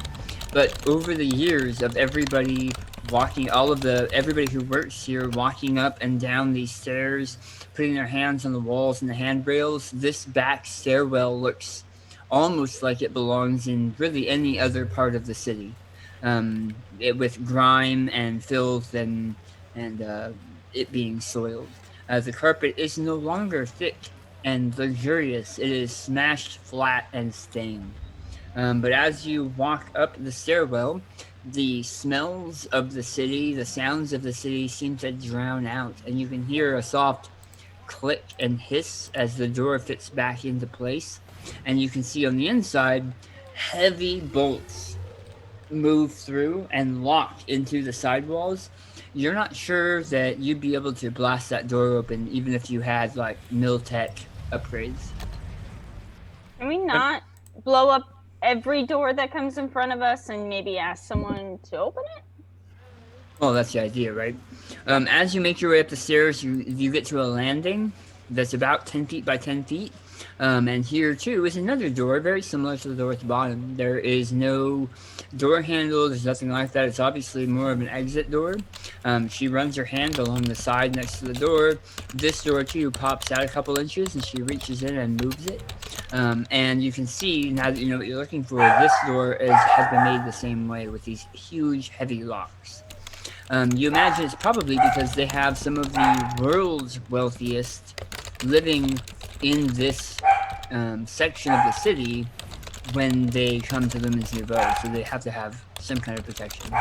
But over the years of everybody everybody who works here walking up and down these stairs, putting their hands on the walls and the handrails, this back stairwell looks almost like it belongs in really any other part of the city, with grime and filth and it being soiled. The carpet is no longer thick and luxurious. It is smashed flat and stained. But as you walk up the stairwell, the smells of the city, the sounds of the city seem to drown out, and you can hear a soft click and hiss as the door fits back into place. And you can see on the inside heavy bolts move through and lock into the sidewalls. You're not sure that you'd be able to blast that door open even if you had like Miltech upgrades. Can we not blow up every door that comes in front of us and maybe ask someone to open it? Well, that's the idea, right? As you make your way up the stairs, you get to a landing that's about 10 feet by 10 feet. And here, too, is another door, very similar to the door at the bottom. There is no door handle. There's nothing like that. It's obviously more of an exit door. She runs her hand along the side next to the door. This door, too, pops out a couple inches, and she reaches in and moves it. And you can see, now that you know what you're looking for, this door has been made the same way with these huge, heavy locks. You imagine it's probably because they have some of the world's wealthiest living in this section of the city when they come to Lumens Nouvo, so they have to have some kind of protection.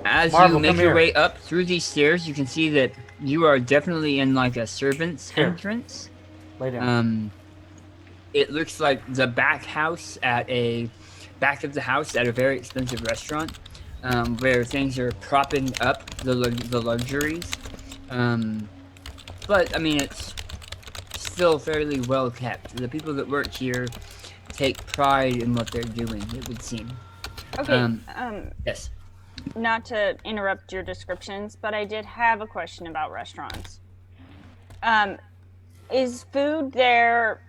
As Marvel, you make come your here. way up through these stairs, you can see that you are definitely in like a servant's Here. entrance. Lay down. It looks like the back of the house at a very expensive restaurant, where things are propping up the luxuries. But I mean, it's still fairly well kept. The people that work here take pride in what they're doing, it would seem. Okay. Yes. Not to interrupt your descriptions, but I did have a question about restaurants. Is food there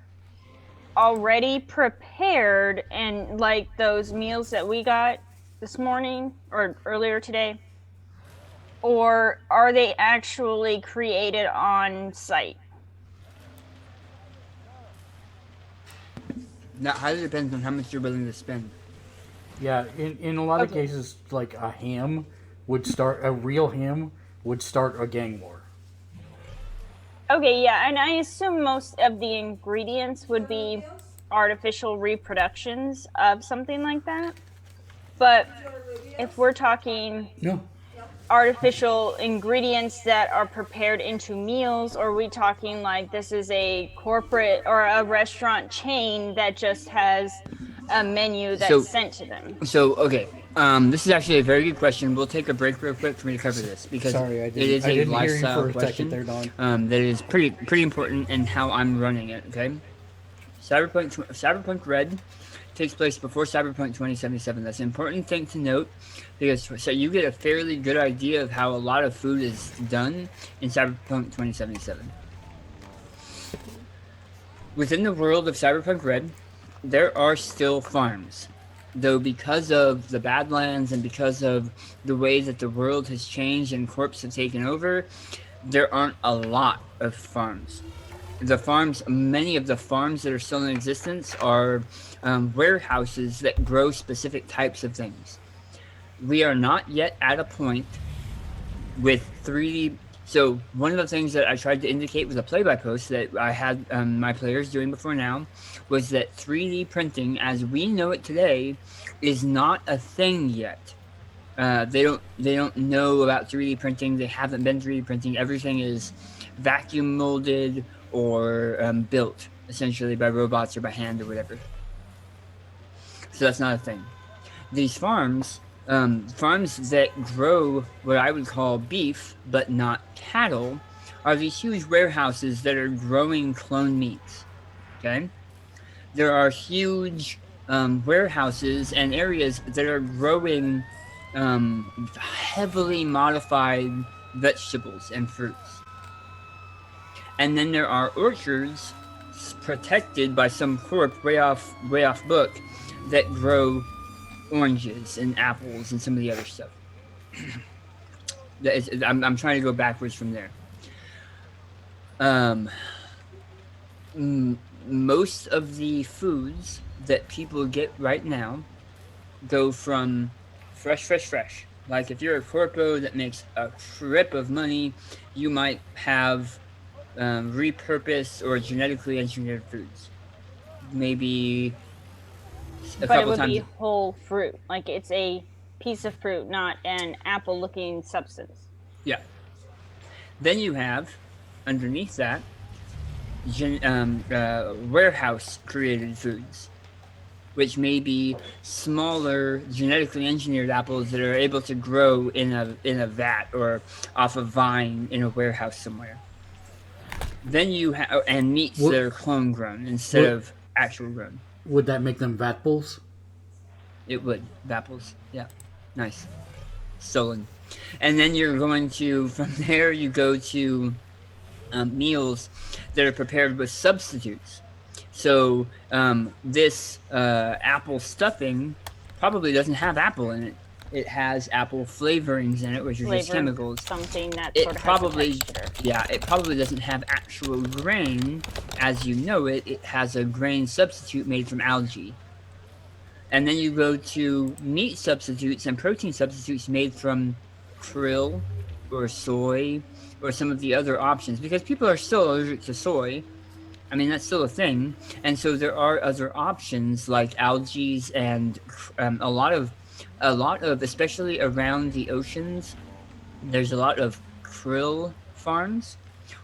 already prepared, and like those meals that we got this morning or earlier today? Or are they actually created on site? That highly depends on how much you're willing to spend. Yeah, in a lot of cases, like a real ham would start a gang war. Okay, yeah, and I assume most of the ingredients would be artificial reproductions of something like that. But if we're talking No. artificial ingredients that are prepared into meals, or are we talking like this is a corporate or a restaurant chain that just has a menu that's sent to them? So, okay. This is actually a very good question. We'll take a break real quick for me to cover this, because Sorry, I it didn't, is I a didn't hear you lifestyle for a question second there, Don. that is pretty important in how I'm running it, okay? Cyberpunk Red takes place before Cyberpunk 2077. That's an important thing to note, because so you get a fairly good idea of how a lot of food is done in Cyberpunk 2077. Within the world of Cyberpunk Red, there are still farms, though because of the Badlands and because of the way that the world has changed and corps have taken over, there aren't a lot of farms. Many of the farms that are still in existence are warehouses that grow specific types of things. We are not yet at a point with 3D. So one of the things that I tried to indicate with a play-by-post that I had my players doing before now was that 3D printing, as we know it today, is not a thing yet. They don't know about 3D printing. They haven't been 3D printing. Everything is vacuum molded or built essentially by robots or by hand or whatever. So that's not a thing. These farms that grow what I would call beef, but not cattle, are these huge warehouses that are growing clone meats. Okay? There are huge warehouses and areas that are growing heavily modified vegetables and fruits. And then there are orchards protected by some corp way off book that grow oranges and apples and some of the other stuff. I'm trying to go backwards from there. Most of the foods that people get right now go from fresh. Like if you're a corpo that makes a trip of money, you might have repurposed or genetically engineered foods. Maybe but it would be whole fruit. Like it's a piece of fruit, not an apple-looking substance. Yeah. Then you have, underneath that, warehouse-created foods, which may be smaller, genetically engineered apples that are able to grow in a vat or off a vine in a warehouse somewhere. Then you have and meats that are clone grown instead of actual grown. Would that make them vatbles? It would. Vatbles. Yeah. Nice. Stolen. And then you're going to, from there, you go to meals that are prepared with substitutes. So this apple stuffing probably doesn't have apple in it. It has apple flavorings in it, which are just chemicals. Something that it sort of probably, has a texture. yeah, it probably doesn't have actual grain as you know it. It has a grain substitute made from algae. And then you go to meat substitutes and protein substitutes made from krill or soy or some of the other options, because people are still allergic to soy. I mean, that's still a thing. And so there are other options like algae and a lot of, especially around the oceans, there's a lot of krill farms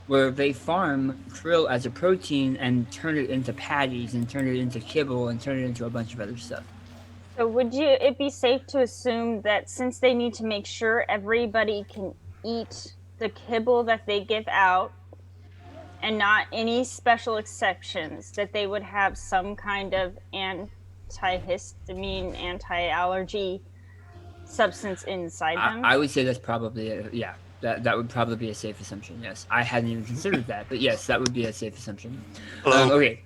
where they farm krill as a protein and turn it into patties and turn it into kibble and turn it into a bunch of other stuff. So would it be safe to assume that since they need to make sure everybody can eat the kibble that they give out and not any special exceptions, that they would have some kind of antihistamine, anti-allergy substance inside them? I would say that's probably that would probably be a safe assumption. Yes, I hadn't even considered that, but yes, that would be a safe assumption. Okay.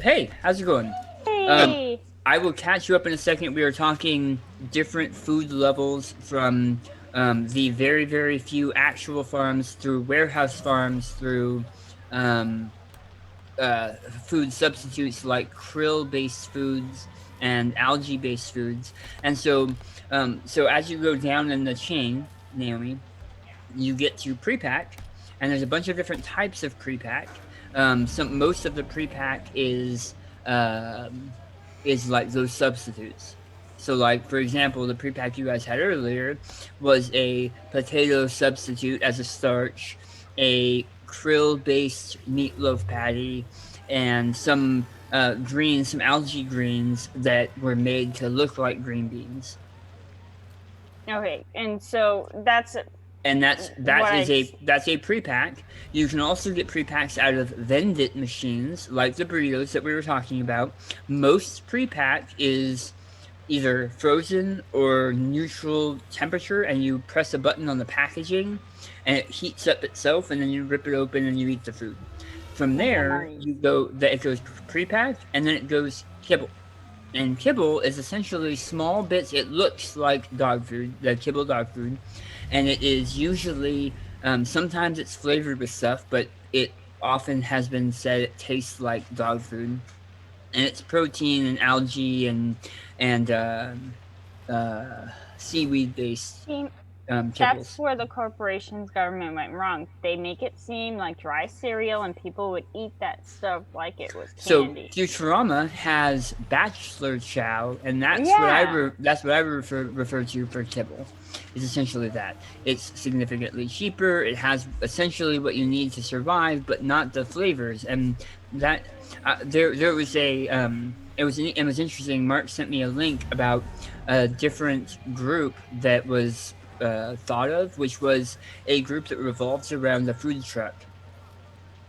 Hey, how's it going? Hey. I will catch you up in a second. We are talking different food levels from the very, very few actual farms through warehouse farms through food substitutes like krill-based foods and algae-based foods. And so as you go down in the chain, Naomi, you get to pre-pack, and there's a bunch of different types of pre-pack. Most of the pre-pack is like those substitutes. So like, for example, the pre-pack you guys had earlier was a potato substitute as a starch, a krill-based meatloaf patty, and some greens, some algae greens that were made to look like green beans. Okay, and so that's a pre-pack. You can also get pre-packs out of vendit machines, like the burritos that we were talking about. Most pre-pack is either frozen or neutral temperature, and you press a button on the packaging, and it heats up itself, and then you rip it open and you eat the food. From there, it goes pre-pack, and then it goes kibble. And kibble is essentially small bits. It looks like dog food, the kibble dog food. And it is usually, sometimes it's flavored with stuff, but it often has been said it tastes like dog food. And it's protein and algae and seaweed based. kibbles. That's where the corporation's government went wrong. They make it seem like dry cereal, and people would eat that stuff like it was candy. So Futurama has bachelor chow, and that's Yeah. what I refer to for kibble. It's essentially that. It's significantly cheaper. It has essentially what you need to survive, but not the flavors. And that there was it was interesting. Mark sent me a link about a different group that was thought of, which was a group that revolves around the food truck,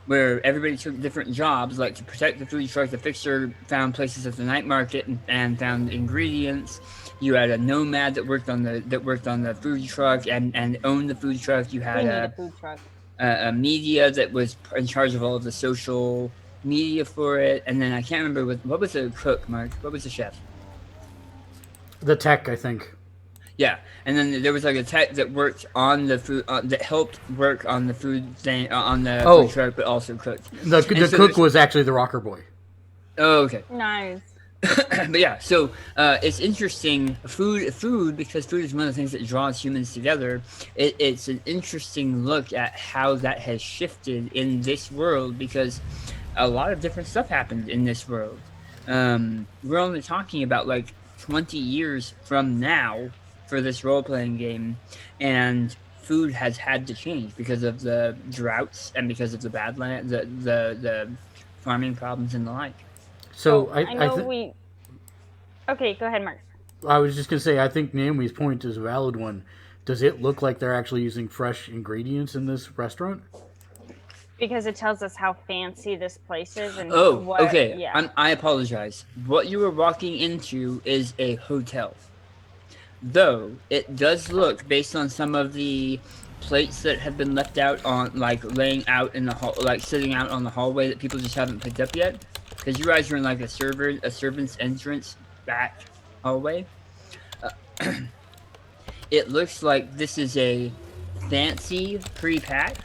where everybody took different jobs, like to protect the food truck. The fixer found places at the night market and found ingredients. You had a nomad that worked on the food truck and owned the food truck. You had a food truck. A media that was in charge of all of the social media for it, and then I can't remember what was the cook, Mark. What was the chef? The tech, I think. Yeah, and then there was like a tech that worked on the food, that helped work on the food thing, on the food truck, but also cooked. The cook was actually the rocker boy. Oh, okay. Nice. But yeah, so it's interesting. Food, because food is one of the things that draws humans together. It's an interesting look at how that has shifted in this world, because a lot of different stuff happened in this world. We're only talking about like 20 years from now for this role-playing game, and food has had to change because of the droughts and because of the badland, the farming problems and the like. So I know Okay, go ahead, Mark. I was just gonna say, I think Naomi's point is a valid one. Does it look like they're actually using fresh ingredients in this restaurant? Because it tells us how fancy this place is and okay. Yeah. I apologize. What you were walking into is a hotel. Though it does look, based on some of the plates that have been left out on, like laying out in the hall, like sitting out on the hallway that people just haven't picked up yet, because you guys are in like a servant's entrance back hallway. It looks like this is a fancy pre-pack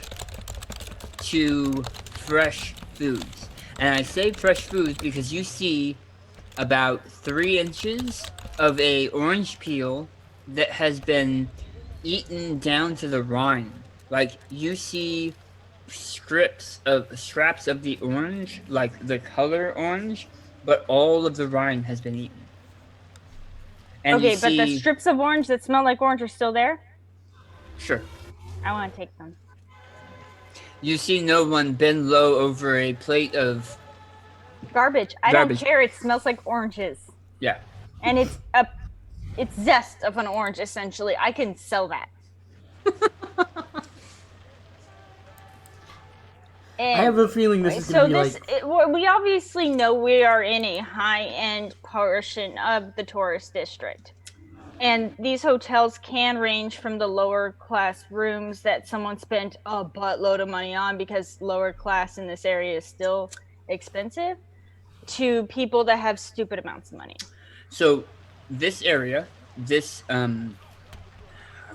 to fresh foods, and I say fresh foods because you see about 3 inches of a orange peel that has been eaten down to the rind. Like, you see scraps of the orange, like the color orange, but all of the rind has been eaten. And okay, but the strips of orange that smell like orange are still there? Sure. I want to take them. You see no one bend low over a plate of garbage. I don't care. It smells like oranges. Yeah. And it's zest of an orange, essentially. I can sell that. I have a feeling this is going to be we obviously know we are in a high-end portion of the tourist district. And these hotels can range from the lower class rooms that someone spent a buttload of money on, because lower class in this area is still expensive, to people that have stupid amounts of money. So this area, I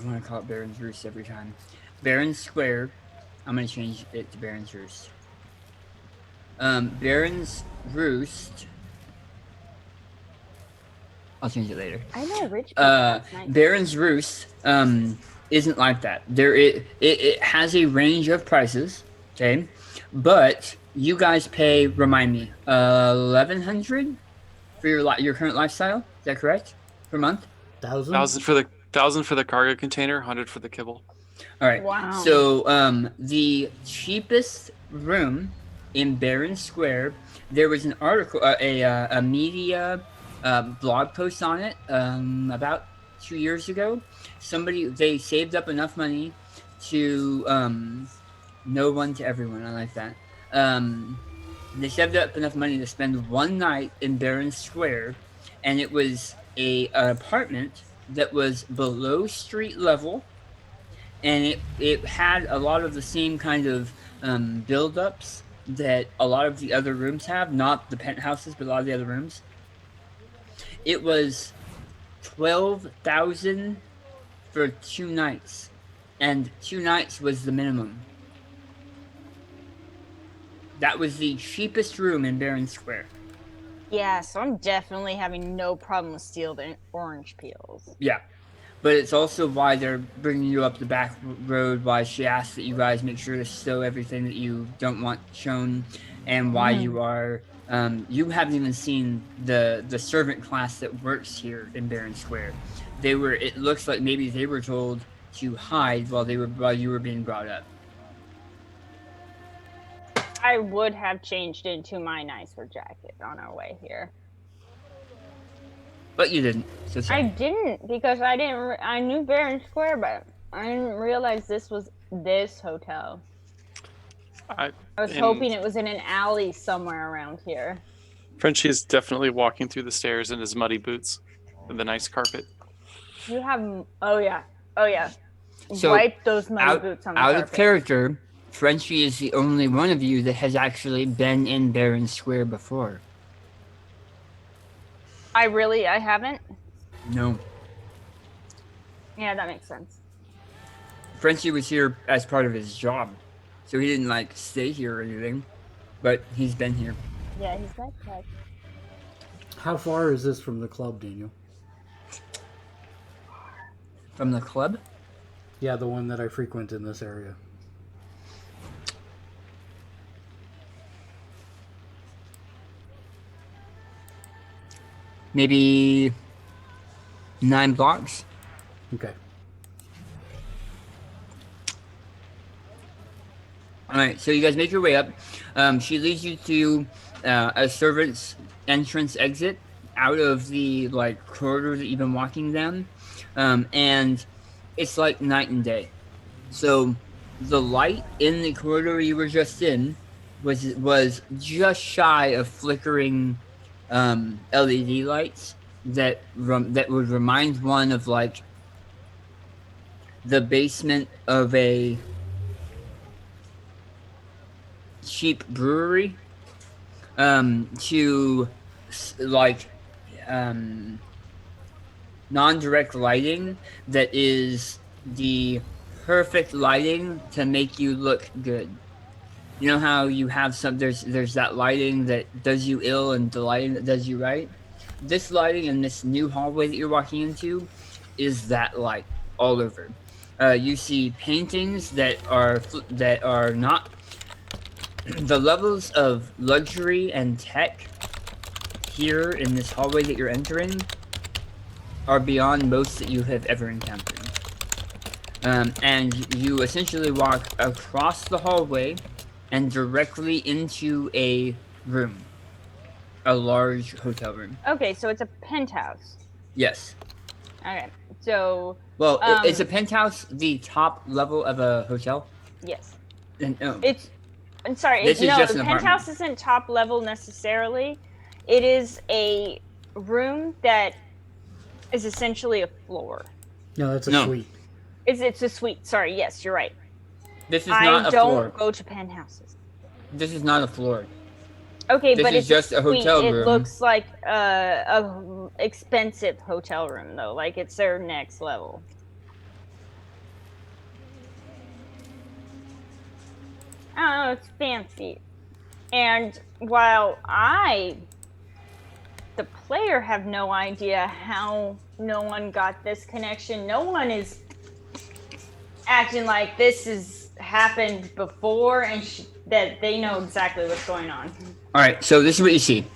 want to call it Baron's Roost every time. Baron's Square, I'm going to change it to Baron's Roost. Baron's Roost, I'll change it later. I know, rich people. Nice. Baron's Roost isn't like that. It has a range of prices, okay? But you guys pay, remind me, $1,100 for your current lifestyle. Is that correct? Per month? $1,000 for the cargo container, 100 for the kibble. All right. Wow. So the cheapest room in Baron Square, there was an article, a media blog post on it about 2 years ago. They saved up enough money to no one to everyone. I like that. They saved up enough money to spend one night in Baron Square, and it was an apartment that was below street level, and it had a lot of the same kind of build-ups that a lot of the other rooms have, not the penthouses, but a lot of the other rooms. It was $12,000 for 2 nights, and 2 nights was the minimum. That was the cheapest room in Baron Square. Yeah, so I'm definitely having no problem with stealing orange peels. Yeah. but it's also why they're bringing you up the back road, why she asked that you guys make sure to stow everything that you don't want shown, and why you are you haven't even seen the servant class that works here in Barron Square. It looks like maybe they were told to hide while you were being brought up. I would have changed into my nicer jacket on our way here. But you didn't. So I didn't, because I knew Barron Square, but I didn't realize this was this hotel. I was hoping it was in an alley somewhere around here. Frenchie is definitely walking through the stairs in his muddy boots and the nice carpet. You have, oh yeah. So wipe those muddy boots on the out carpet. of character, Frenchie is the only one of you that has actually been in Barron Square before. I haven't? No. Yeah, that makes sense. Frenchie was here as part of his job, so he didn't like stay here or anything, but he's been here. Yeah, he's nice guy. How far is this from the club, Daniel? From the club? Yeah, the one that I frequent in this area. Maybe 9 blocks. Okay. All right, so you guys make your way up. She leads you to a servant's entrance exit out of the corridor that you've been walking down, and it's like night and day. So the light in the corridor you were just in was just shy of flickering LED lights that would remind one of the basement of a cheap brewery, to non-direct lighting that is the perfect lighting to make you look good. You know how you have there's that lighting that does you ill and the lighting that does you right? This lighting in this new hallway that you're walking into is that light all over. You see paintings that are not the levels of luxury and tech here in this hallway that you're entering are beyond most that you have ever encountered. And you essentially walk across the hallway and directly into a room. A large hotel room. Okay, so it's a penthouse. Yes. Okay, so... Well, is a penthouse the top level of a hotel? Yes. No. I'm sorry, This is just an penthouse apartment. isn't top level necessarily. It is a room that is essentially a floor. No, that's a suite. It's a suite. Sorry, yes, you're right. This is not a floor. I don't go to penthouses. This is not a floor. Okay, This but is it's just a hotel suite. room. It looks like a expensive hotel room, though. Like it's their next level. I don't know, it's fancy. And while the player, have no idea how no one got this connection, no one is acting like this has happened before and that they know exactly what's going on. All right, so this is what you see.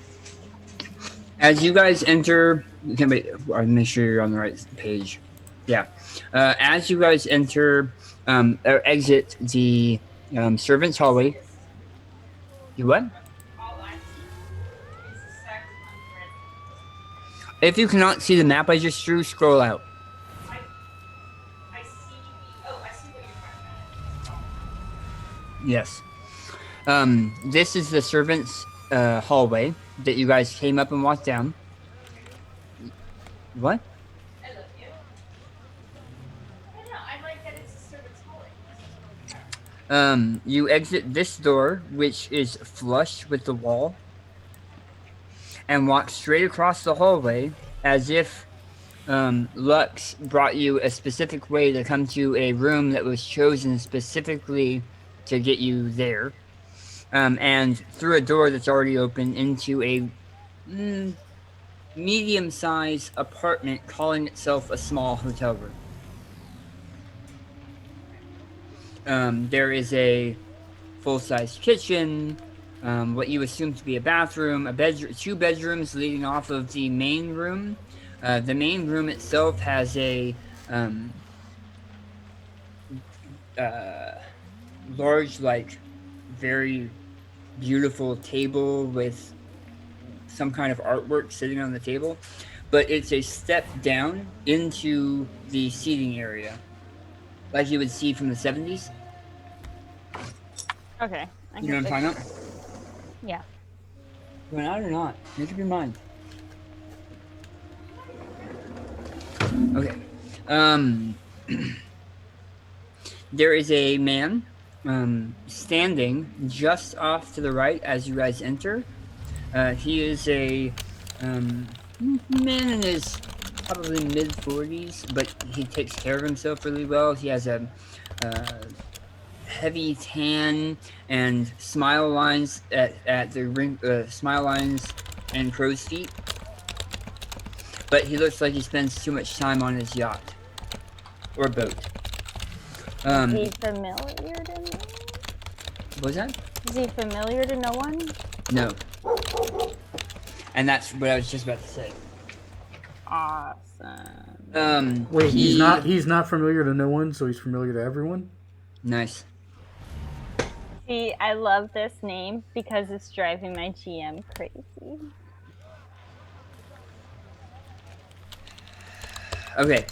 As you guys enter, make sure you're on the right page. Yeah. As you guys enter or exit the servants' hallway. You what? All I see is a CyberPunk red. If you cannot see the map I just drew, scroll out. I see. Oh, I see what you're talking about. Yes. This is the servants' hallway that you guys came up and walked down. What? I love you. I don't know. I like that it's a servant's hallway. You exit this door, which is flush with the wall, and walk straight across the hallway as if Lux brought you a specific way to come to a room that was chosen specifically to get you there. And through a door that's already open into medium-sized apartment calling itself a small hotel room. There is a full-size kitchen, what you assume to be a bathroom, two bedrooms leading off of the main room. The main room itself has a large, like, very beautiful table with some kind of artwork sitting on the table, but it's a step down into the seating area, like you would see from the 70s. Okay. You know what I'm talking about? Yeah. Going out or not? Make up your mind. Okay. There is a man standing just off to the right as you guys enter. He is a man in his probably mid-40s, but he takes care of himself really well. He has a heavy tan and smile lines at the ring, smile lines and crow's feet. But he looks like he spends too much time on his yacht or boat. Is he familiar to me? What was that? Is he familiar to no one? No. And that's what I was just about to say. Awesome. Wait, he's not familiar to no one, so he's familiar to everyone? Nice. See, I love this name because it's driving my GM crazy. Okay,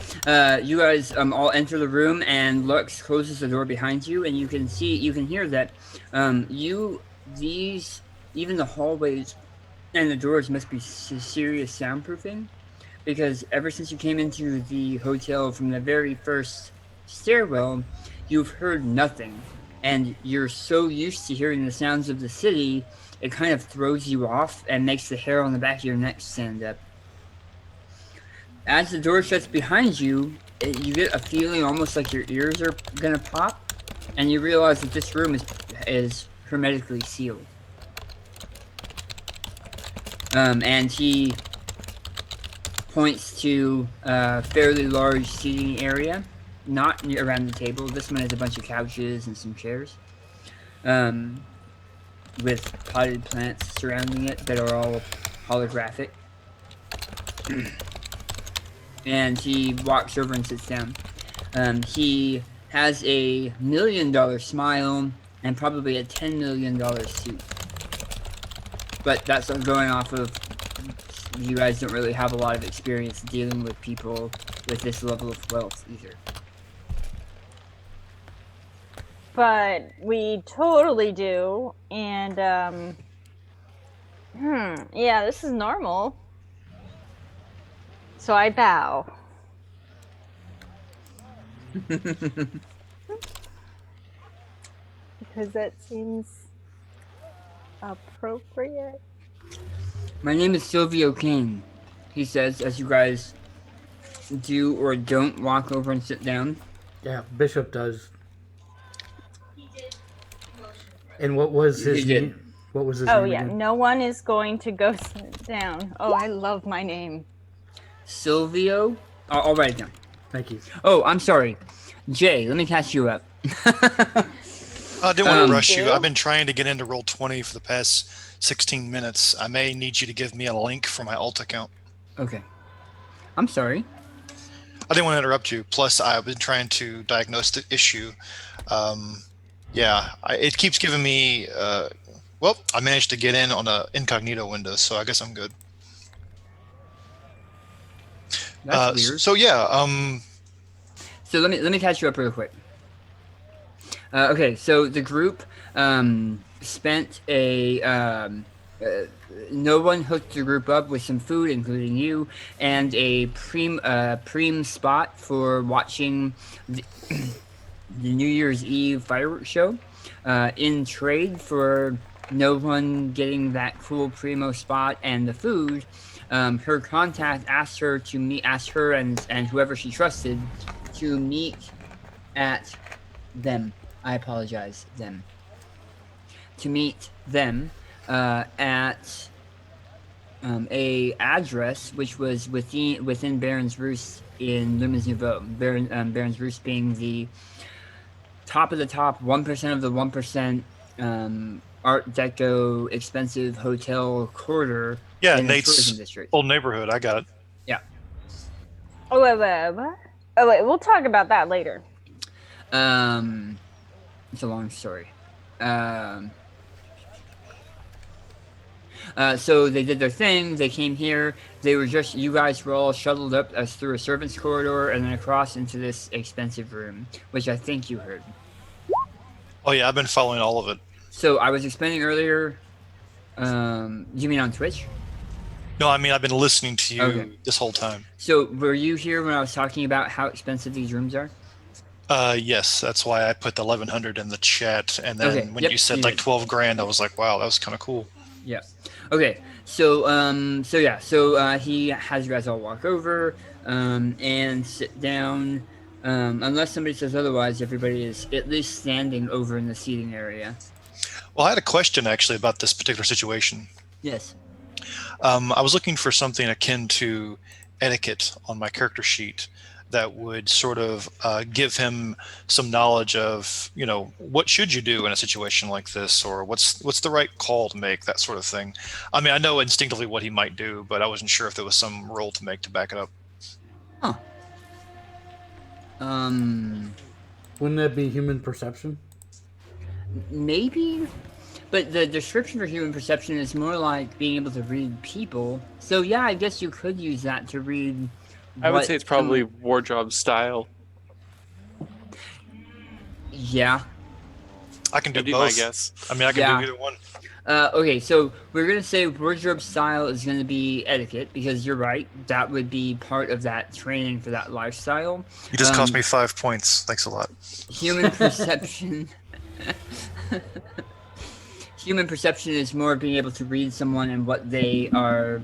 you guys all enter the room, and Lux closes the door behind you, and you can hear that even the hallways and the doors must be serious soundproofing, because ever since you came into the hotel from the very first stairwell, you've heard nothing, and you're so used to hearing the sounds of the city, it kind of throws you off and makes the hair on the back of your neck stand up. As the door shuts behind you, you get a feeling almost like your ears are gonna pop, and you realize that this room is hermetically sealed. And he points to a fairly large seating area, not around the table. This one has a bunch of couches and some chairs, with potted plants surrounding it that are all holographic. And he walks over and sits down. He has a $1 million smile and probably a $10 million suit. But that's going off of, you guys don't really have a lot of experience dealing with people with this level of wealth either. But we totally do, and yeah, this is normal. So I bow. Because that seems appropriate. My name is Silvio King, he says, as you guys do or don't walk over and sit down. Yeah, Bishop does. He did. And what was his name? What was his name? Oh yeah, again? no one is going to go sit down. Oh, I love my name. Silvio? I'll write it down. Thank you. Oh, I'm sorry. Jay, let me catch you up. I didn't want to rush you. I've been trying to get into Roll20 for the past 16 minutes. I may need you to give me a link for my alt account. Okay. I'm sorry. I didn't want to interrupt you. Plus, I've been trying to diagnose the issue. It keeps giving me... well, I managed to get in on an incognito window, so I guess I'm good. That's weird. So yeah, So let me catch you up real quick. Okay, so the group spent no one hooked the group up with some food, including you, and a preem spot for watching the New Year's Eve fireworks show. In trade for no one getting that cool primo spot and the food, her contact asked her and whoever she trusted to meet at them. I apologize, them. To meet them at a address which was within Baron's Roost in Lumens Nouvo. Baron's Roost being the top of the top 1% of the 1% Art Deco expensive hotel quarter Yeah, in the tourism Nate's district. old neighborhood. I got it. Yeah. Oh wait, what? Oh wait, we'll talk about that later. It's a long story. So they did their thing. They came here. You guys were all shuttled up as through a servants' corridor and then across into this expensive room, which I think you heard. Oh yeah, I've been following all of it. So I was explaining earlier. You mean on Twitch? No, I mean I've been listening to you this whole time. So were you here when I was talking about how expensive these rooms are? Yes, that's why I put the 1100 in the chat, and then when you said like 12 grand, I was like, wow, that was kind of cool. Yeah. Okay. So he has you guys all walk over and sit down. Unless somebody says otherwise, everybody is at least standing over in the seating area. Well, I had a question actually about this particular situation. Yes. I was looking for something akin to etiquette on my character sheet that would sort of give him some knowledge of, what should you do in a situation like this, or what's the right call to make, that sort of thing. I mean, I know instinctively what he might do, but I wasn't sure if there was some roll to make to back it up. Huh. Wouldn't that be human perception? Maybe, but the description for human perception is more like being able to read people. So yeah, I guess you could use that to read. I would say it's probably wardrobe style. Yeah. I can do both. My guess. I mean, I can do either one. Okay, so we're going to say wardrobe style is going to be etiquette, because you're right. That would be part of that training for that lifestyle. You just cost me 5 points. Thanks a lot. Human perception. Human perception is more being able to read someone and what they are...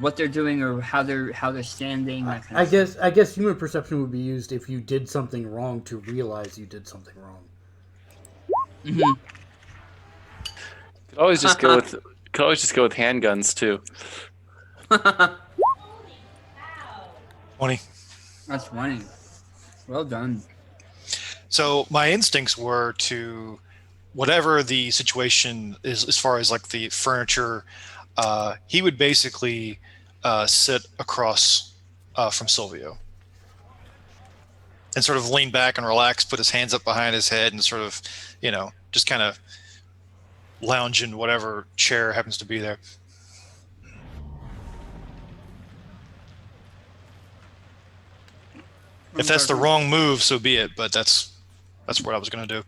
what they're doing or how they're standing. That kind of I guess human perception would be used if you did something wrong to realize you did something wrong. Mm-hmm. Could always just go with handguns too. 20. That's funny. Well done. So my instincts were to, whatever the situation is, as far as like the furniture. He would basically sit across from Silvio and sort of lean back and relax, put his hands up behind his head, and sort of, just kind of lounge in whatever chair happens to be there. If that's the wrong move, so be it. But that's what I was going to do.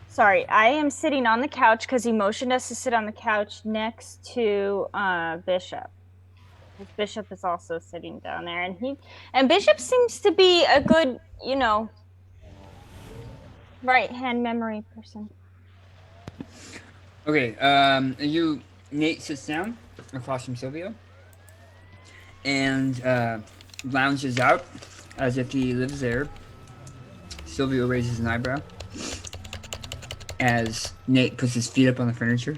Sorry, I am sitting on the couch because he motioned us to sit on the couch next to Bishop. Bishop is also sitting down there, and Bishop seems to be a good, right-hand memory person. Okay, Nate sits down across from Silvio and lounges out as if he lives there. Silvio raises an eyebrow as Nate puts his feet up on the furniture.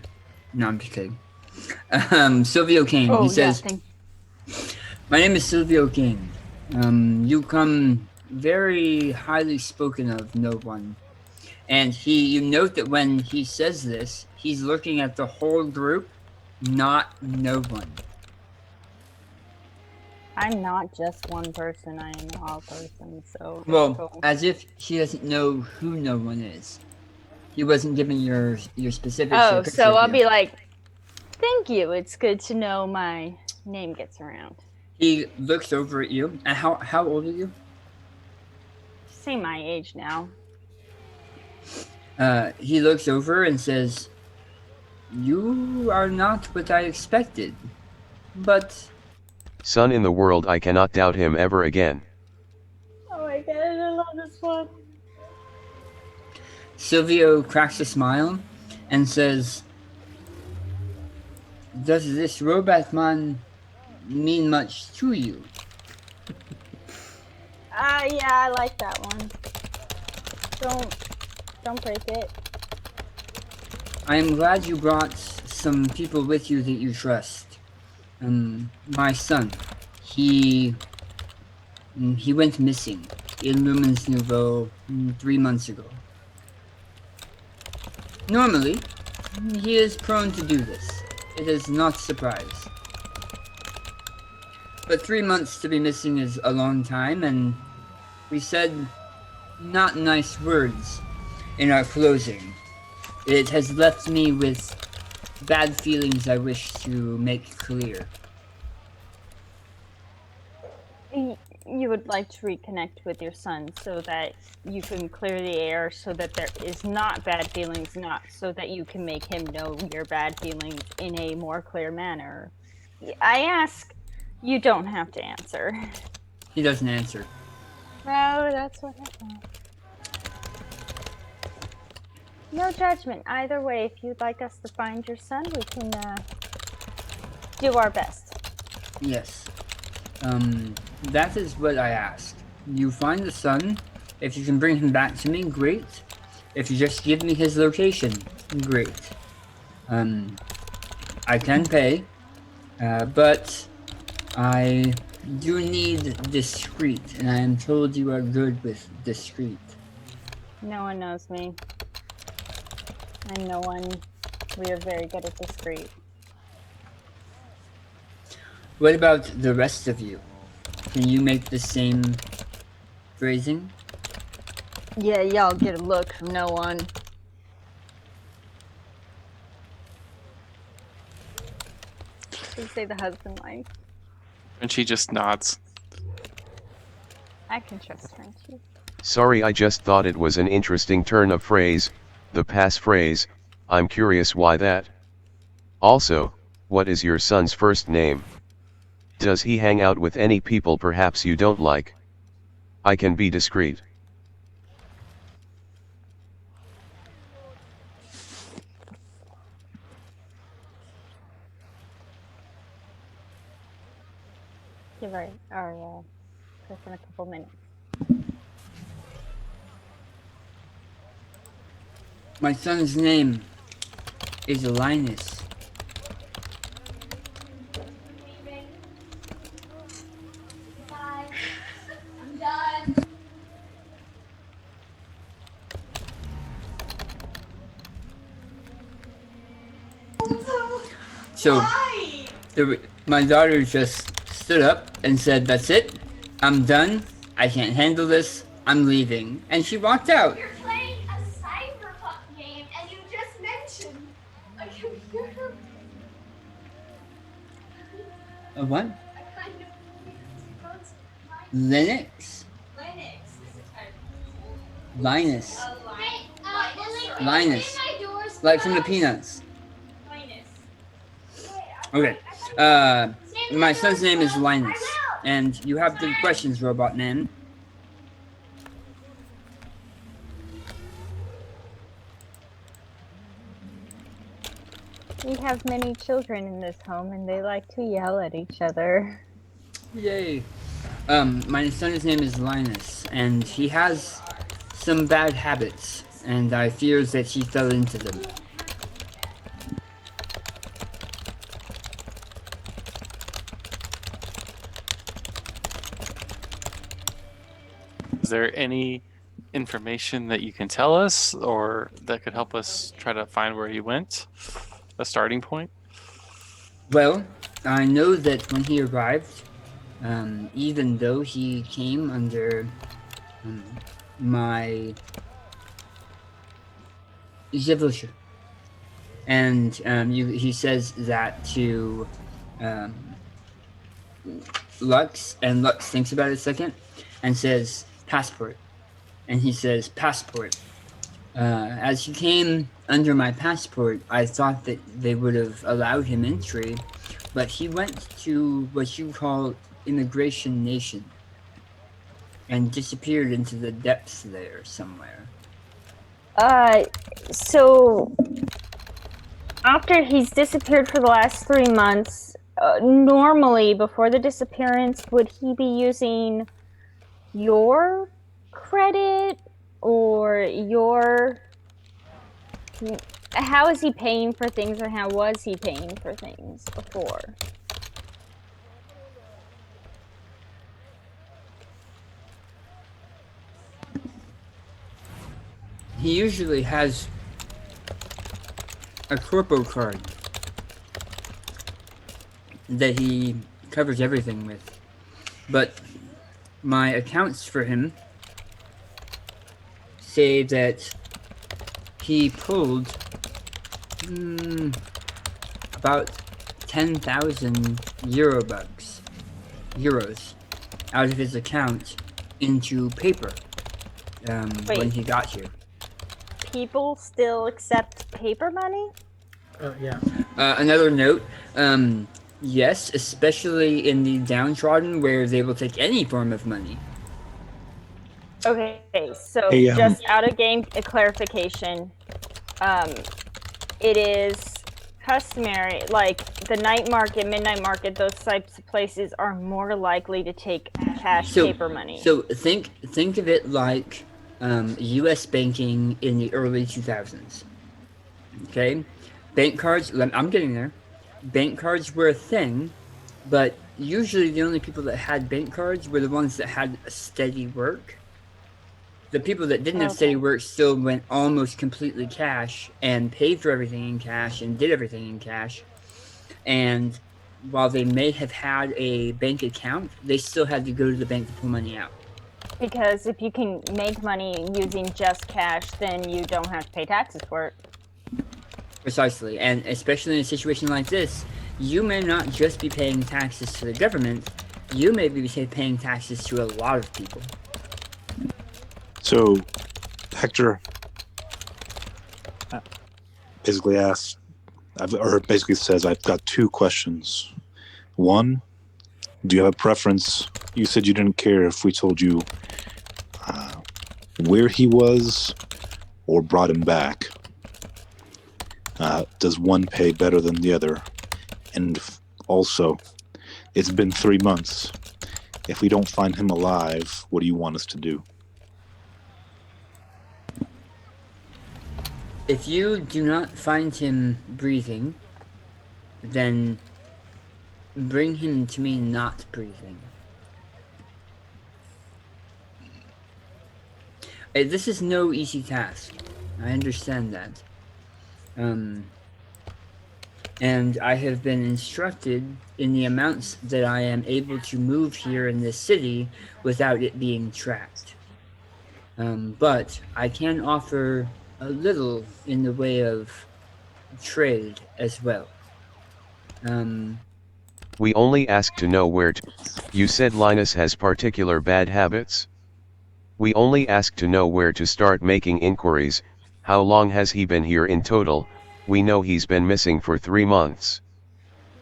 No, I'm just kidding. Silvio King. He says, "My name is Silvio King. You come very highly spoken of, no one." And you note that when he says this, he's looking at the whole group, not no one. I'm not just one person, I am all person, so... Well, as if he doesn't know who no one is. He wasn't giving your specifics. Oh, so I'll be like, thank you, it's good to know my name gets around. He looks over at you. And how old are you? Say my age now. He looks over and says, "You are not what I expected, but..." Son in the world, I cannot doubt him ever again. Oh my god, I love this one. Silvio cracks a smile and says, "Does this robot man mean much to you?" Yeah, I like that one. Don't break it. I am glad you brought some people with you that you trust. My son, he went missing in Lumens Nouvo 3 months ago. Normally, he is prone to do this. It is not a surprise. But 3 months to be missing is a long time, and we said not nice words in our closing. It has left me with bad feelings I wish to make clear. You would like to reconnect with your son so that you can clear the air, so that there is not bad feelings, not so that you can make him know your bad feelings in a more clear manner. I ask, you don't have to answer. He doesn't answer. No, that's what I thought. No judgment. Either way, if you'd like us to find your son, we can do our best. Yes. That is what I asked. You find the son. If you can bring him back to me, great. If you just give me his location, great. I can pay, but I do need discreet, and I am told you are good with discreet. No one knows me. I'm no one. We are very good at discreet. What about the rest of you? Can you make the same phrasing? Yeah, y'all get a look from no one. Should say the husband wife. Frenchie just nods. I can trust Frenchie. Sorry, I just thought it was an interesting turn of phrase, the passphrase. I'm curious why that. Also, what is your son's first name? Does he hang out with any people perhaps you don't like? I can be discreet. Give our person a couple minutes. My son's name is Linus. I'm done. So, my daughter just stood up and said, "That's it. I'm done. I can't handle this. I'm leaving." And she walked out. You're playing a CyberPunk game, and you just mentioned a computer. A what? A kind of Linux? Linux is a type. Linus. Hey, Linus. open my doors. Like from the Peanuts. Linus. Okay. My son's name is Linus. And you have the questions, Robot Man. We have many children in this home, and they like to yell at each other. Yay. My son's name is Linus, and he has some bad habits, and I fear that he fell into them. Is there any information that you can tell us or that could help us try to find where he went? A starting point? Well, I know that when he arrived, even though he came under my Zivusha, and he says that to Lux, and Lux thinks about it a second and says, "Passport." And he says, "Passport." As he came under my passport, I thought that they would have allowed him entry, but he went to what you call Immigration Nation and disappeared into the depths there somewhere. So after he's disappeared for the last 3 months, normally before the disappearance, would he be using your credit or how is he paying for things, or how was he paying for things before? He usually has a corpo card that he covers everything with. But my accounts for him say that he pulled about 10,000 euros out of his account into paper when he got here. People still accept paper money? Yeah. Another note, yes, especially in the downtrodden where they will take any form of money. Okay, so Hey, just out of game clarification, it is customary, like the night market, midnight market, those types of places are more likely to take cash paper money. So think of it like U.S. banking in the early 2000s. Okay, bank cards. I'm getting there. Bank cards were a thing, but usually the only people that had bank cards were the ones that had steady work. The people that didn't have steady work still went almost completely cash and paid for everything in cash and did everything in cash. And while they may have had a bank account, they still had to go to the bank to pull money out. Because if you can make money using just cash, then you don't have to pay taxes for it. Precisely, and especially in a situation like this, you may not just be paying taxes to the government, you may be paying taxes to a lot of people. So, Hector basically asks, or basically says, I've got two questions. One, do you have a preference? You said you didn't care if we told you where he was or brought him back. Does one pay better than the other? And also, it's been 3 months. If we don't find him alive, what do you want us to do? If you do not find him breathing, then bring him to me not breathing. This is no easy task. I understand that. And I have been instructed in the amounts that I am able to move here in this city without it being tracked. But I can offer a little in the way of trade as well. We only ask to know where to. You said Linus has particular bad habits? We only ask to know where to start making inquiries. How long has he been here in total? We know he's been missing for 3 months.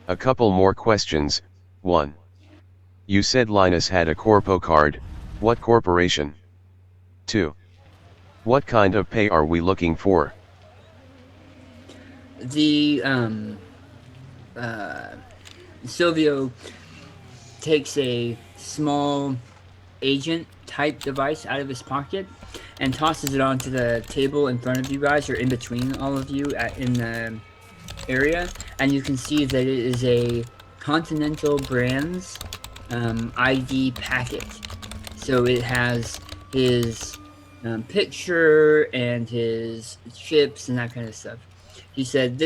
A couple more questions. 1. You said Linus had a corpo card. What corporation? 2. What kind of pay are we looking for? The Silvio takes a small agent type device out of his pocket and tosses it onto the table in front of you guys, or in between all of you in the area, and you can see that it is a Continental Brands ID packet. So it has his picture and his chips and that kind of stuff. He said,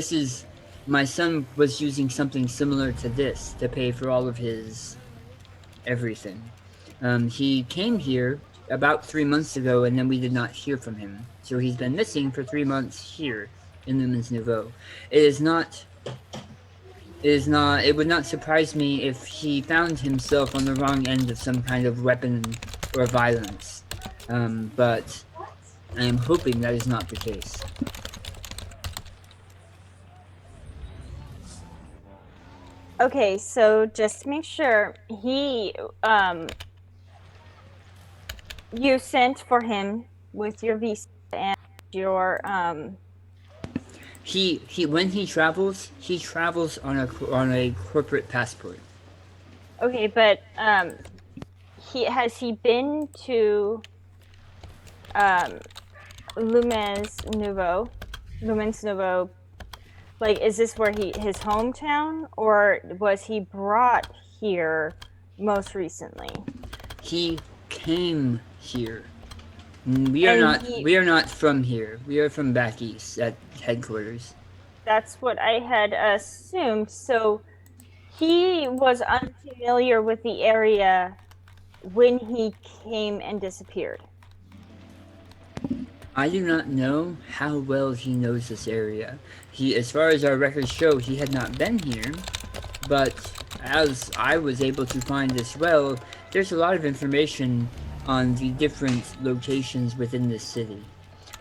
my son was using something similar to this to pay for all of his everything. He came here about 3 months ago, and then we did not hear from him. So he's been missing for 3 months here in Lumens Nouvo. It would not surprise me if he found himself on the wrong end of some kind of weapon or violence. But I am hoping that is not the case. Okay, so just to make sure, you sent for him with your visa and your when he travels on a corporate passport. Okay, but has he been to Lumens Nouvo, like, is this where his hometown, or was he brought here most recently? He came here. We are not from here. We are from back east at headquarters. That's what I had assumed. So he was unfamiliar with the area when he came and disappeared. I do not know how well he knows this area. As far as our records show, he had not been here, but as I was able to find as well, there's a lot of information on the different locations within this city.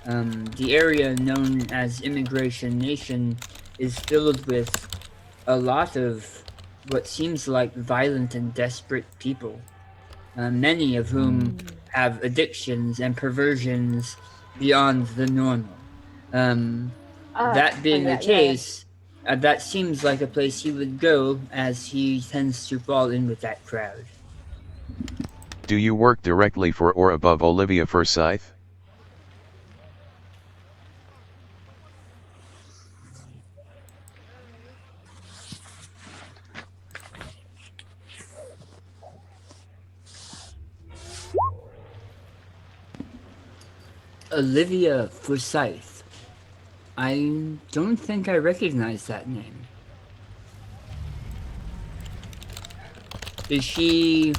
The area known as Immigration Nation is filled with a lot of what seems like violent and desperate people, many of whom have addictions and perversions beyond the normal. That being the case, that seems like a place he would go, as he tends to fall in with that crowd. Do you work directly for or above Olivia Forsyth? Olivia Forsyth. I don't think I recognize that name. Is she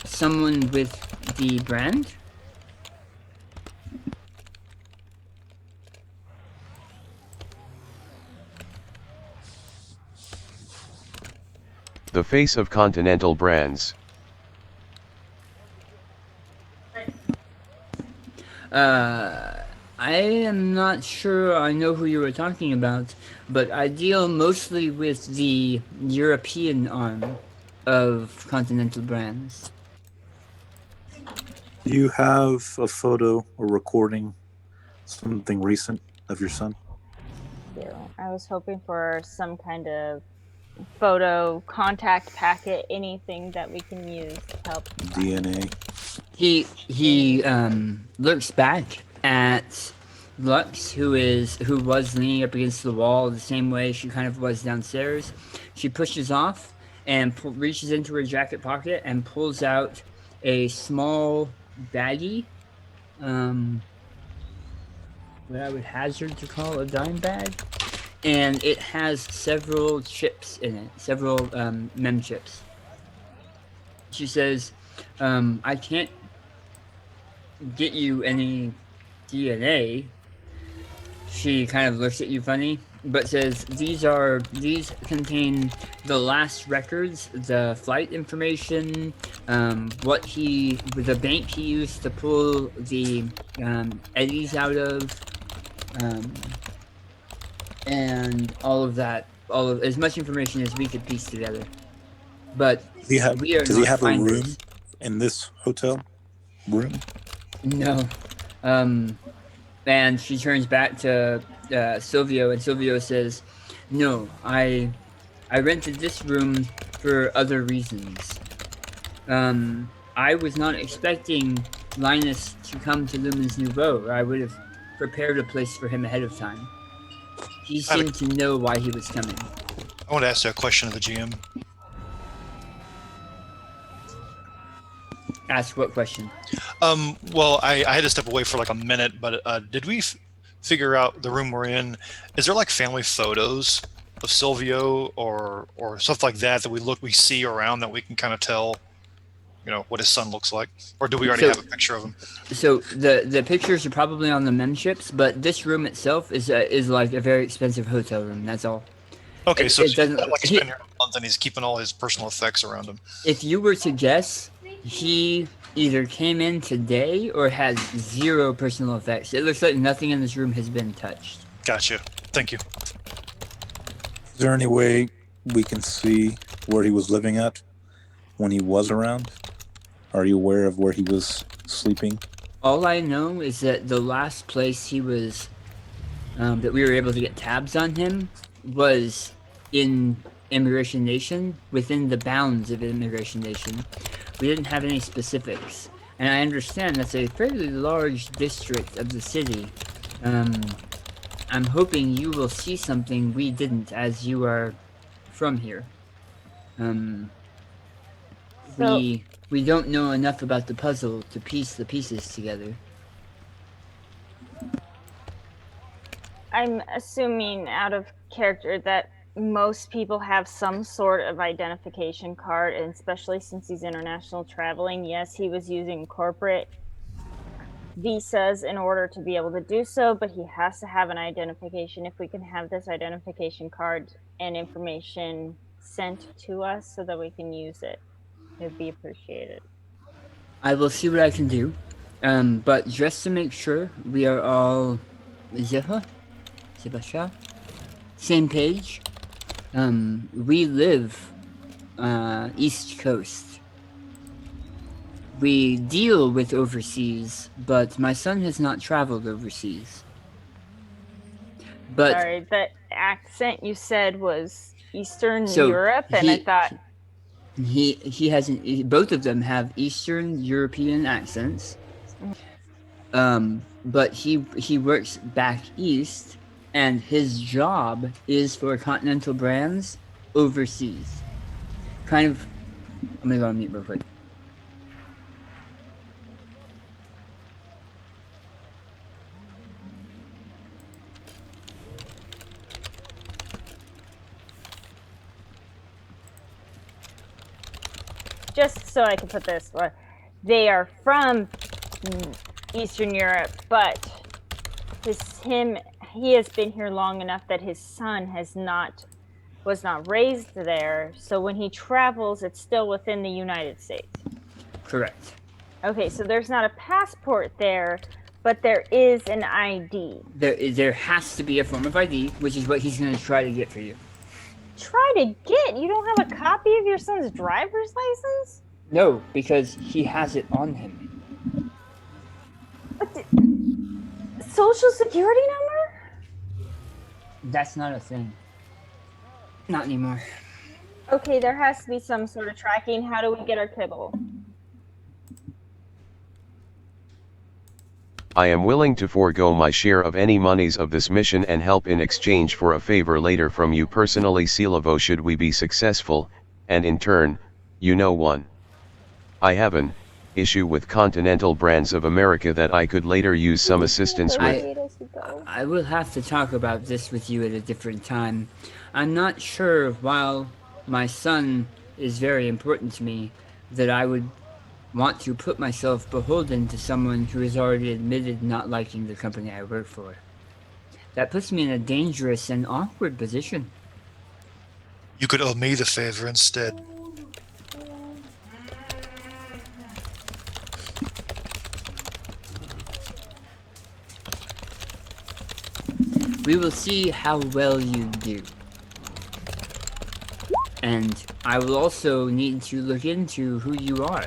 someone with the brand? The face of Continental Brands. I am not sure I know who you were talking about, but I deal mostly with the European arm of Continental Brands. Do you have a photo or recording, something recent of your son? I was hoping for some kind of photo, contact packet, anything that we can use to help. DNA. He looks back at Lux, who was leaning up against the wall the same way she kind of was downstairs. She pushes off and reaches into her jacket pocket and pulls out a small baggie, what I would hazard to call a dime bag, and it has several chips in it, several mem chips. She says, I can't get you any DNA. She kind of looks at you funny, but says these contain the last records, the flight information, the bank he used to pull the eddies out of, and all of that, as much information as we could piece together. But does he have a room in this hotel room? No. And she turns back to Silvio, and Silvio says, no, I rented this room for other reasons. I was not expecting Linus to come to Lumens Nouvo, or I would have prepared a place for him ahead of time. He seemed to know why he was coming. I want to ask a question of the GM. Ask what question? Well, I had to step away for like a minute, but did we figure out the room we're in? Is there like family photos of Silvio or stuff like that we see around that we can kind of tell, what his son looks like? Or do we already have a picture of him? So the pictures are probably on the memships, but this room itself is like a very expensive hotel room. That's all. Okay, so it's not like he's been here a month and he's keeping all his personal effects around him. If you were to guess, he either came in today or has zero personal effects. It looks like nothing in this room has been touched. Gotcha. Thank you. Is there any way we can see where he was living at when he was around? Are you aware of where he was sleeping? All I know is that the last place he was, that we were able to get tabs on him, was in Immigration Nation, within the bounds of Immigration Nation. We didn't have any specifics. and I understand that's a fairly large district of the city. I'm hoping you will see something we didn't, as you are from here. So, We don't know enough about the puzzle to piece the pieces together. I'm assuming out of character that most people have some sort of identification card, and especially since he's international traveling. Yes, he was using corporate visas in order to be able to do so, but he has to have an identification. If we can have this identification card and information sent to us so that we can use it, it would be appreciated. I will see what I can do. But just to make sure we are all same page. We live East Coast. We deal with overseas, but my son has not traveled overseas. But Sorry, the accent you said was Eastern So, Europe, and I thought he hasn't. Both of them have Eastern European accents. But he works back east, and his job is for Continental Brands overseas. Kind of. I'm gonna go on mute real quick. just so I can put this, they are from Eastern Europe, but he has been here long enough that his son was not raised there. So when he travels, it's still within the United States. Correct. Okay, so there's not a passport there, but there is an ID. There has to be a form of ID, which is what he's going to try to get for you. Try to get? You don't have a copy of your son's driver's license? No, because he has it on him. Social security number? That's not a thing. Not anymore. Okay, there has to be some sort of tracking. How do we get our kibble? I am willing to forego my share of any monies of this mission and help in exchange for a favor later from you personally, Silavo, should we be successful, and in turn, you know one. I have an issue with Continental Brands of America that I could later use some assistance with. I will have to talk about this with you at a different time. I'm not sure, while my son is very important to me, that I would want to put myself beholden to someone who has already admitted not liking the company I work for. That puts me in a dangerous and awkward position. You could owe me the favor instead. We will see how well you do. And I will also need to look into who you are.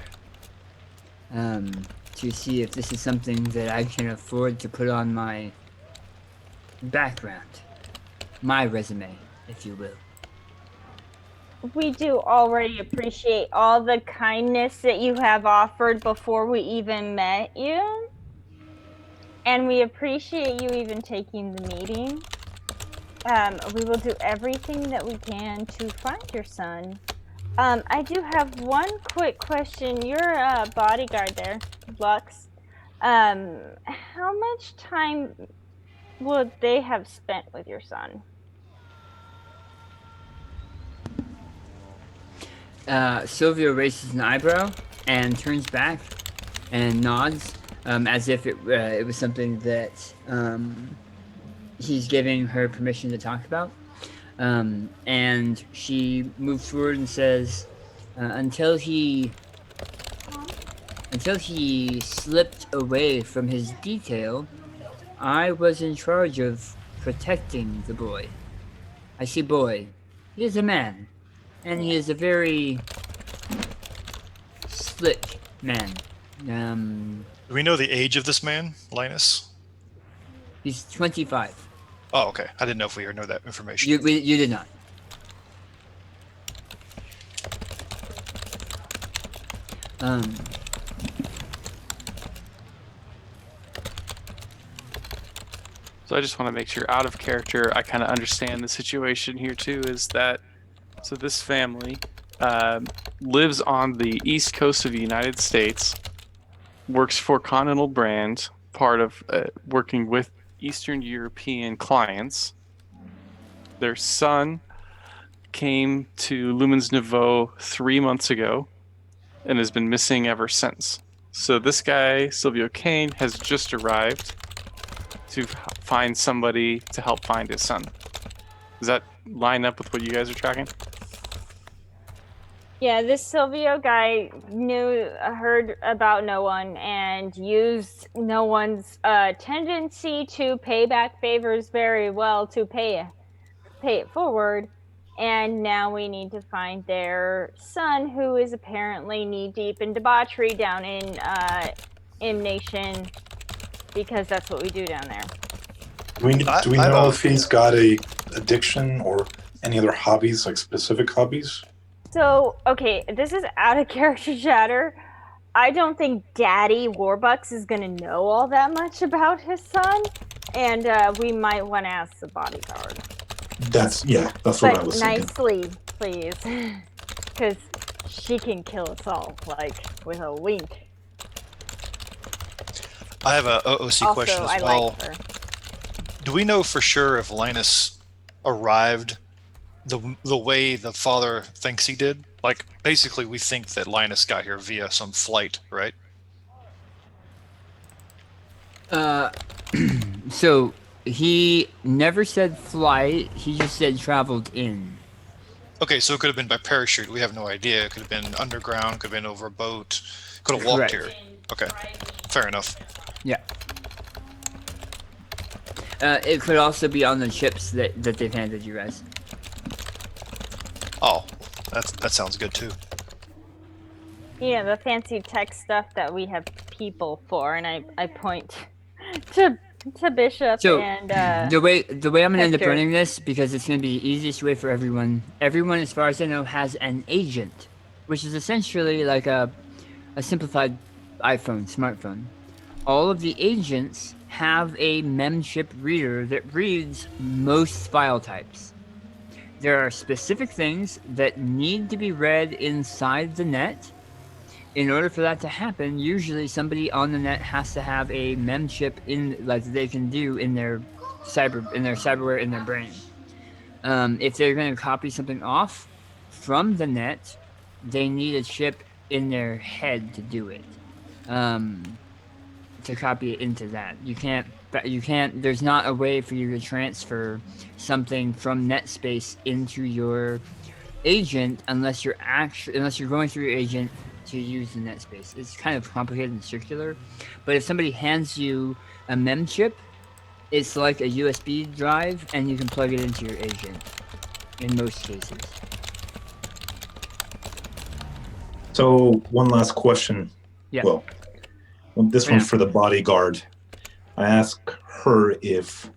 To see if this is something that I can afford to put on my background. My resume, if you will. We do already appreciate all the kindness that you have offered before we even met you. And we appreciate you even taking the meeting. We will do everything that we can to find your son. I do have one quick question. You're a bodyguard there, Lux. How much time would they have spent with your son? Sylvia raises an eyebrow and turns back and nods, as if it was something that he's giving her permission to talk about. And she moves forward and says, until he slipped away from his detail, I was in charge of protecting the boy. I say boy. He is a man, and he is a very slick man. Do we know the age of this man, Linus? He's 25. Oh, okay. I didn't know if we know that information. You did not. So I just want to make sure, out of character, I kind of understand the situation here too. Is that so? This family lives on the east coast of the United States, works for Continental Brand, part of working with Eastern European clients. Their son came to Lumens Nouvo 3 months ago and has been missing ever since. So this guy, Silvio Kane, has just arrived to find somebody to help find his son. Does that line up with what you guys are tracking? Yeah, this Silvio guy heard about No One and used No One's tendency to pay back favors very well to pay it forward. And now we need to find their son, who is apparently knee-deep in debauchery down in M Nation, because that's what we do down there. Do we know if he's got a addiction or any other hobbies, like specific hobbies? So, okay, this is out of character chatter. I don't think Daddy Warbucks is going to know all that much about his son, and we might want to ask the bodyguard. That's what I was thinking. Nicely, please, because she can kill us all, like, with a wink. I have a OOC question as well. Like her. Do we know for sure if Linus arrived the way the father thinks he did? Like, basically, we think that Linus got here via some flight, right? So he never said flight. He just said traveled in. Okay, so it could have been by parachute. We have no idea. It could have been underground. Could have been over a boat. Could have walked here. Okay, fair enough. Yeah. It could also be on the chips that they've handed you guys. Oh, that sounds good too. Yeah, the fancy tech stuff that we have people for, and I point to Bishop and the way I'm gonna end up Hector. running this, because it's gonna be the easiest way for everyone. Everyone, as far as I know, has an agent, which is essentially like a simplified smartphone. All of the agents have a memchip reader that reads most file types. There are specific things that need to be read inside the net. In order for that to happen, usually somebody on the net has to have a memchip in, like, they can do in their cyberware in their brain. If they're going to copy something off from the net, they need a chip in their head to do it. To copy it into that. You can't, there's not a way for you to transfer something from NetSpace into your agent unless you're going through your agent to use the NetSpace. It's kind of complicated and circular, but if somebody hands you a memchip, it's like a USB drive and you can plug it into your agent in most cases. So one last question. Yeah. Well, this one's for the bodyguard. I ask her if,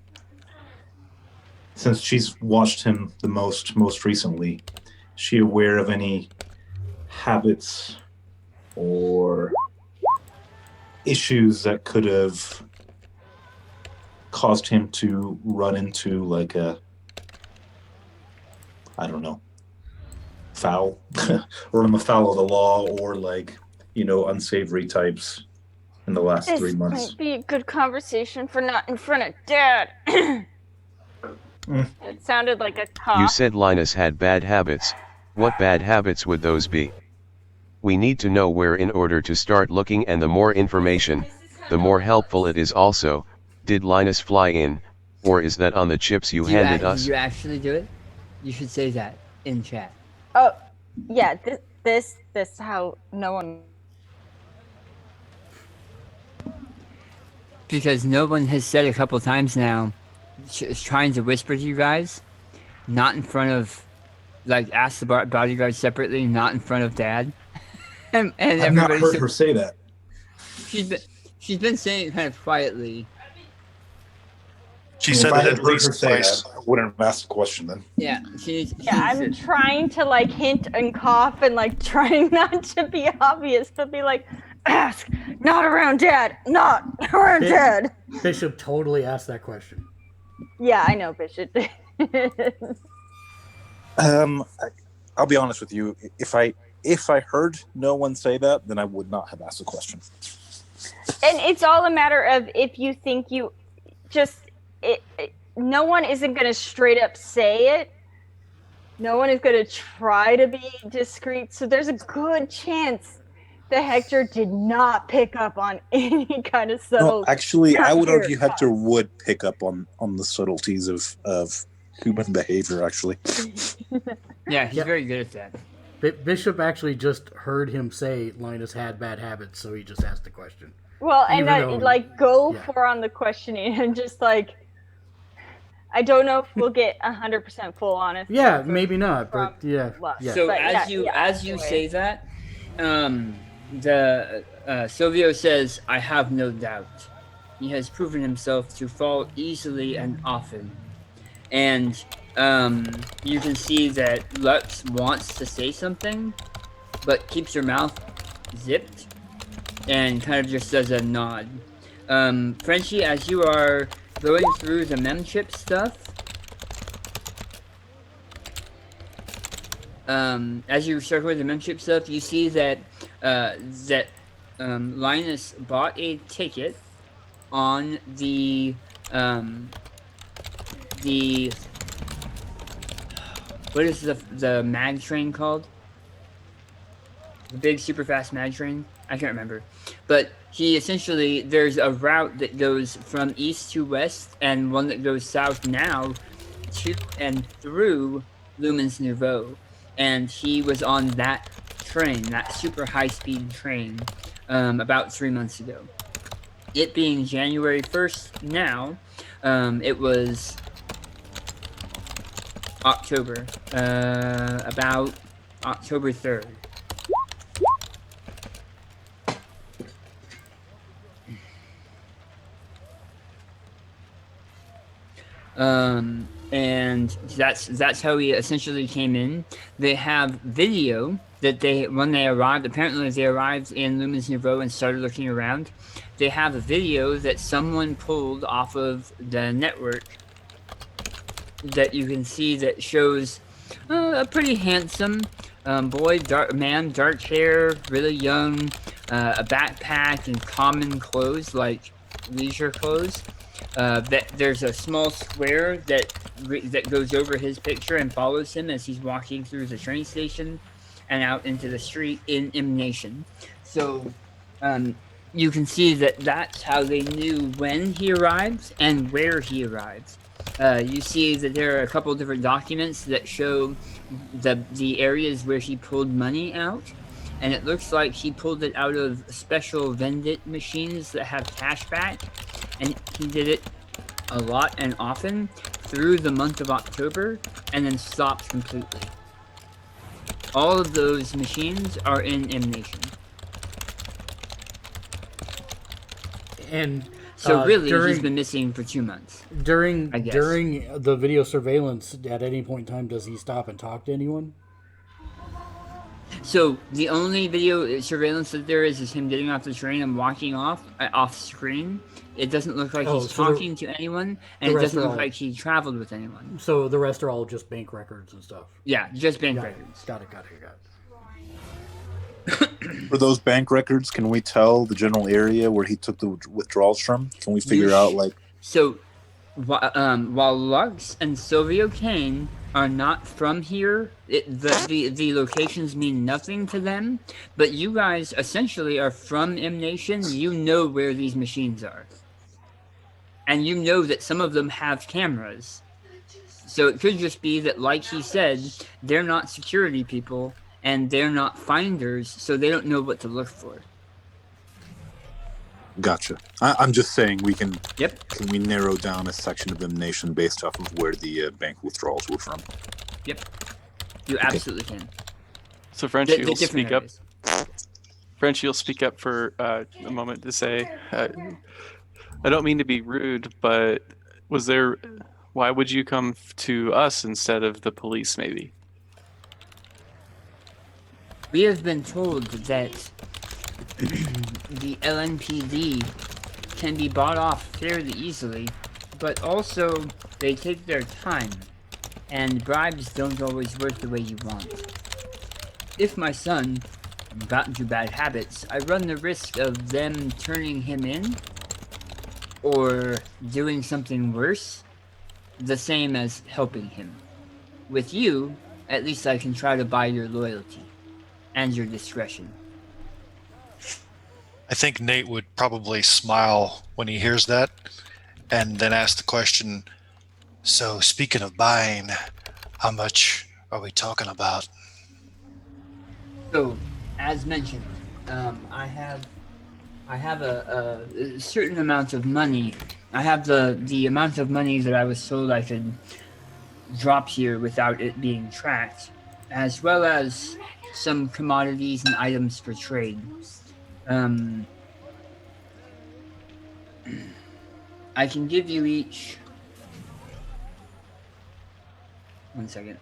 since she's watched him the most recently, is she aware of any habits or issues that could have caused him to run into, like, I don't know, foul, run him afoul of the law, or, like, unsavory types in the last 3 months. This might be a good conversation for not in front of Dad. It sounded like a cough. You said Linus had bad habits. What bad habits would those be? We need to know where in order to start looking, and the more information, the more helpful it is. Also, did Linus fly in, or is that on the chips you handed us? Did you actually do it? You should say that in chat. Oh, yeah, this how No One... Because no one has said a couple times now, trying to whisper to you guys, not in front of, like, ask the bodyguard separately, not in front of Dad. and I've not heard her say that. She's been saying it kind of quietly. She said that at least twice. I wouldn't have asked the question then. Yeah, I'm trying to, like, hint and cough and, like, trying not to be obvious, but be like, ask, not around Dad, not around Dad. Bishop totally asked that question. Yeah, I know, Bishop. I'll be honest with you. If I heard no one say that, then I would not have asked the question. And it's all a matter of if you think you just no one isn't going to straight up say it. No one is going to try to be discreet. So there's a good chance that Hector did not pick up on any kind of subtle. No, actually, I would argue Hector would pick up on the subtleties of human behavior. Actually, Yeah, he's very good at that. Bishop actually just heard him say Linus had bad habits, so he just asked the question. Well, and go yeah. for on the questioning and just like, I don't know if we'll get 100% full honest. Yeah, maybe not, but yeah. So But as you anyway. say that, Silvio says, "I have no doubt. He has proven himself to fall easily and often." And you can see that Lux wants to say something, but keeps her mouth zipped and kind of just does a nod. Frenchie, as you are going through the memchip stuff, as you start with the membership stuff, you see that Linus bought a ticket on the what is the mag train called? The big super fast mag train? I can't remember. But he essentially, there's a route that goes from east to west and one that goes south now to and through Lumens Nouvo. And he was on that train, that super high-speed train, about 3 months ago. It being January 1st now, it was October, about October 3rd. And that's how he essentially came in. They have video that when they arrived, apparently they arrived in Lumens Nouvo and started looking around. They have a video that someone pulled off of the network that you can see that shows a pretty handsome boy, dark hair, really young, a backpack and common clothes like leisure clothes. That there's a small square that goes over his picture and follows him as he's walking through the train station and out into the street in M Nation. So you can see that that's how they knew when he arrived and where he arrived. You see that there are a couple different documents that show the areas where he pulled money out, and it looks like he pulled it out of special vending machines that have cash back, and he did it a lot and often through the month of October and then stopped completely. All of those machines are in M Nation. And so really, he's been missing for 2 months. During the video surveillance, at any point in time, does he stop and talk to anyone? So the only video surveillance that there is him getting off the train and walking off screen. It doesn't look like he's talking to anyone, and it doesn't look like he traveled with anyone. So the rest are all just bank records and stuff? Yeah, just bank records. Got it. For those bank records, can we tell the general area where he took the withdrawals from? Can we figure out, like... So, while Lux and Silvio Kane are not from here, the locations mean nothing to them, but you guys essentially are from M Nation. You know where these machines are. And you know that some of them have cameras. So it could just be that, like he said, they're not security people, and they're not finders, so they don't know what to look for. Gotcha. I'm just saying we can... Yep. Can we narrow down a section of M Nation based off of where the bank withdrawals were from? Yep. You absolutely can. So Frenchie will speak up. Frenchie will speak up for a moment to say, I don't mean to be rude, but why would you come to us instead of the police, maybe? We have been told that the LNPD can be bought off fairly easily but also they take their time, and bribes don't always work the way you want. If my son got into bad habits, I run the risk of them turning him in or doing something worse, the same as helping him. With you, at least I can try to buy your loyalty and your discretion. I think Nate would probably smile when he hears that and then ask the question, so speaking of buying, how much are we talking about? So, as mentioned, I have a certain amount of money. I have the amount of money that I was told I could drop here without it being tracked, as well as some commodities and items for trade. I can give you each. One second.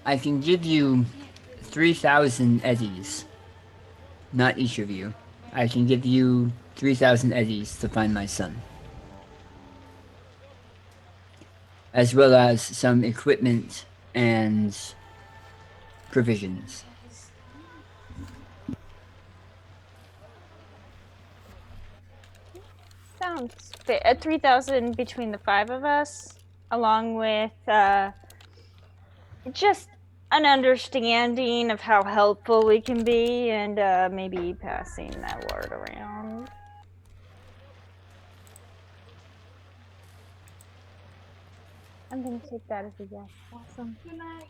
I can give you 3,000 eddies. Not each of you. I can give you 3,000 eddies to find my son. As well as some equipment and provisions. Sounds fair. 3,000 between the 5 of us, along with just an understanding of how helpful we can be, and maybe passing that word around. I'm gonna take that as a yes. Awesome. Good night.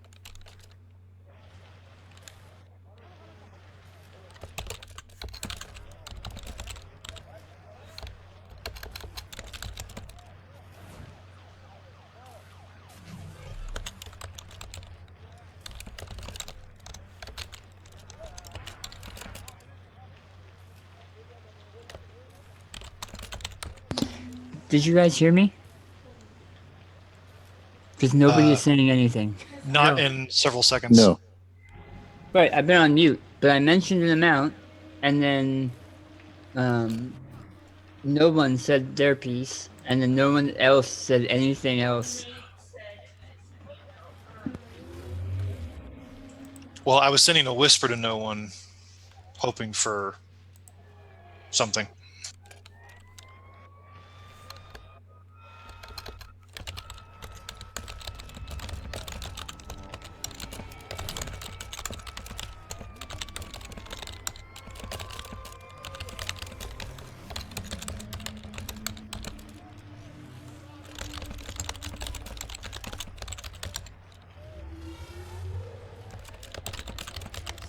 Did you guys hear me? Because nobody is saying anything. Not No. in several seconds. No. Right, I've been on mute, but I mentioned an amount, and then no one said their piece, and then no one else said anything else. Well, I was sending a whisper to no one, hoping for something.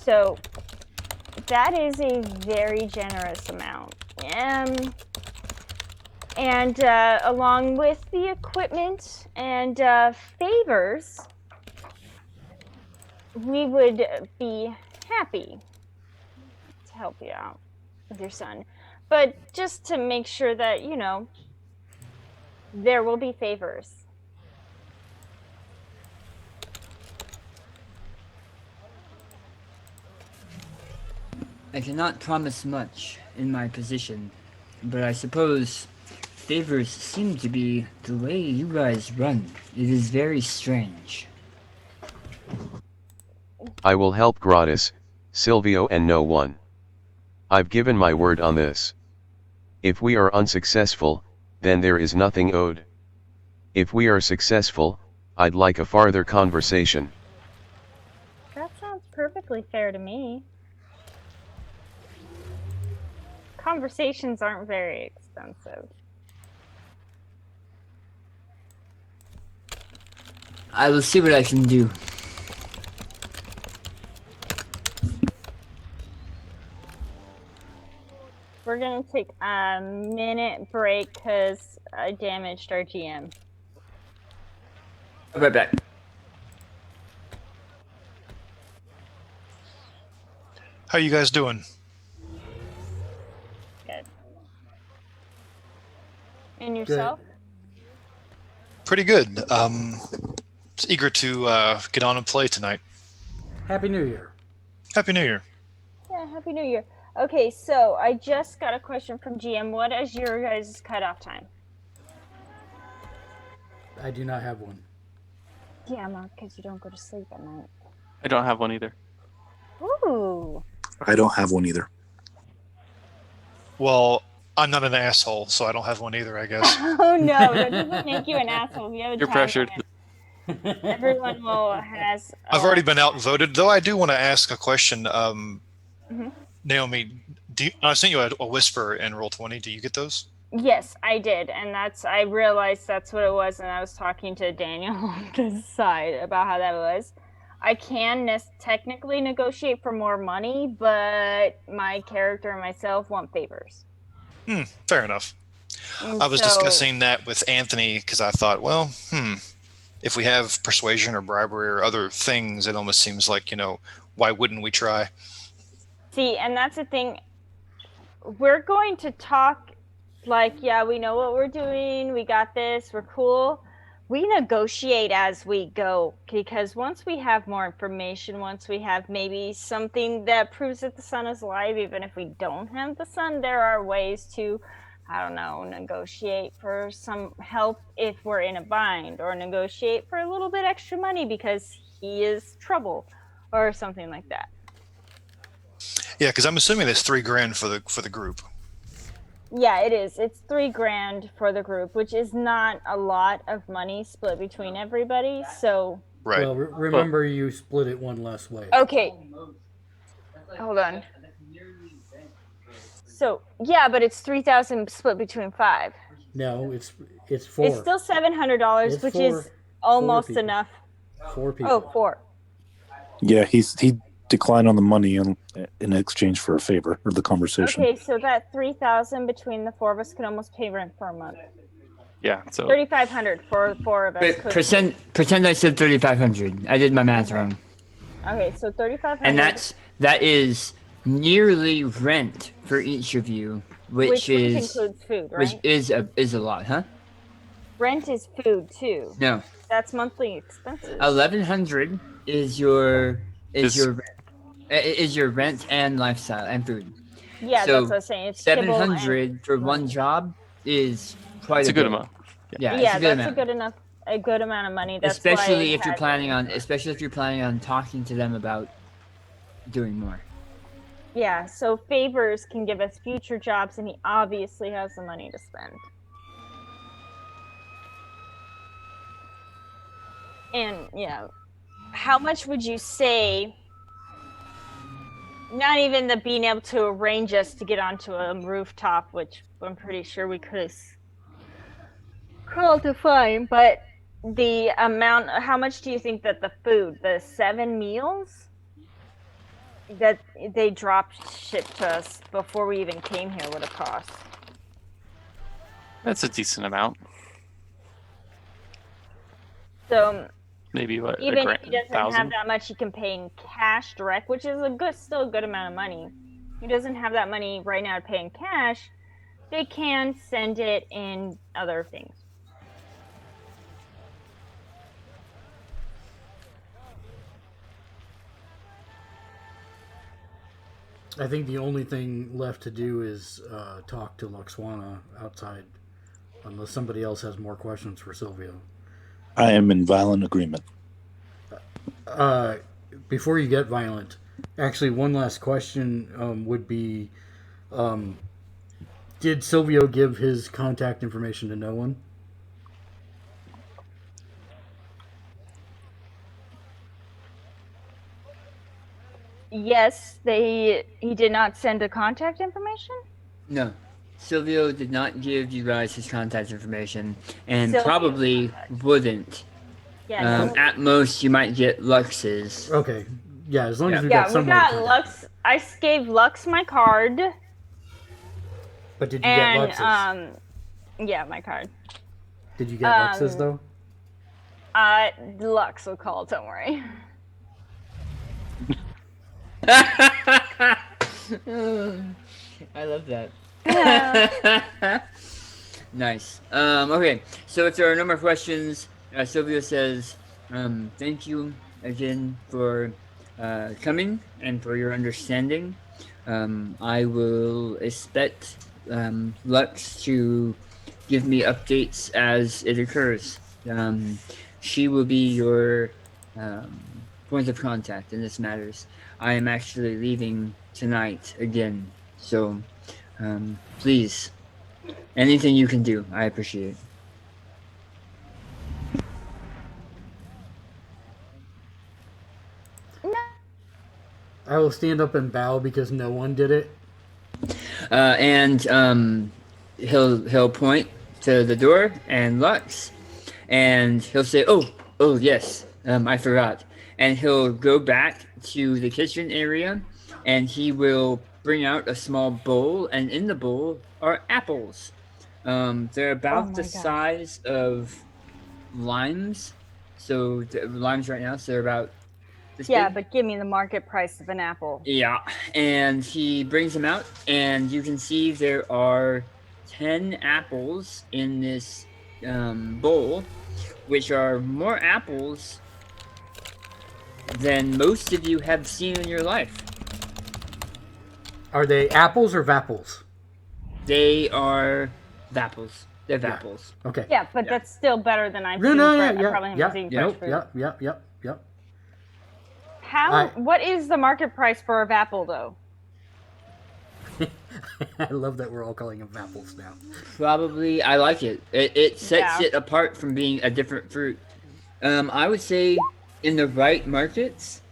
So that is a very generous amount. And along with the equipment and favors, we would be happy to help you out with your son. But just to make sure that, you know, there will be favors. I cannot promise much in my position, but I suppose favors seem to be the way you guys run. It is very strange. I will help Gratis, Silvio and no one. I've given my word on this. If we are unsuccessful, then there is nothing owed. If we are successful, I'd like a farther conversation. That sounds perfectly fair to me. Conversations aren't very expensive. I will see what I can do. We're we're gonna take a minute break because I damaged our GM. I'll be right back. How you guys doing? Good. And yourself? Pretty good. Just eager to get on and play tonight. Happy New Year. Happy New Year. Yeah, Happy New Year. Okay, so I just got a question from GM. What is your guys' cutoff time? I do not have one. Yeah, Mark, because you don't go to sleep at night. I don't have one either. Ooh. I don't have one either. Well, I'm not an asshole, so I don't have one either, I guess. Oh no, that doesn't make you an asshole. You have a You're time pressured. limit. Everyone has. I've already been outvoted, though I do want to ask a question. Naomi, I sent you a whisper in Roll20. Do you get those? Yes, I did, and I realized that's what it was, and I was talking to Daniel on the side about how that was. I can technically negotiate for more money, but my character and myself want favors. Fair enough. And I was discussing that with Anthony because I thought, well, if we have persuasion or bribery or other things, it almost seems like, why wouldn't we try? See, and that's the thing. We're going to talk like, yeah, we know what we're doing. We got this. We're cool. We negotiate as we go, because once we have more information, once we have maybe something that proves that the sun is alive, even if we don't have the sun, there are ways to, I don't know, negotiate for some help if we're in a bind, or negotiate for a little bit extra money because he is trouble, or something like that. Yeah, because I'm assuming there's $3,000 for the group. Yeah, it is. It's $3,000 for the group, which is not a lot of money split between everybody. So right. Well, remember you split it one less way. Okay. Hold on. So yeah, but it's 3,000 split between 5. No, it's 4. It's still $700, which is almost enough. 4 people. Oh, 4. Yeah, he declined on the money in exchange for a favor or the conversation. Okay, so that 3,000 between the 4 of us could almost pay rent for a month. Yeah, so 3,500 for the 4 of us. Pretend I said 3,500. I did my math wrong. Okay, so 3,500. And that is nearly rent for each of you, which includes food, right? Which is a lot, huh? Rent is food too. No. That's monthly expenses. 1,100 is your rent and lifestyle and food. Yeah, so that's what I was saying. It's 700 for one job is quite a good amount. Yeah, yeah, that's a good amount of money. That's especially if you're planning on talking to them about doing more. Yeah, so favors can give us future jobs, and he obviously has the money to spend. And how much would you say? Not even the being able to arrange us to get onto a rooftop, which I'm pretty sure we could have called to find, but the amount, how much do you think that the 7 meals that they shipped to us before we even came here would have cost? That's a decent amount. So maybe what, even if he doesn't have that much, he can pay in cash direct, which is still a good amount of money. He doesn't have that money right now to pay in cash. They can send it in other things. I think the only thing left to do is talk to Luxwana outside, unless somebody else has more questions for Silvio. I am in violent agreement. Before you get violent, actually, one last question would be, did Silvio give his contact information to no one? Yes, he did not send a contact information? No. Silvio did not give you guys his contact information, and Silvio probably wouldn't. Yeah, at most, you might get Lux's. Okay. Yeah, as long as we yeah, got someone. We got Lux. I gave Lux my card. But did you get And Lux's? yeah, my card. Did you get Lux's though? Lux will call. Don't worry. I love that. Nice. Okay, so if there are no more questions, Sylvia says, thank you again for coming and for your understanding. I will expect Lux to give me updates as it occurs. She will be your point of contact in this matters. I am actually leaving tonight again, so please, anything you can do, I appreciate. I will stand up and bow because no one did it. And he'll point to the door and Lux, and he'll say, "Oh yes, I forgot." And he'll go back to the kitchen area, and he will bring out a small bowl, and in the bowl are apples. They're about the gosh. size of limes. So the limes right now, so they're about this Yeah, big. but give me the market price of an apple. Yeah, and he brings them out, and you can see there are 10 apples in this bowl, which are more apples than most of you have seen in your life. Are they apples or vapples? They are vapples. They're vapples. Okay. Yeah, but that's still better than I've No, seen. no, I yeah, probably haven't yeah, seen yeah, fresh food. yep. What is the market price for a apple, though? I love that we're all calling them vapples now. Probably, I like it. It sets Yeah. it apart from being a different fruit. I would say in the right markets,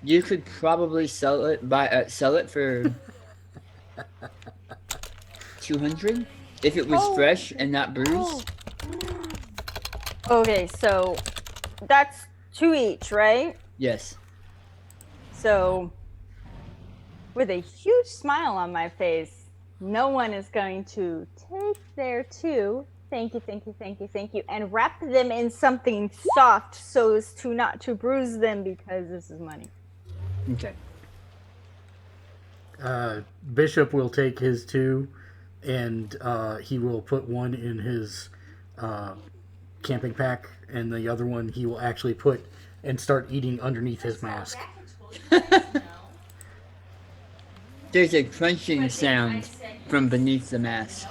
you could probably sell it for 200 if it was fresh and not bruised. Okay, so that's 2 each, right? Yes. So, with a huge smile on my face, no one is going to take their 2. Thank you, and wrap them in something soft so as to not to bruise them because this is money. Okay. Bishop will take his 2, and he will put one in his camping pack, and the other one he will actually put and start eating underneath his mask. There's a crunching sound from beneath the mask.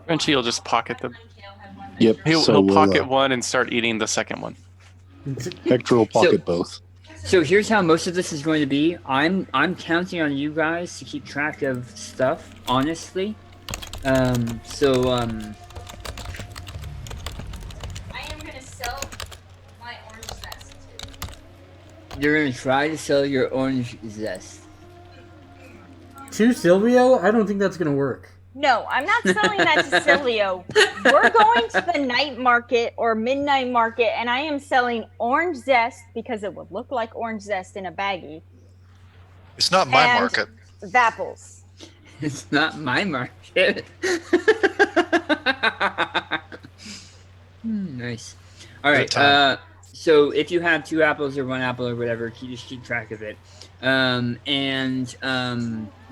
Frenchie will just pocket them. Yep. He'll pocket one and start eating the second one. Hector will pocket both. So here's how most of this is going to be. I'm counting on you guys to keep track of stuff, honestly. I am gonna sell my orange zest too. You're gonna try to sell your orange zest. To Silvio? I don't think that's going to work. No, I'm not selling that to Silvio. We're going to the night market or midnight market, and I am selling orange zest because it would look like orange zest in a baggie. It's not my And market. Vapples. It's not my market. Nice. All right. So if you have 2 apples or 1 apple or whatever, just keep track of it.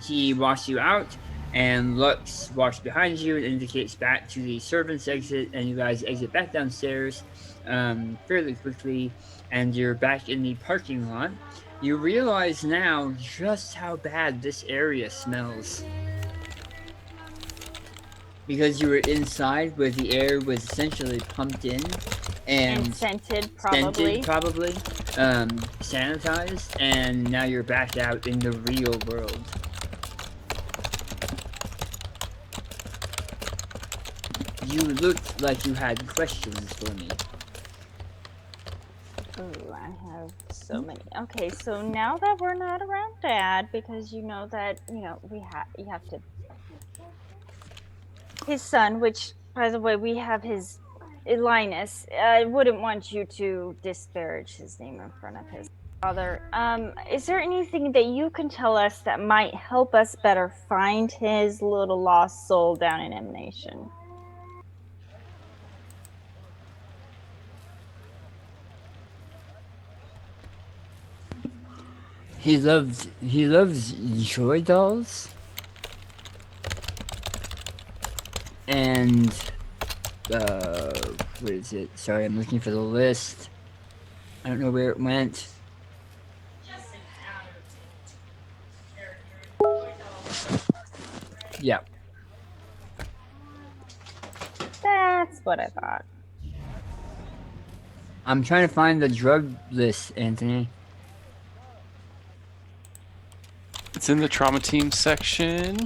He walks you out, and Lux walks behind you and indicates back to the servants' exit, and you guys exit back downstairs fairly quickly, and you're back in the parking lot. You realize now just how bad this area smells. Because you were inside where the air was essentially pumped in and scented, probably. Sanitized, and now you're back out in the real world. You looked like you had questions for me. Ooh, I have so many. Okay, so now that we're not around Dad, because you know that, you have to... His son, which, by the way, we have his... Linus, I wouldn't want you to disparage his name in front of his Father, is there anything that you can tell us that might help us better find his little lost soul down in Emanation? He loves joy dolls. And what is it? Sorry, I'm looking for the list. I don't know where it went. Yeah. That's what I thought. I'm trying to find the drug list, Anthony. It's in the trauma team section.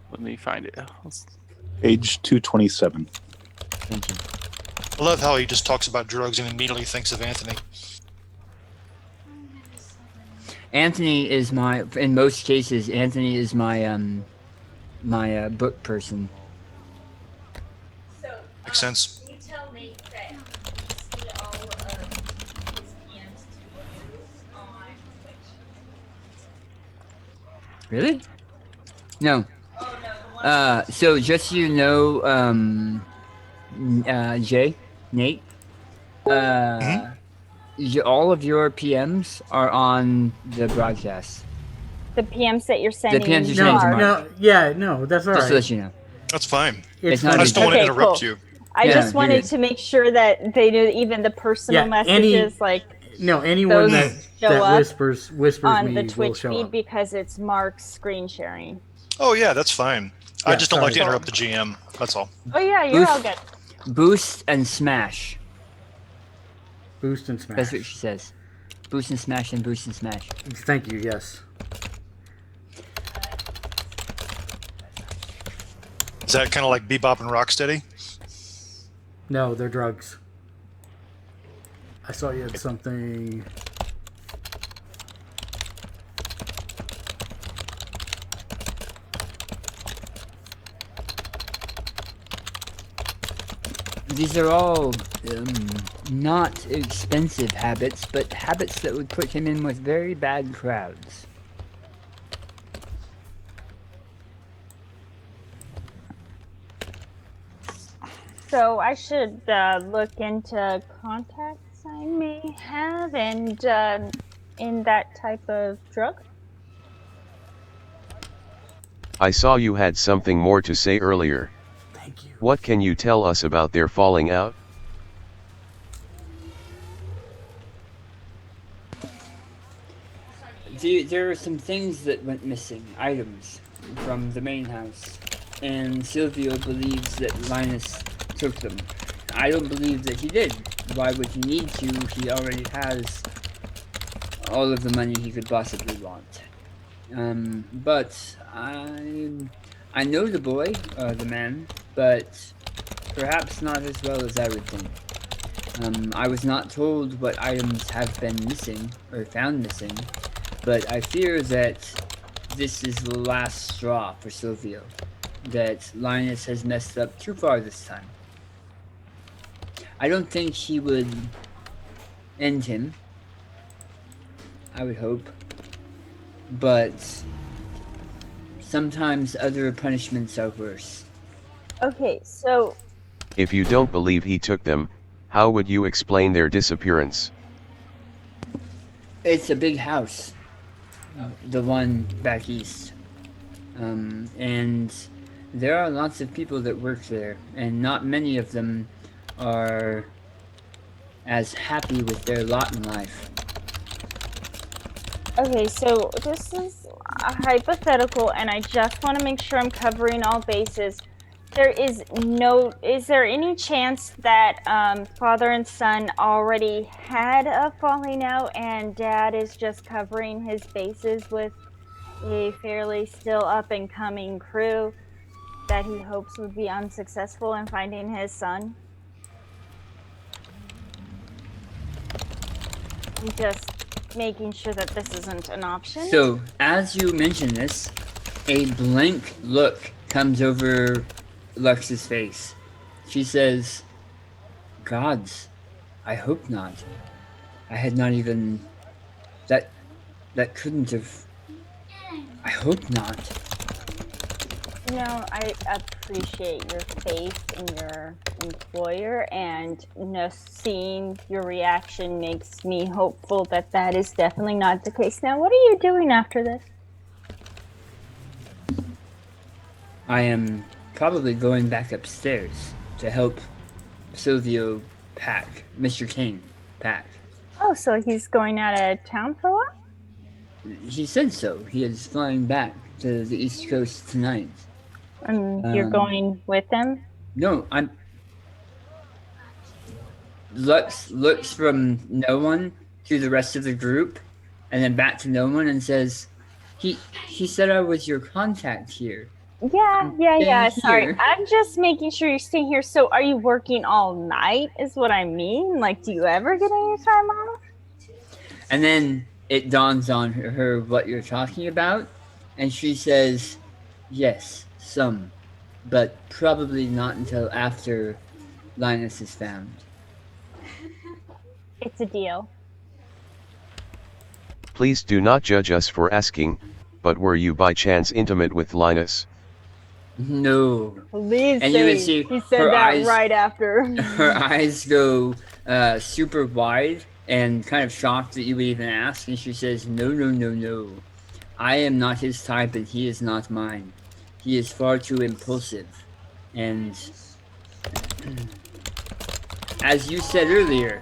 Let me find it. Page 227. Thank you. I love how he just talks about drugs and immediately thinks of Anthony. Anthony is my, in most cases, Anthony is my my book person. So, Makes sense. can you tell Nate that you see all of his PMs to on Twitch? Really? No. Oh no, the one. So just so you know, Nate, all of your PMs are on the broadcast. The PMs that you're sending. PMs you're sending to Mark. No, that's all Just to right. let you know. That's fine. It's I not just don't want to Okay, interrupt cool. you. I Yeah, just you're wanted good. to make sure that they knew even the personal messages, like Anyone those show that up whispers on me the will Twitch show feed up. because it's Mark's screen sharing. Oh yeah, that's fine. I Yeah, just don't like to sorry. interrupt the GM. That's all. Oh yeah, you're all good. Boost and smash. Boost and smash. That's what she says. Boost and smash and boost and smash. Thank you. Yes. Is that kind of like Bebop and Rocksteady? No, they're drugs. I saw you had something. These are all not expensive habits, but habits that would put him in with very bad crowds. So I should look into contacts I may have and in that type of drug. I saw you had something more to say earlier. Thank you. What can you tell us about their falling out? There are some things that went missing, items from the main house, and Silvio believes that Linus took them. I don't believe that he did. Why would he need to? He already has all of the money he could possibly want. But I know the boy, the man, but perhaps not as well as I would think. I was not told what items have been missing, or found missing, but I fear that this is the last straw for Silvio, that Linus has messed up too far this time. I don't think he would end him, I would hope, but sometimes other punishments are worse. Okay, so If you don't believe he took them, how would you explain their disappearance? It's a big house, the one back east, and there are lots of people that work there, and not many of them are as happy with their lot in life. okay, so this is a hypothetical, and I just want to make sure I'm covering all bases. Is there any chance that father and son already had a falling out and dad is just covering his bases with a fairly still up and coming crew that he hopes would be unsuccessful in finding his son? I'm just making sure that this isn't an option. So, as you mention this, a blank look comes over Lux's face. She says, "Gods, I hope not. I had not even... That couldn't have... I hope not. I appreciate your faith in your employer, and seeing your reaction makes me hopeful that that is definitely not the case. Now, what are you doing after this? I am probably going back upstairs to help Silvio pack. Mr. King pack. Oh, so he's going out of town for a while? He said so. He is flying back to the East Coast tonight. You're going with them? No, I'm... Looks from no one to the rest of the group, and then back to no one, and says, He said I was your contact here. Yeah. Sorry, I'm just making sure you're staying here. So, are you working all night? Is what I mean. Like, do you ever get any time off? And then it dawns on her what you're talking about, and she says, "Yes, some, but probably not until after Linus is found." It's a deal. Please do not judge us for asking, but were you by chance intimate with Linus? No. Please and say you would see he said her that eyes, right after. Her eyes go super wide and kind of shocked that you would even ask, and she says, No. I am not his type, and he is not mine. He is far too impulsive. And as you said earlier,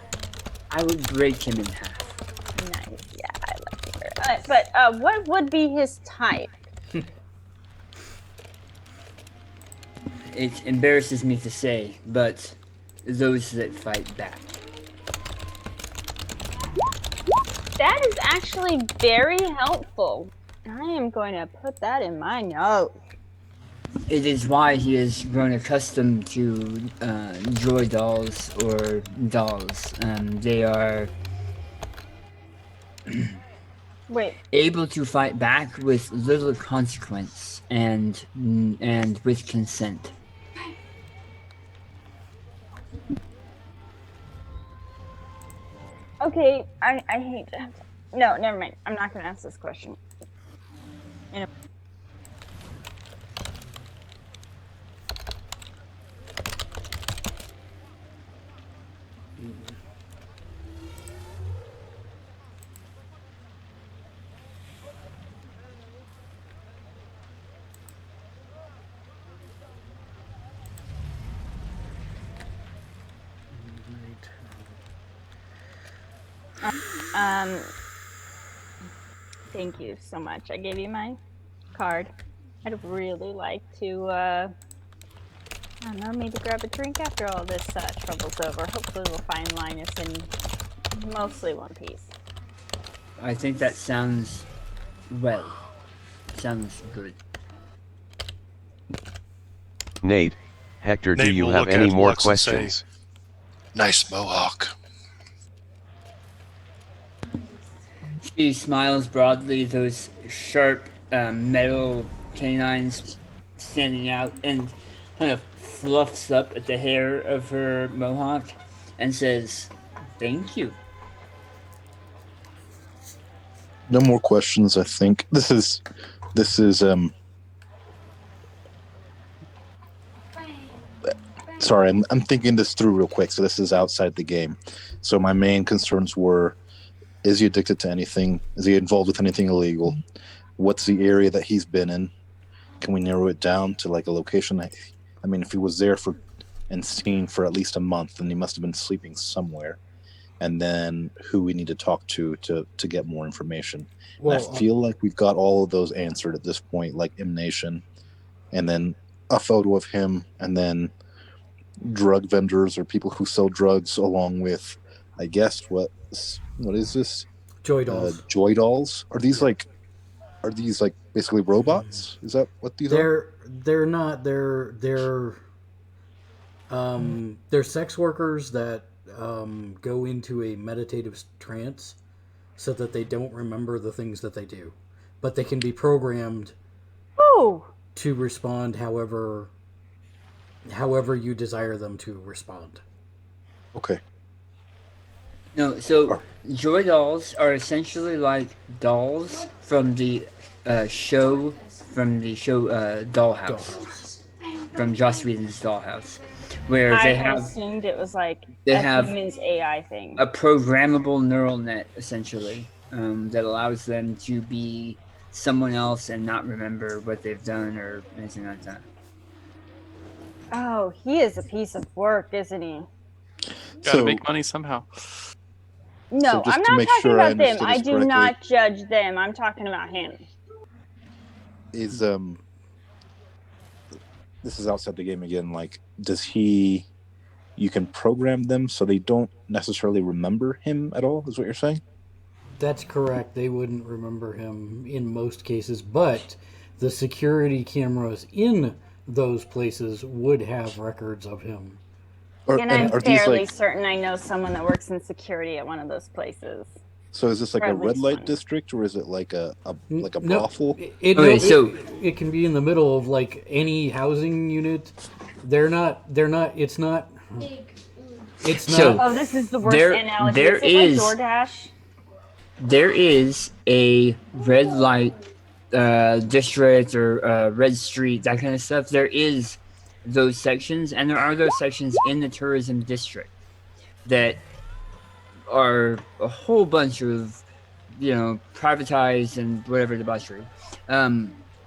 I would break him in half. Nice. Yeah, I like it. But what would be his type? It embarrasses me to say, but those that fight back. That is actually very helpful. I am going to put that in my note. It is why he has grown accustomed to joy dolls or dolls. They are able to fight back with little consequence and with consent. Okay, I hate to have to... No, never mind. I'm not going to ask this question. Thank you so much. I gave you my card. I'd really like to, I don't know, maybe grab a drink after all this trouble's over. Hopefully we'll find Linus in mostly one piece. I think that sounds good. Nate, Hector, do you have any more questions? Say, nice mohawk. She smiles broadly, those sharp metal canines standing out, and kind of fluffs up at the hair of her mohawk and says, "Thank you." No more questions, I think. This is sorry, I'm thinking this through real quick. So this is outside the game. So my main concerns were, is he addicted to anything? Is he involved with anything illegal? What's the area that he's been in? Can we narrow it down to like a location? I mean, if he was there and seen for at least a month, then he must have been sleeping somewhere. And then who we need to talk to get more information. Well, I feel like we've got all of those answered at this point, like emanation, and then a photo of him, and then drug vendors or people who sell drugs, along with, I guess, what is this? Joy dolls. Joy dolls. Are these like basically robots? Is that what these are? They're not. They're sex workers that go into a meditative trance so that they don't remember the things that they do, but they can be programmed to respond however you desire them to respond. Okay. No, so Or- joy dolls are essentially like dolls from the show Dollhouse, Dollhouse. from Joss Whedon's Dollhouse, where I had assumed it was like they a have human's AI thing. a programmable neural net essentially that allows them to be someone else and not remember what they've done or anything like that. Oh, he is a piece of work, isn't he? Gotta So, make money somehow. No, just I'm to not make talking sure I about them. understood I this do correctly- not judge them. I'm talking about him. is this is outside the game again. Like, does he? You can program them so they don't necessarily remember him at all. Is what you're saying? That's correct. They wouldn't remember him in most cases, but the security cameras in those places would have records of him. And I'm are these fairly like? certain I know someone that works in security at one of those places. So is this like or a at red least light one. district, or is it like a No, brothel? Okay, so- it can be in the middle of like any housing unit. They're not. It's not. It's So- not. Oh, this is the worst There- analogy. there is it is- like DoorDash? There is a red light district or red street, that kind of stuff. There is those sections, and there are those sections in the tourism district that are a whole bunch of, privatized and whatever debauchery.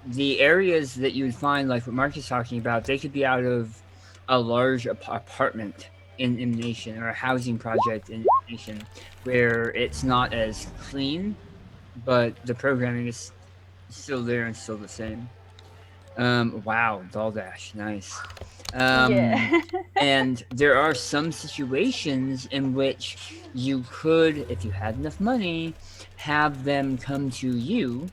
The areas that you would find, like what Mark is talking about, they could be out of a large apartment in the nation or a housing project in the nation where it's not as clean, but the programming is still there and still the same. Wow, Daldash, nice. Yeah. And there are some situations in which you could, if you had enough money, have them come to you,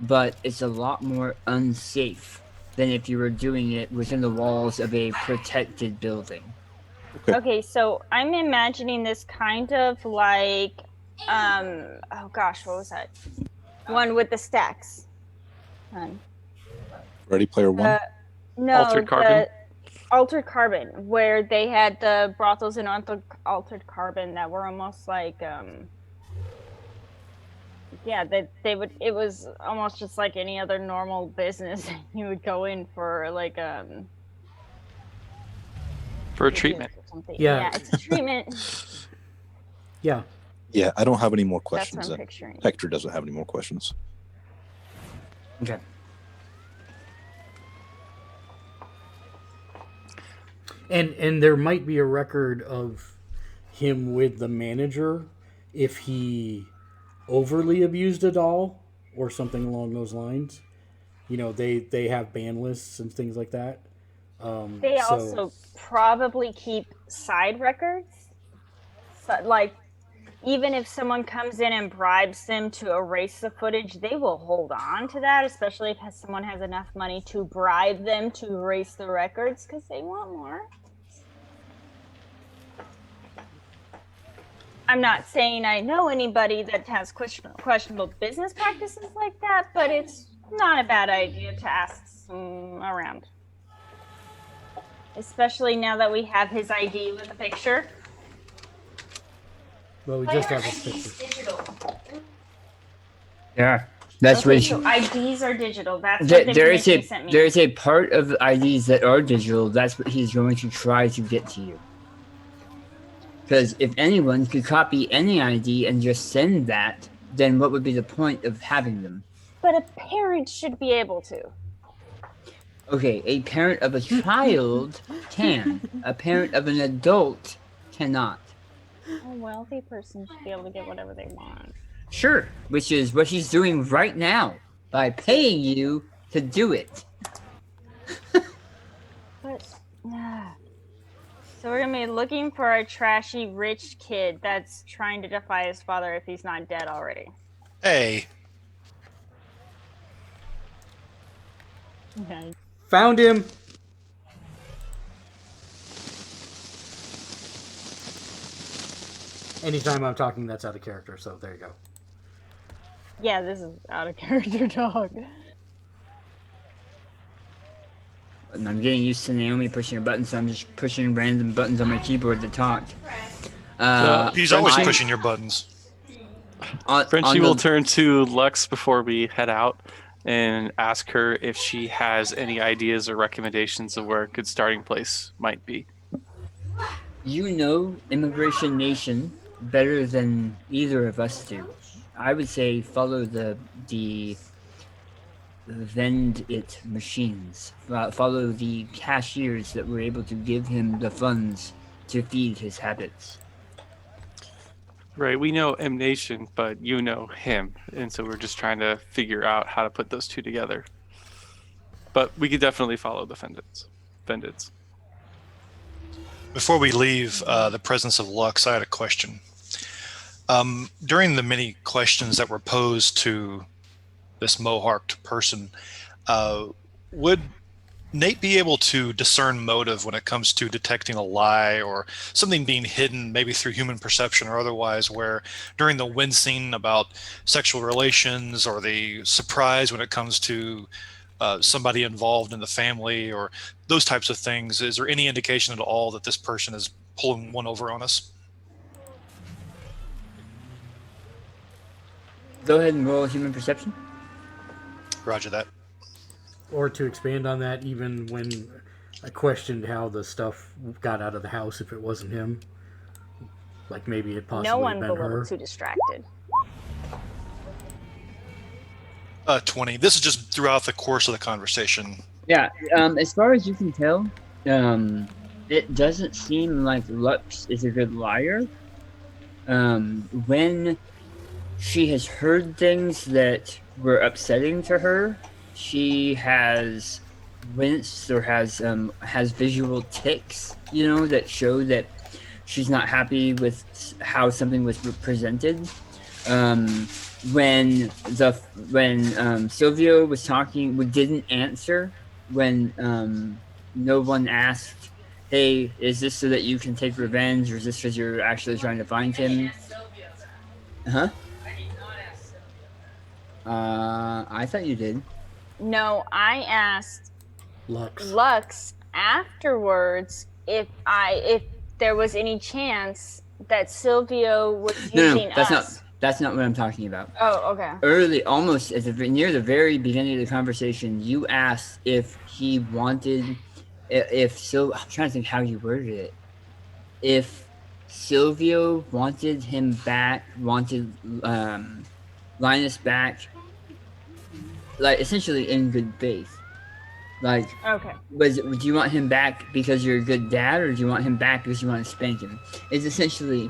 but it's a lot more unsafe than if you were doing it within the walls of a protected building. Okay, so I'm imagining this kind of like, oh gosh, what was that? One with the stacks. Ready Player One. No, Altered Carbon? Altered Carbon, where they had the brothels in Altered Carbon that were almost like, yeah, they would. It was almost just like any other normal business. You would go in for like For a treatment. or something. Yeah. It's a treatment. Yeah. Yeah, I don't have any more That's questions. what I'm Then picturing. Hector doesn't have any more questions. Okay. And there might be a record of him with the manager if he overly abused a doll or something along those lines. They have ban lists and things like that. They so- also probably keep side records. So, like, even if someone comes in and bribes them to erase the footage, they will hold on to that, especially if someone has enough money to bribe them to erase the records because they want more. I'm not saying I know anybody that has questionable business practices like that, but it's not a bad idea to ask around. Especially now that we have his ID with a picture. Well, we just have a picture. Digital. Yeah, that's Okay, what. so IDs are digital. That's what There, the there is information a he sent me. there is a part of IDs that are digital. That's what he's going to try to get to you. Because if anyone could copy any ID and just send that, then what would be the point of having them? But a parent should be able to. Okay, a parent of a child can. A parent of an adult cannot. A wealthy person should be able to get whatever they want. Sure, which is what he's doing right now by paying you to do it. But so we're gonna be looking for a trashy rich kid that's trying to defy his father if he's not dead already. Hey, Okay. Found him. Anytime I'm talking, that's out of character. So there you go. Yeah, this is out of character, dog. And I'm getting used to Naomi pushing a button, so I'm just pushing random buttons on my keyboard to talk. He's always pushing your buttons. Frenchie will turn to Lux before we head out and ask her if she has any ideas or recommendations of where a good starting place might be. You know Immigration Nation better than either of us do. I would say follow the vend it machines. Follow the cashiers that were able to give him the funds to feed his habits. Right, we know M Nation, but you know him, and so we're just trying to figure out how to put those two together. But we could definitely follow the Vendits. Before we leave the presence of Lux, I had a question. During the many questions that were posed to this mohawked person, would Nate be able to discern motive when it comes to detecting a lie or something being hidden, maybe through human perception or otherwise, where during the wincing about sexual relations or the surprise when it comes to somebody involved in the family or those types of things, is there any indication at all that this person is pulling one over on us? Go ahead and roll human perception. Roger that. Or to expand on that, even when I questioned how the stuff got out of the house, if it wasn't him, like maybe it possibly No one been go a her. little too distracted. 20. This is just throughout the course of the conversation. Yeah, as far as you can tell, it doesn't seem like Lux is a good liar. When she has heard things that were upsetting to her, she has winced or has visual tics, that show that she's not happy with how something was presented. When Silvio was talking, we didn't answer when no one asked, "Hey, is this so that you can take revenge, or is this because you're actually trying to find him?" Huh? I thought you did. No, I asked Lux afterwards if there was any chance that Silvio was using us. That's not what I'm talking about. Oh, okay. Early, almost near the very beginning of the conversation, you asked if he wanted, I'm trying to think how you worded it. If Silvio wanted him back, wanted Linus back, like essentially in good faith. Like, okay. Do you want him back because you're a good dad, or do you want him back because you want to spank him? It's essentially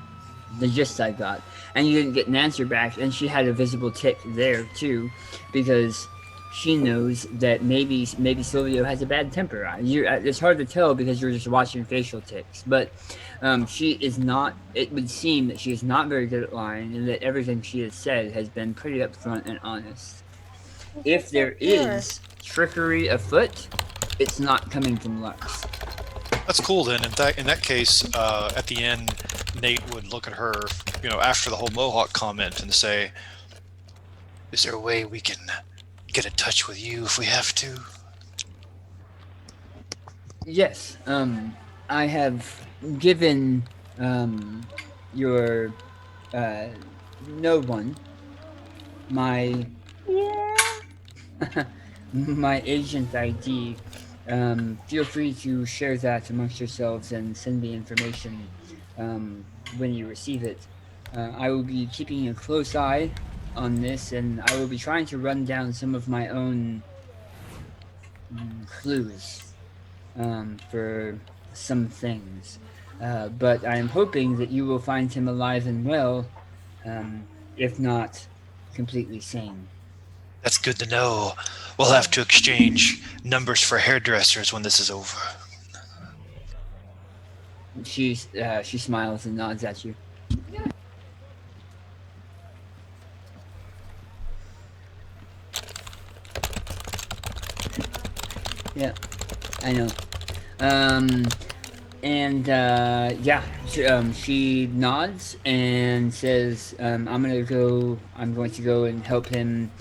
the gist I got. And you didn't get an answer back, and she had a visible tick there too, because she knows that maybe Silvio has a bad temper. It's hard to tell because you're just watching facial ticks, but she is not. It would seem that she is not very good at lying, and that everything she has said has been pretty upfront and honest. If there is trickery afoot, it's not coming from Lux. That's cool then. In that case, at the end, Nate would look at her, after the whole Mohawk comment and say, "Is there a way we can get in touch with you if we have to?" Yes. I have given your no one my my agent ID. Feel free to share that amongst yourselves and send me information when you receive it. I will be keeping a close eye on this, and I will be trying to run down some of my own clues for some things. But I am hoping that you will find him alive and well, if not completely sane. That's good to know. We'll have to exchange numbers for hairdressers when this is over. She smiles and nods at you. Yeah, I know. She nods and says, I'm going to go and help him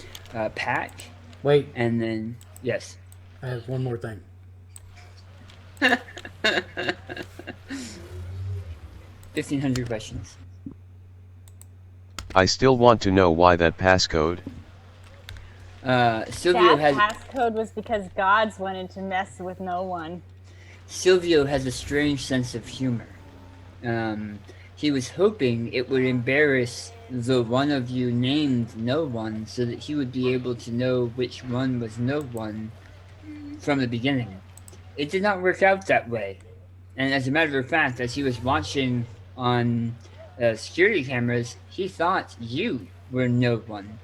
pack. Wait. And then, yes. I have one more thing. 1,500 questions. I still want to know why that passcode. Silvio That has passcode was because gods wanted to mess with no one. Silvio has a strange sense of humor. He was hoping it would embarrass the one of you named No One so that he would be able to know which one was No One from the beginning. It did not work out that way. And as a matter of fact, as he was watching on security cameras, he thought you were No One.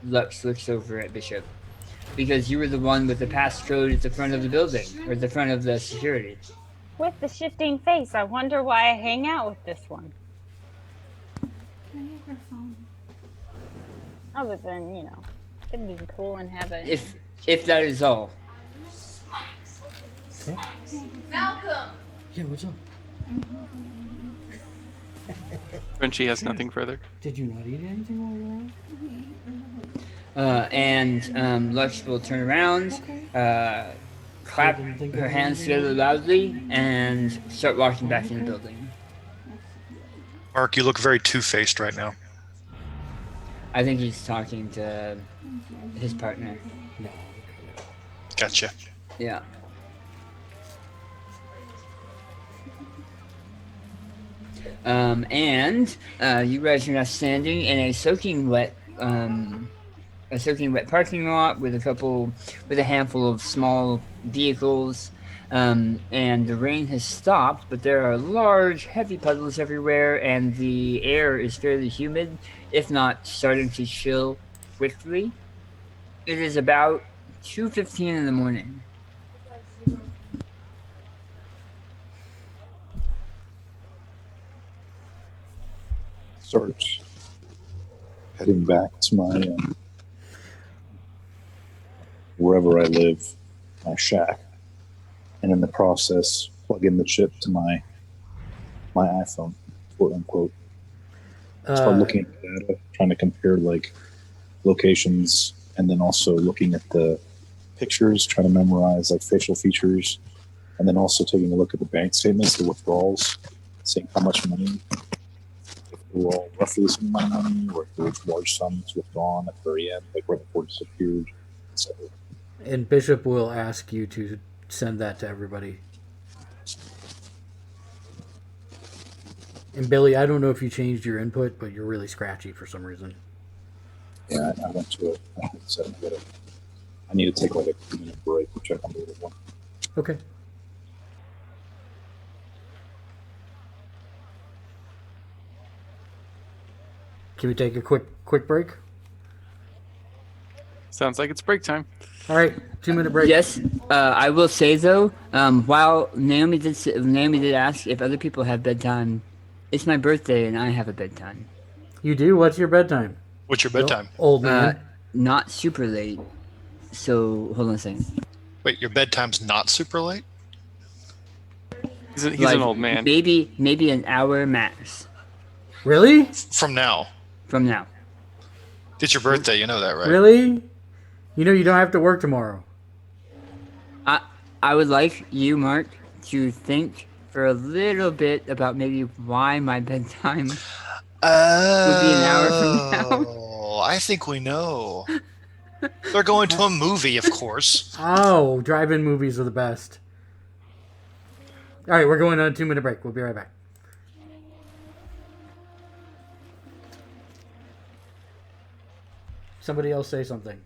Lux looks over at Bishop. Because you were the one with the passcode at the front of the building, or the front of the security. With the shifting face, I wonder why I hang out with this one. Other than, it'd be cool and have a... If that is all. Okay. Malcolm! Yeah, what's up? Frenchie has nothing further. Did you not eat anything while you were out? And Lux will turn around, clap her hands together loudly, and start walking back in the building. Mark, you look very two-faced right now. I think he's talking to his partner. No. Gotcha. Yeah. And you guys are now standing in a soaking wet parking lot with a handful of small vehicles, and the rain has stopped, but there are large, heavy puddles everywhere, and the air is fairly humid, if not starting to chill quickly. It is about 2:15 in the morning. Start heading back to my wherever I live, my shack, and in the process, plug in the chip to my iPhone, quote unquote. Start looking at data, trying to compare like locations, and then also looking at the pictures, trying to memorize like facial features, and then also taking a look at the bank statements, the withdrawals, seeing how much money, if they were all roughly the same amount of money, or if there was large sums withdrawn at the very end, like where the board disappeared, etc. And Bishop will ask you to send that to everybody. And Billy, I don't know if you changed your input, but you're really scratchy for some reason. Yeah, I went to it. I need to take like a 2-minute break to check on the other one. Okay. Can we take a quick break? Sounds like it's break time. All right, 2-minute break. Yes, I will say though, while Naomi did ask if other people have bedtime, it's my birthday and I have a bedtime. You do? What's your bedtime? What's your bedtime? Old man. Not super late. So hold on a second. Wait, your bedtime's not super late? He's an old man. Maybe an hour max. Really? From now. From now. It's your birthday, you know that, right? Really? You know you don't have to work tomorrow. I would like you, Mark, to think for a little bit about maybe why my bedtime would be an hour from now. Oh, I think we know. They're going to a movie, of course. Oh, drive-in movies are the best. All right, we're going on a 2-minute break. We'll be right back. Somebody else say something.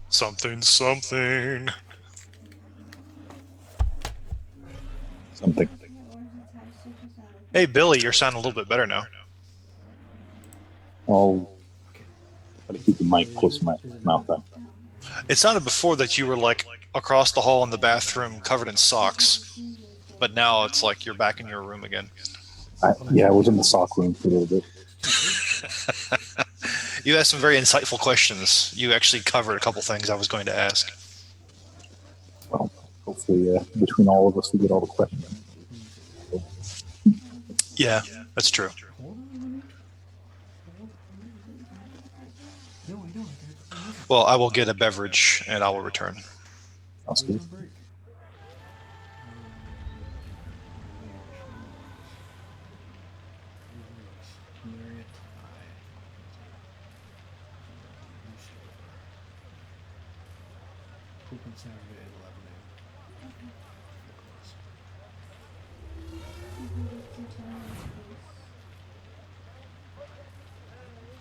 Something. Something. Hey, Billy, you're sounding a little bit better now. I'll try to keep the mic close to my mouth then. It sounded before that you were like across the hall in the bathroom covered in socks, but now it's like you're back in your room again. I was in the sock room for a little bit. You asked some very insightful questions. You actually covered a couple things I was going to ask. Well, hopefully between all of us we get all the questions. Yeah, that's true. Well, I will get a beverage and I will return. Sounds good. Open Saturday at 11 a.m.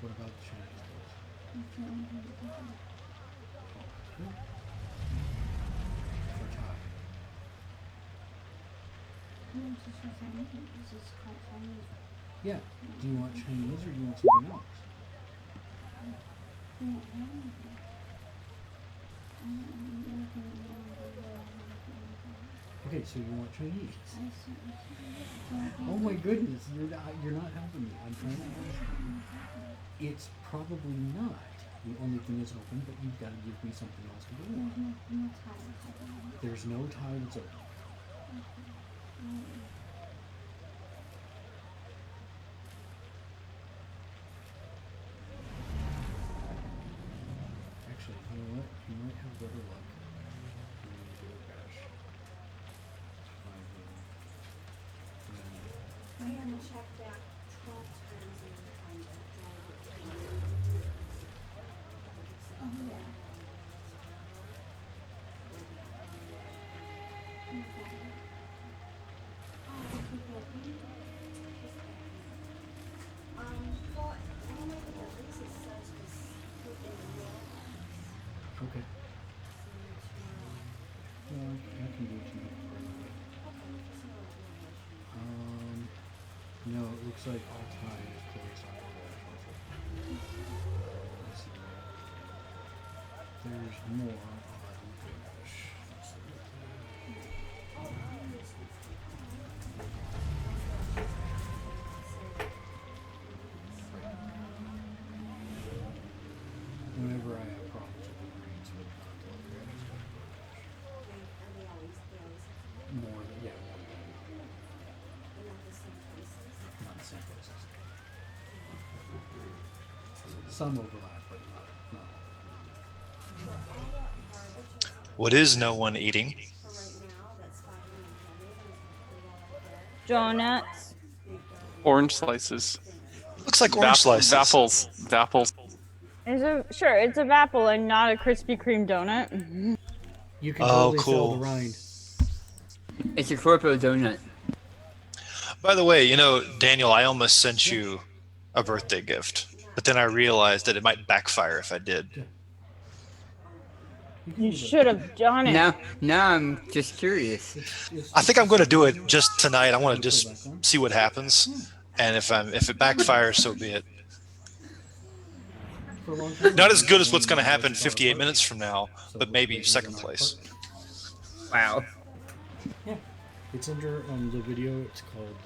What about the Chinese place? For Thai. Yeah. Do you want Chinese or do you want something else? Okay, so you want Chinese. Oh my goodness, you're not helping me. I'm trying to ask you. It's probably not the only thing that's open, but you've got to give me something else to go on. There's no Thai that's open. Actually, you know what? You might have better luck. I haven't checked that 12 times in the time to drive it. Oh, yeah. Well, anyway, the lease is such was put in the mailbox. Okay. Well, I can do tonight. No, it looks like all Thai is closed on DoorDash also. There's more on DoorDash. Whenever I have problems with the greens with DoorDash, more than, yeah. Not the same places. Some overlap, but not all. What is no one eating? Donuts. Orange slices. Looks like orange slices. Vaffles. It's a Vapple and not a Krispy Kreme donut. You can totally sell cool. the rind. It's a corpo donut. By the way, Daniel, I almost sent you a birthday gift, but then I realized that it might backfire if I did. You should have done it. Now I'm just curious. I think I'm going to do it just tonight. I want to just see what happens, and if it backfires, so be it. Not as good as what's going to happen 58 minutes from now, but maybe second place. Wow. Yeah, it's under the video. It's called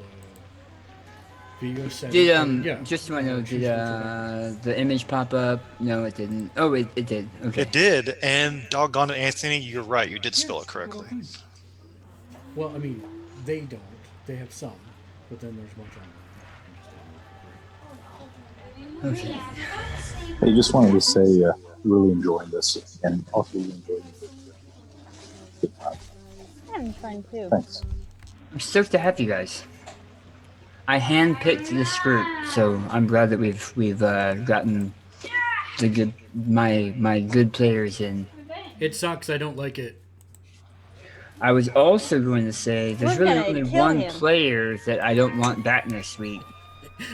video setting. Did just so I know, did the image pop up? No, it didn't. Oh, it did. Okay. It did, and doggone it, Anthony, you're right. You did spell it correctly. Well, I mean, they don't. They have some, but then there's a bunch on. Okay. I just wanted to say, really enjoying this, and also really enjoying it. Having fun too. Thanks. I'm stoked to have you guys. I handpicked this group, so I'm glad that we've gotten the my good players in. It sucks. I don't like it. I was also going to say there's We're really gonna only kill one him. player that I don't want back next week.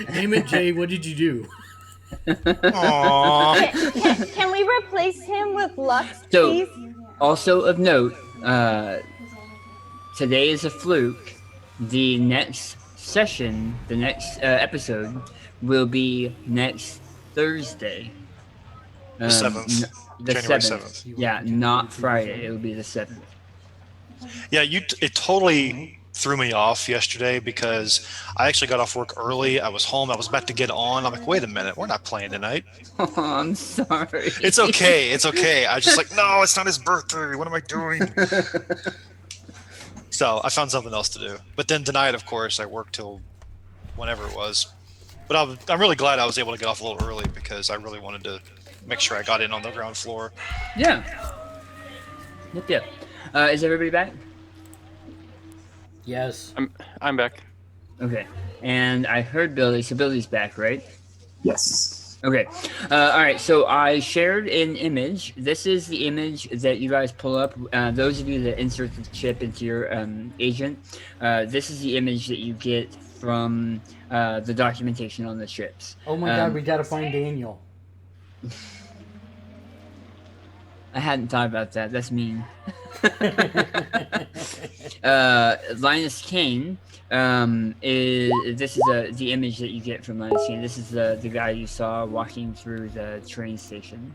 Damn it, Jay. What did you do? Aww. Can we replace him with Lux, So, please? also of note, today is a fluke. The next session, the next episode, will be next Thursday. The 7th. The January 7th. 7th. Yeah, not Friday. It will be the 7th. Yeah, it totally threw me off yesterday because I actually got off work early. I was home. I was about to get on. I'm like, wait a minute, we're not playing tonight. Oh, I'm sorry. It's okay. It's okay. I was just like, no, it's not his birthday. What am I doing? So I found something else to do. But then tonight, of course, I worked till whenever it was. But I'm really glad I was able to get off a little early because I really wanted to make sure I got in on the ground floor. Yeah. Yep. Is everybody back? Yes. I'm back. Okay. And I heard Billy, so Billy's back, right? Yes. Okay. All right. So I shared an image. This is the image that you guys pull up. Those of you that insert the chip into your agent, this is the image that you get from the documentation on the chips. Oh my god, we gotta find Daniel. I hadn't thought about that. That's mean. Linus Kane this is the image that you get from Linus Kane. This is the guy you saw walking through the train station.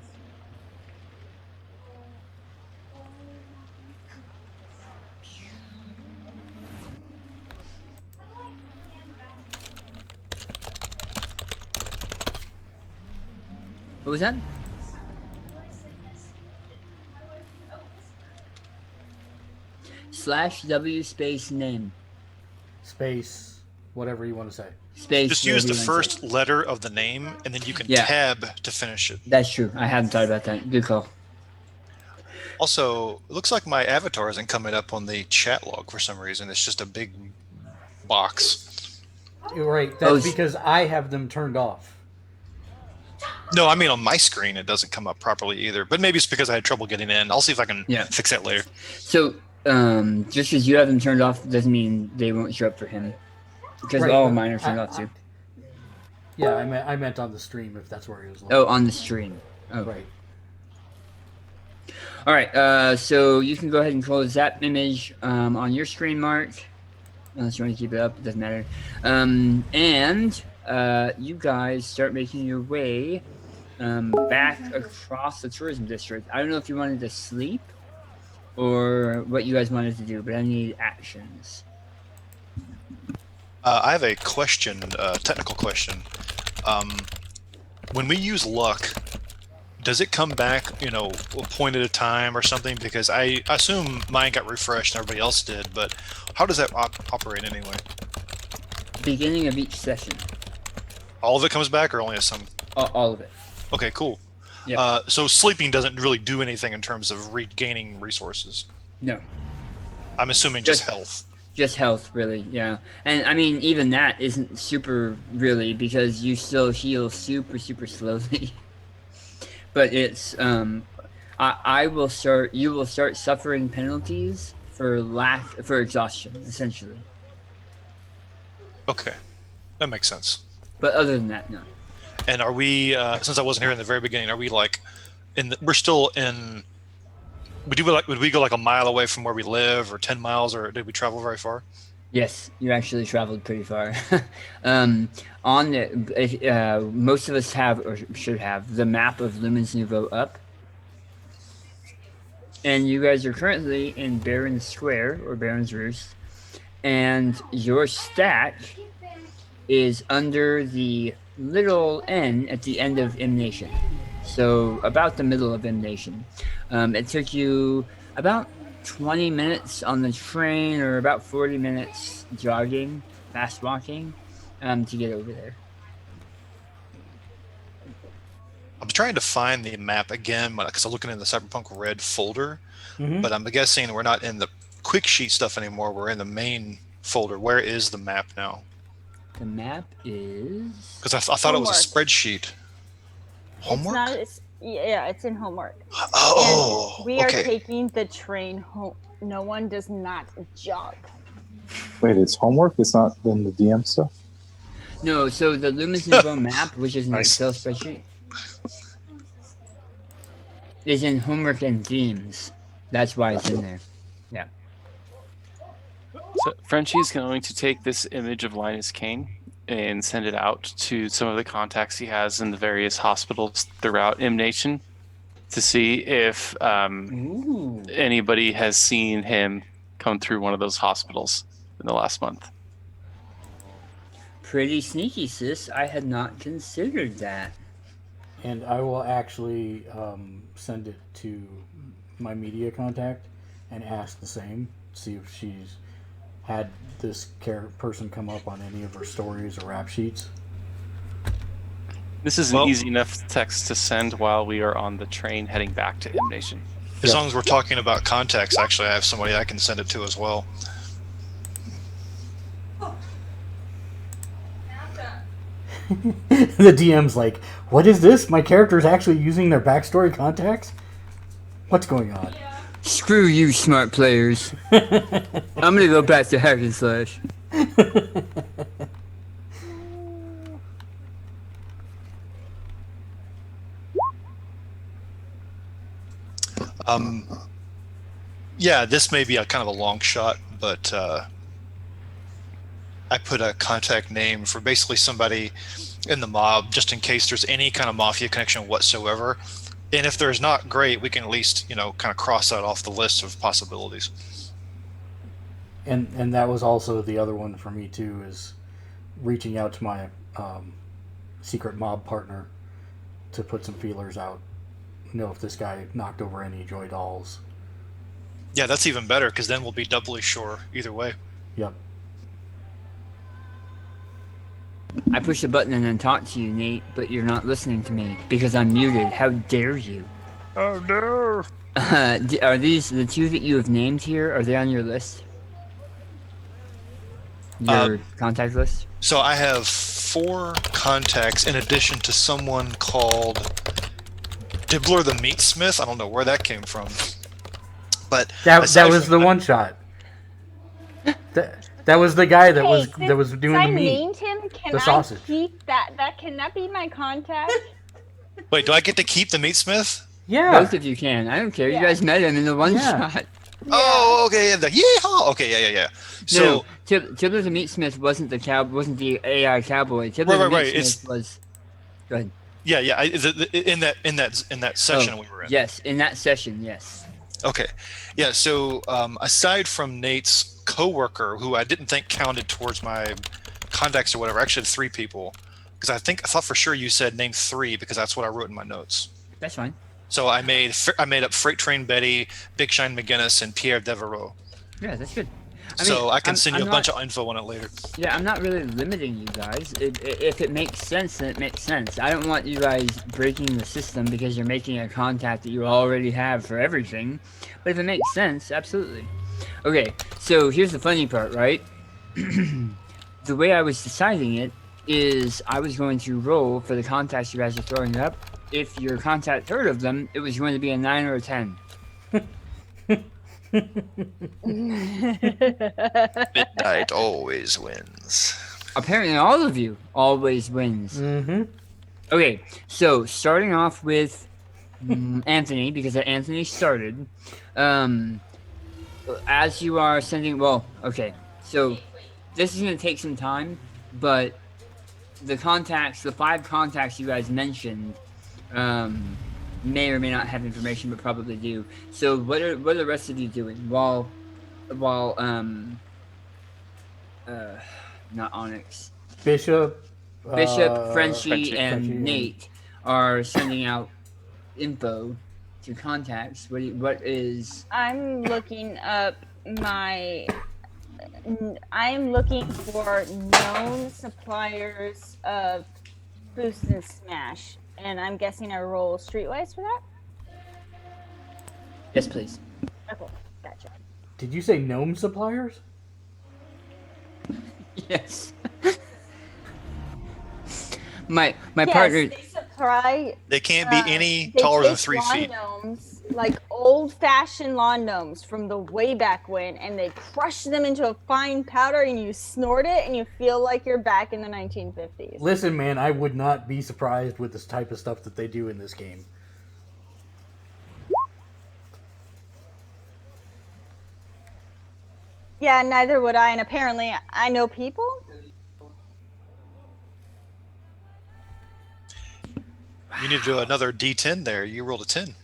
What was that? /W space name. Space, whatever you want to say. Space. Just use the first letter of the name, and then you can tab to finish it. That's true. I hadn't thought about that. Good call. Also, it looks like my avatar isn't coming up on the chat log for some reason. It's just a big box. Right. That's because I have them turned off. No, I mean on my screen it doesn't come up properly either. But maybe it's because I had trouble getting in. I'll see if I can fix that later. So just because you have them turned off doesn't mean they won't show up for him. Because all of mine are turned off too. Yeah, I meant on the stream if that's where he was looking. Oh, on the stream. Oh. Right. All right, so you can go ahead and close that image on your screen, Mark. Unless you want to keep it up, it doesn't matter. And you guys start making your way back across the tourism district. I don't know if you wanted to sleep or what you guys wanted to do, but I need actions. I have a question, technical question. When we use luck, does it come back, a point at a time or something? Because I assume mine got refreshed and everybody else did, but how does that operate anyway? Beginning of each session. All of it comes back or only some? All of it. Okay, cool. Yep. So sleeping doesn't really do anything in terms of regaining resources? No. I'm assuming just health. Just health, really, yeah. And I mean, even that isn't super, really, because you still heal super, super slowly. But it's, you will start suffering penalties for exhaustion, essentially. Okay, that makes sense. But other than that, no. And are we, since I wasn't here in the very beginning, are we like, we're still in, would we go like a mile away from where we live or 10 miles or did we travel very far? Yes, you actually traveled pretty far. Most of us have, or should have, the map of Lumens Nouvo up. And you guys are currently in Baron's Square, or Baron's Roost. And your stack is under the little N at the end of M Nation. So about the middle of M Nation. It took you about 20 minutes on the train or about 40 minutes jogging, fast walking, to get over there. I'm trying to find the map again because I'm looking in the CyberPunk Red folder, but I'm guessing we're not in the quick sheet stuff anymore. We're in the main folder. Where is the map now? The map is... Because I thought it was a spreadsheet. Homework? It's in homework. Oh, and we are taking the train home. No one does not jog. Wait, it's homework? It's not in the DM stuff? No, so the Lumens Nouvo map, which is an Excel spreadsheet, is in homework and themes. That's why it's in there. Yeah. So Frenchie's going to take this image of Linus Kane and send it out to some of the contacts he has in the various hospitals throughout M Nation to see if anybody has seen him come through one of those hospitals in the last month. Pretty sneaky, sis. I had not considered that. And I will actually send it to my media contact and ask the same. See if she's had this person come up on any of her stories or rap sheets. This is an easy enough text to send while we are on the train heading back to M Nation. As long as we're talking about contacts, actually, I have somebody I can send it to as well. The DM's like, what is this? My character's actually using their backstory contacts? What's going on? Screw you, smart players. I'm gonna go back to hack and slash. Yeah, this may be a kind of a long shot, but I put a contact name for basically somebody in the mob, just in case there's any kind of mafia connection whatsoever. And if there's not, great, we can at least, kind of cross that off the list of possibilities. And that was also the other one for me too, is reaching out to my secret mob partner to put some feelers out. Know if this guy knocked over any joy dolls. Yeah, that's even better, because then we'll be doubly sure either way. Yep. I pushed a button and then talked to you, Nate, but you're not listening to me because I'm muted. How dare you? Oh no! Are these the two that you have named here? Are they on your list? Your contact list? So I have 4 contacts in addition to someone called Dibbler the Meatsmith. I don't know where that came from. But that was the one shot. That was the guy that was doing the meat. I named him. Can the sausage. I keep that? Can that be my contact? Wait, do I get to keep the Meatsmith? Yeah. Both of you can. I don't care. You guys met him in the one shot. Oh, okay. Yeah, the yeehaw. Okay, yeah. So no, Tibbler the Meatsmith wasn't the AI cowboy. Tibbler the Meatsmith was. Go ahead. Yeah. In that session we were in. Yes, in that session, yes. Okay. Yeah. So aside from Nate's coworker, who I didn't think counted towards my contacts or whatever, I actually had 3 people, because I thought for sure you said name 3 because that's what I wrote in my notes. That's fine. So I made up Freight Train Betty, Big Shine McGinnis, and Pierre Devereaux. Yeah, that's good. I can send you a bunch of info on it later. Yeah, I'm not really limiting you guys. If it makes sense, then it makes sense. I don't want you guys breaking the system because you're making a contact that you already have for everything. But if it makes sense, absolutely. Okay, so here's the funny part, right? The way I was deciding it is I was going to roll for the contacts you guys are throwing up. If your contact heard of them, it was going to be a 9 or a 10. Midnight always wins. Apparently all of you always wins. Mm-hmm. Okay, so starting off with Anthony, because Anthony started. As you are sending... Well, okay, so this is going to take some time, but the 5 contacts you guys mentioned may or may not have information, but probably do. So what are the rest of you doing while not Onyx, Bishop, Frenchie, and Nate are sending out info to contacts? What is? I'm looking up I'm looking for known suppliers of Boost and Smash, and I'm guessing I roll Streetwise for that? Yes, please. Okay, gotcha. Did you say gnome suppliers? Yes. my Yes, partner. they supply. They can't be any They taller than take 3 lawn feet. Gnomes, like old-fashioned lawn gnomes from the way back when, and they crush them into a fine powder, and you snort it, and you feel like you're back in the 1950s. Listen, man, I would not be surprised with this type of stuff that they do in this game. Yeah, neither would I, and apparently I know people. You need to do another D10 there. You rolled a 10.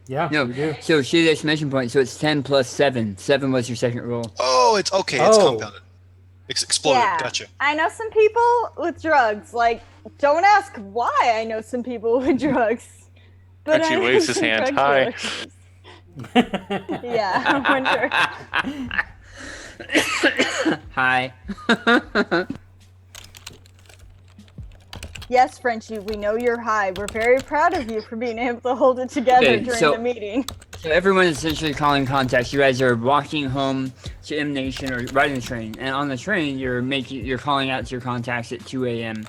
Yeah, No, we do. so shoot exclamation point. So it's 10 plus 7. 7 was your second roll. Oh, it's okay. It's Oh. compounded. Exploded. Yeah, Gotcha. I know some people with drugs. Like, don't ask why I know some people with drugs. But Frenchie I know waves his some hand. drug Hi. dealers. Yeah, I wonder. Hi. Yes, Frenchie, we know you're high. We're very proud of you for being able to hold it together Okay, during so- the meeting. So everyone is essentially calling contacts. You guys are walking home to M Nation or riding the train, and on the train you're calling out to your contacts at 2 a.m.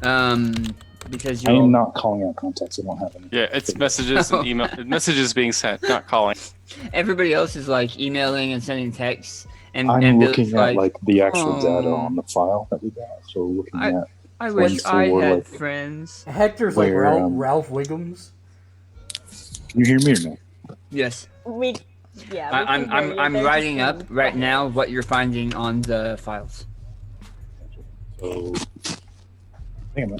Because I you're am all... not calling out contacts. I don't have any. Yeah, it's messages and email. Messages being sent, not calling. Everybody else is like emailing and sending texts, and I'm Billy's looking at like the actual data "Oh, on the file that we got. So looking at I wish I 24, had like- friends. Hector's like Where, Ralph Wiggums. Can you hear me or no? Yes, We can hear I'm you. writing They're up just right being now what you're finding on the files. So, hang on.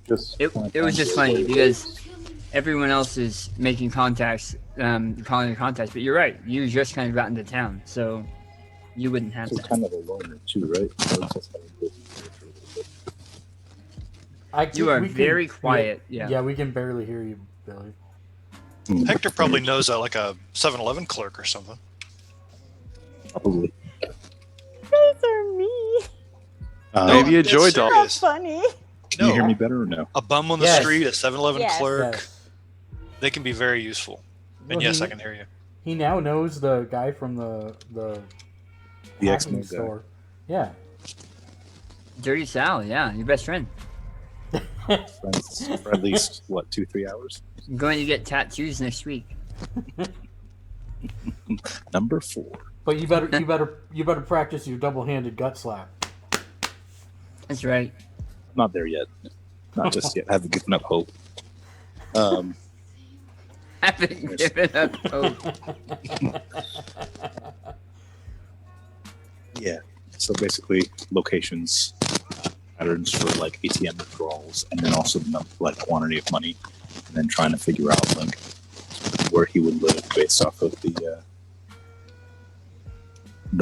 Just It was just funny because everyone else is making contacts, calling their contacts. But you're right. You just kind of got into town, so you wouldn't have So that. kind of a loner too, right? You are very quiet. Yeah. Yeah, we can barely hear you, Billy. Hector probably knows like a 7-Eleven clerk or something. Probably. Those are me. Maybe a that's joy doll. serious. Funny. Can you hear No. me better or no? A bum on the Yes. street, a 7-Eleven Yes. clerk. Yes. They can be very useful. Well, And yes, he- I can hear you. He now knows the guy from the The hacking X-Men guy. store. Yeah. Dirty Sal. Yeah, your best friend. Friends for at least, what, 2-3 hours? I'm going to get tattoos next week. Number 4. But you better practice your double-handed gut slap. That's right. Not there yet. Not just yet. Haven't given up hope. Haven't given up hope. Yeah. So basically, locations, patterns for like ATM withdrawals, and then also the like quantity of money, and then trying to figure out like where he would live based off of the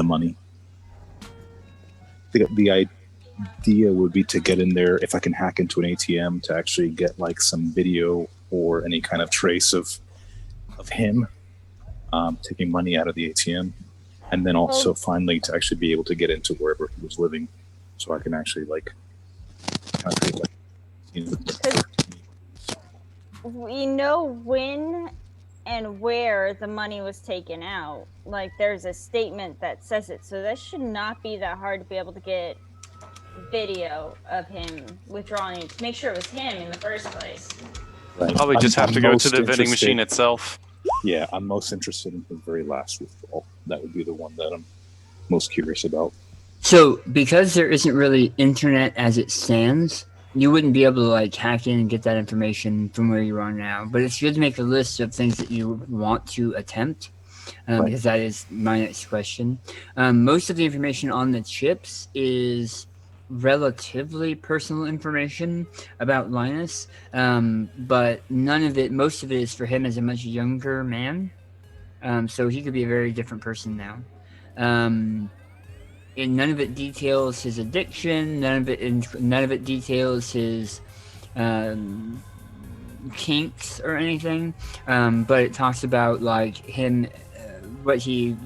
money. The idea would be to get in there if I can hack into an ATM to actually get like some video or any kind of trace of him taking money out of the ATM, and then also finally to actually be able to get into wherever he was living, so I can actually like kind of create, like, you know, We know when and where the money was taken out. Like, there's a statement that says it, so that should not be that hard to be able to get video of him withdrawing to make sure it was him in the first place. right. Probably just I'm have to go to most the vending interested- machine itself. Yeah, I'm most interested in his very last withdrawal. That would be the one that I'm most curious about. So, because there isn't really internet as it stands, you wouldn't be able to like hack in and get that information from where you are now. But it's good to make a list of things that you want to attempt, Right. because that is my next question. Most of the information on the chips is relatively personal information about Linus, but most of it is for him as a much younger man. So he could be a very different person now. And none of it details his addiction. None of it details his kinks or anything. But it talks about like him, what he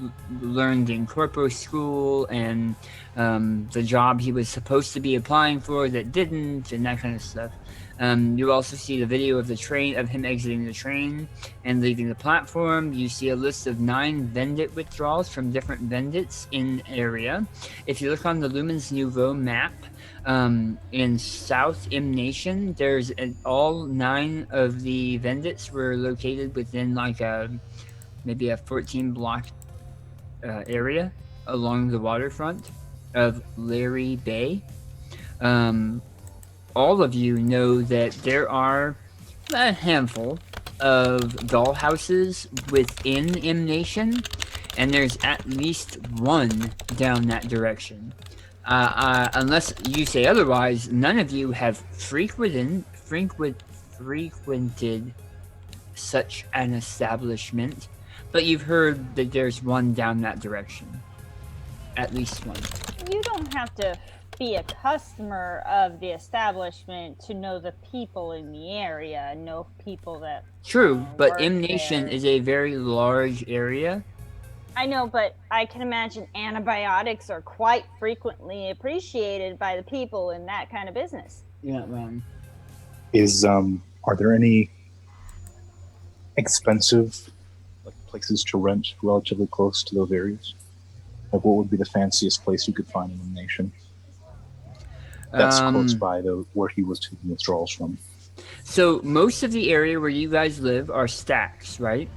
learned in corpo school, and the job he was supposed to be applying for that didn't, and that kind of stuff. You also see the video of him exiting the train and leaving the platform. You see a list of 9 Vendit withdrawals from different Vendits in area. If you look on the Lumens Nouvo map, in South M Nation, there's all 9 of the Vendits were located within like maybe a 14 block area along the waterfront of Larry Bay. All of you know that there are a handful of dollhouses within M Nation, and there's at least one down that direction. Unless you say otherwise, none of you have frequented such an establishment, but you've heard that there's one down that direction. At least one. You don't have to be a customer of the establishment to know the people in the area, know people that True, but work M Nation there. is a very large area. I know, but I can imagine antibiotics are quite frequently appreciated by the people in that kind of business. You're not wrong. Are there any expensive like places to rent relatively close to those areas? Like, what would be the fanciest place you could find in the nation? That's close by where he was taking withdrawals from. So most of the area where you guys live are stacks, right?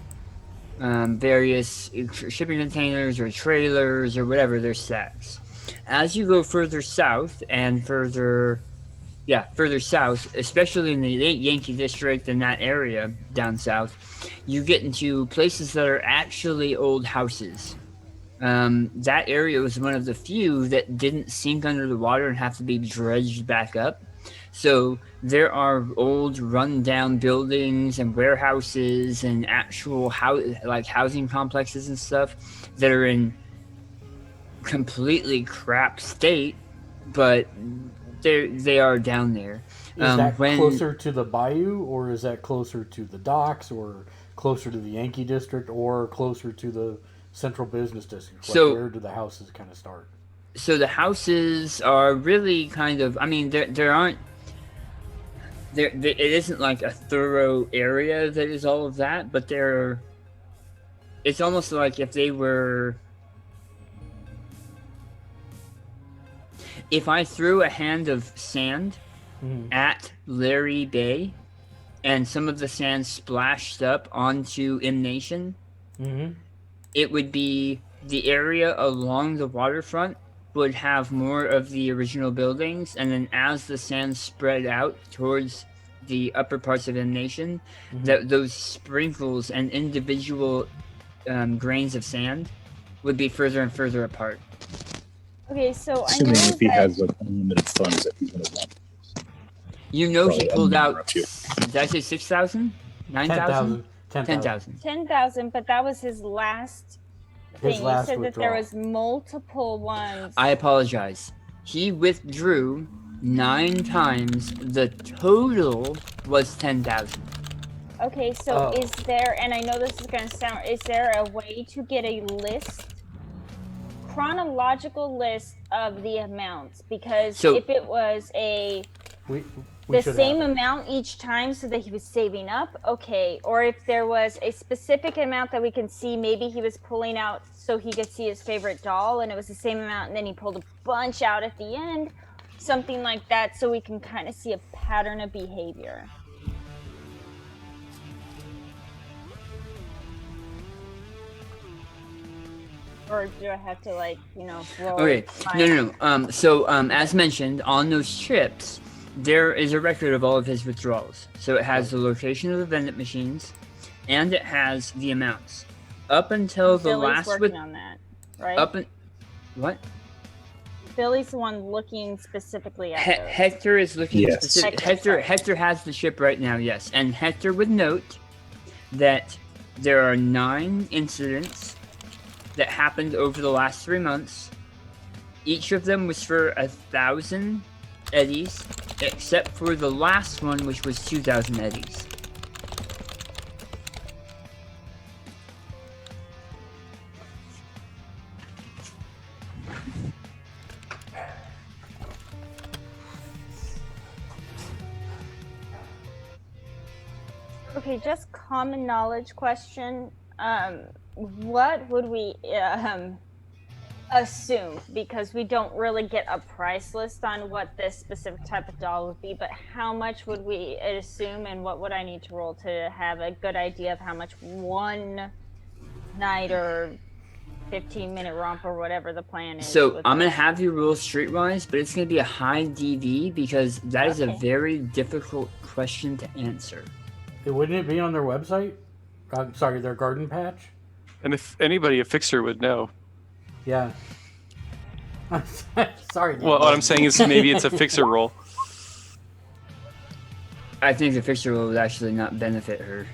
Various shipping containers or trailers or whatever, they're stacks. As you go further south and further south, especially in the Yankee District and that area down south, you get into places that are actually old houses. That area was one of the few that didn't sink under the water and have to be dredged back up. So there are old run-down buildings and warehouses and actual housing complexes and stuff that are in completely crap state, but they are down there. Is that closer to the bayou, or is that closer to the docks, or closer to the Yankee District, or closer to the Central Business District? So where do the houses kind of start? So the houses are really kind of, I mean, there aren't, it isn't like a thorough area that is all of that, but it's almost like if I threw a hand of sand at Larry Bay and some of the sand splashed up onto M Nation, it would be the area along the waterfront would have more of the original buildings, and then as the sand spread out towards the upper parts of M Nation, those sprinkles and individual grains of sand would be further and further apart. Okay, so assuming if he has like unlimited funds that he's going to want. You know, he pulled out. Did I say 6,000? 9,000? 10,000. 10,000, but that was his last thing. You said that there was multiple ones. I apologize. He withdrew 9 times. The total was 10,000. Okay, so is there, and I know this is going to sound, is there a way to get a chronological list of the amounts? Because if it was the same amount each time so that he was saving up, okay. Or if there was a specific amount that we can see, maybe he was pulling out so he could see his favorite doll and it was the same amount and then he pulled a bunch out at the end, something like that, so we can kind of see a pattern of behavior. Or do I have to roll? Okay, no. So as mentioned, on those trips, there is a record of all of his withdrawals. So it has the location of the vending machines, and it has the amounts. Up until the Billy's last working on that, right? What? Billy's the one looking specifically at those. Hector is looking specific. Hector has the ship right now, yes. And Hector would note that there are 9 incidents that happened over the last 3 months. Each of them was for 1,000 eddies, except for the last one, which was 2,000 eddies. Okay, just common knowledge question. What would we assume? Because we don't really get a price list on what this specific type of doll would be, but how much would we assume, and what would I need to roll to have a good idea of how much one night or 15-minute romp or whatever the plan is? So I'm going to have you roll streetwise, but it's going to be a high DV because that is a very difficult question to answer. Wouldn't it be on their website? Sorry, their garden patch? And if anybody, a fixer, would know. Yeah. Sorry. Well, what I'm saying is maybe it's a fixer roll. I think the fixer roll would actually not benefit her.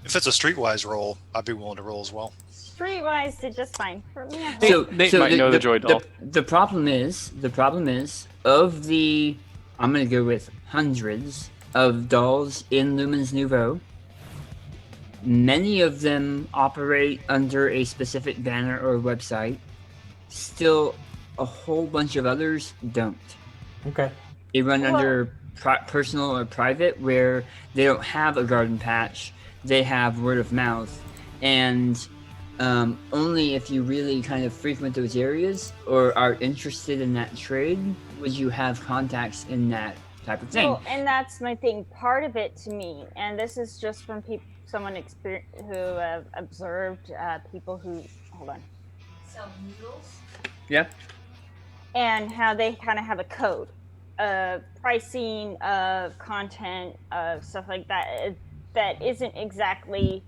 If it's a streetwise roll, I'd be willing to roll as well. Streetwise did just fine for me. They might know the Joy doll. The problem is, of the, I'm going to go with hundreds of dolls in Lumens Nouvo, many of them operate under a specific banner or website. Still, a whole bunch of others don't. Okay. They run under personal or private, where they don't have a garden patch. They have word of mouth. And Only if you really kind of frequent those areas or are interested in that trade would you have contacts in that type of thing. Well, and that's my thing. Part of it to me, and this is just from someone who have observed people who hold on, Sell noodles. Yeah. and how they kind of have a code of pricing, of content, of stuff like that. That isn't exactly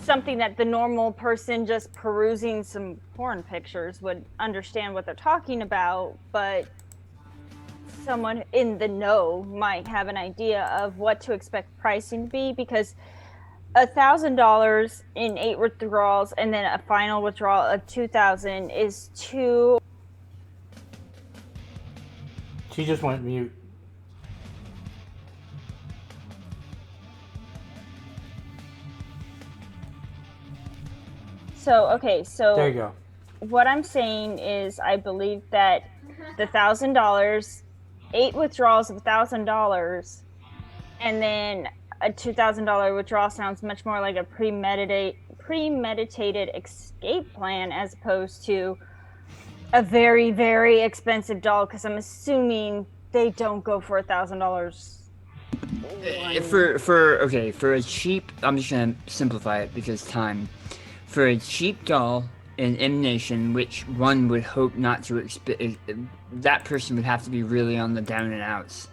something that the normal person just perusing some porn pictures would understand what they're talking about, but someone in the know might have an idea of what to expect pricing to be, because $1,000 in 8 withdrawals and then a final withdrawal of 2,000 is too. She just went mute. So okay, so There you go. what I'm saying is I believe that the $1,000, 8 withdrawals of $1,000, and then a $2,000 withdrawal sounds much more like a premeditated escape plan as opposed to a very, very expensive doll, because I'm assuming they don't go for $1,000. For a cheap, I'm just gonna simplify it because time. For a cheap doll in M Nation, which one would hope not to that person would have to be really on the down and outs.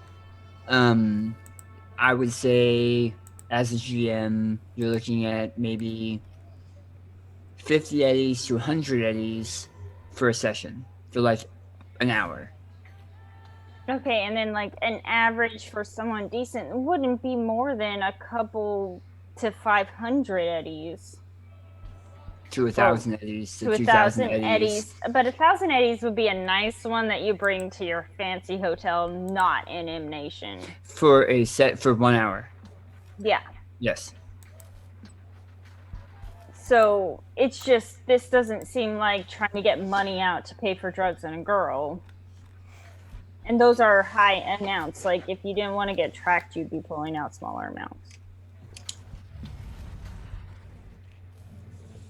I would say, as a GM, you're looking at maybe 50 eddies to 100 eddies for a session, for like an hour. Okay, and then like an average for someone decent wouldn't be more than a couple to 500 eddies. To 1,000 eddies, To 1,000 eddies. But 1,000 eddies would be a nice one that you bring to your fancy hotel, not in M Nation. For a set for 1 hour. Yeah. Yes. So it's just, this doesn't seem like trying to get money out to pay for drugs and a girl. And those are high amounts. Like if you didn't want to get tracked, you'd be pulling out smaller amounts.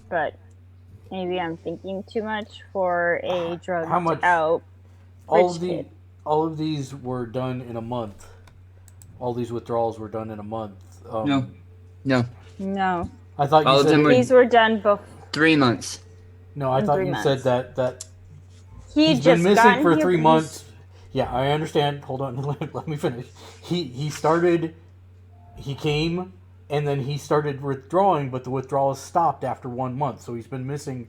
But maybe I'm thinking too much for a drug How much? out. All rich of these were done in a month. All these withdrawals were done in a month. No. No. I thought All you of said them were- These were done before. 3 months. no. I in thought 3 you months. said that He's he's been just missing gotten for here 3 because- months. Yeah, I understand. Hold on, let me finish. He started. He came, and then he started withdrawing, but the withdrawals stopped after 1 month. So he's been missing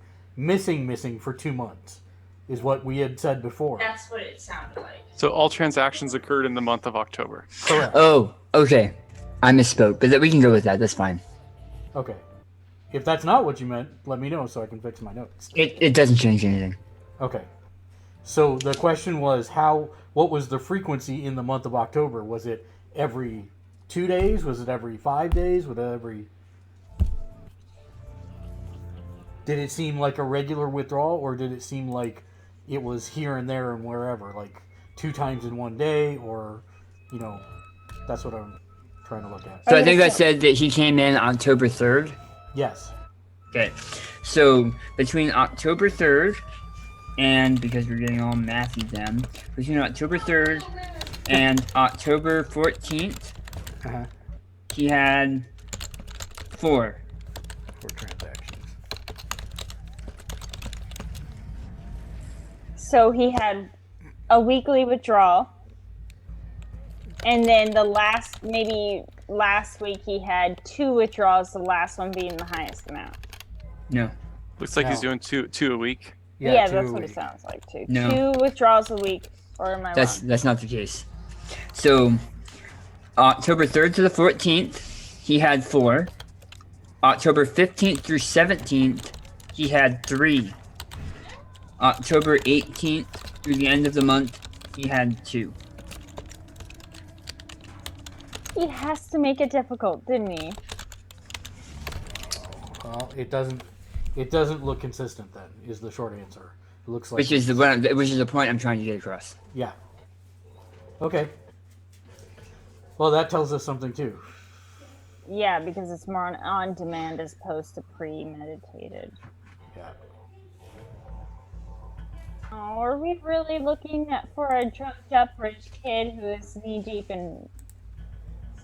for 2 months, is what we had said before. That's what it sounded like. So all transactions occurred in the month of October. Correct. Oh, okay. I misspoke, but we can go with that. That's fine. Okay. If that's not what you meant, let me know so I can fix my notes. It doesn't change anything. Okay. So the question was what was the frequency in the month of October? Was it every 2 days? Was it every 5 days? Was it every... Did it seem like a regular withdrawal, or did it seem like it was here and there and wherever, like 2 times in 1 day, or, that's what I'm trying to look at. So I think I said that he came in October 3rd. Yes. Okay. So between October 3rd and, because we're getting all mathy then, between October 3rd and October 14th, Uh-huh. he had 4. 4 transactions. So he had a weekly withdrawal. And then last week he had 2 withdrawals, the last one being the highest amount. No. Looks like he's No. doing two a week. Yeah, 2 that's a what it week. sounds like too. No. 2 withdrawals a week, or am I wrong? That's not the case. So October 3rd to the 14th, he had 4. October 15th through 17th, he had 3. October 18th through the end of the month, he had 2. He has to make it difficult, didn't he? Well, it doesn't look consistent then, is the short answer. It looks like... Which is the point I'm trying to get across. Yeah. Okay. Well, that tells us something too. Yeah, because it's more on demand as opposed to premeditated. Yeah. Oh, are we really looking for a drugged up rich kid who is knee deep in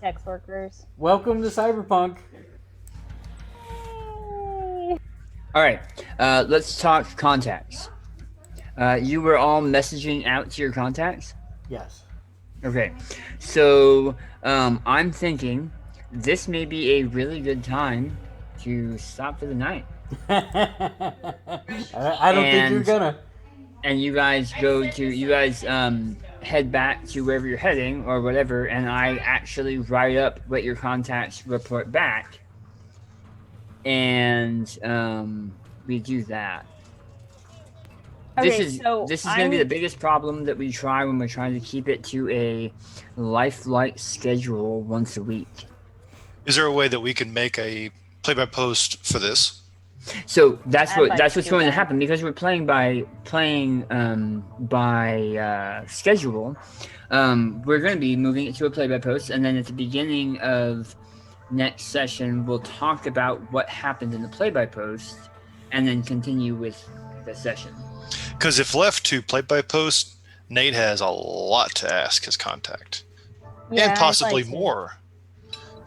sex workers? Welcome to Cyberpunk. Yay. All right, let's talk contacts. You were all messaging out to your contacts? Yes. Okay, so I'm thinking this may be a really good time to stop for the night. I don't think you're And- gonna. And you guys head back to wherever you're heading or whatever, and I actually write up what your contacts report back, and we do that. Okay, This is so going to be the biggest problem that we try when we're trying to keep it to a lifelike schedule once a week. Is there a way that we can make a play-by-post for this? So that's I'd like what's to do going to that. happen because we're playing by schedule. We're going to be moving it to a play-by-post, and then at the beginning of next session, we'll talk about what happened in the play-by-post, and then continue with the session. Because if left to play-by-post, Nate has a lot to ask his contact, Yeah, and I'd possibly like to. more.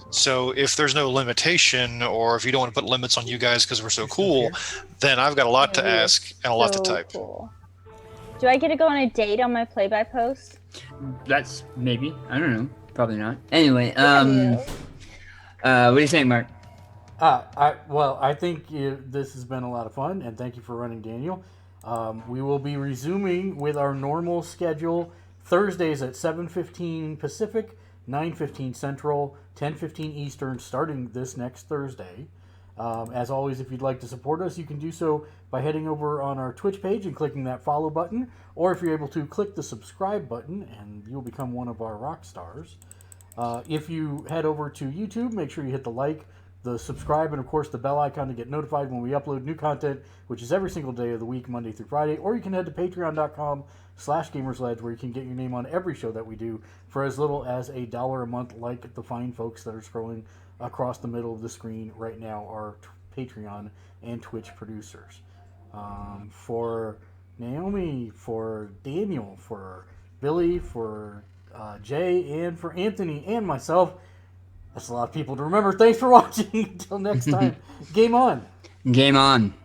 So if there's no limitation, or if you don't want to put limits on you guys because we're so cool, then I've got a lot to Yeah, we are ask and a lot to so type. Cool. Do I get to go on a date on my play-by-post? That's maybe, I don't know, probably not. Anyway, Yeah. what do you think, Mark? I think this has been a lot of fun, and thank you for running, Daniel. We will be resuming with our normal schedule Thursdays at 7:15 Pacific, 9:15 Central, 10:15 Eastern, starting this next Thursday. As always, if you'd like to support us, you can do so by heading over on our Twitch page and clicking that follow button, or if you're able to, click the subscribe button, and you'll become one of our rock stars. If you head over to YouTube, make sure you hit the like, the subscribe, and of course the bell icon to get notified when we upload new content, which is every single day of the week, Monday through Friday. Or you can head to patreon.com/Gamersledge, where you can get your name on every show that we do for as little as $1 a month, like the fine folks that are scrolling across the middle of the screen right now are Patreon and Twitch producers. For Naomi, for Daniel, for Billy, for Jay, and for Anthony and myself. That's a lot of people to remember. Thanks for watching. Until next time, game on. Game on.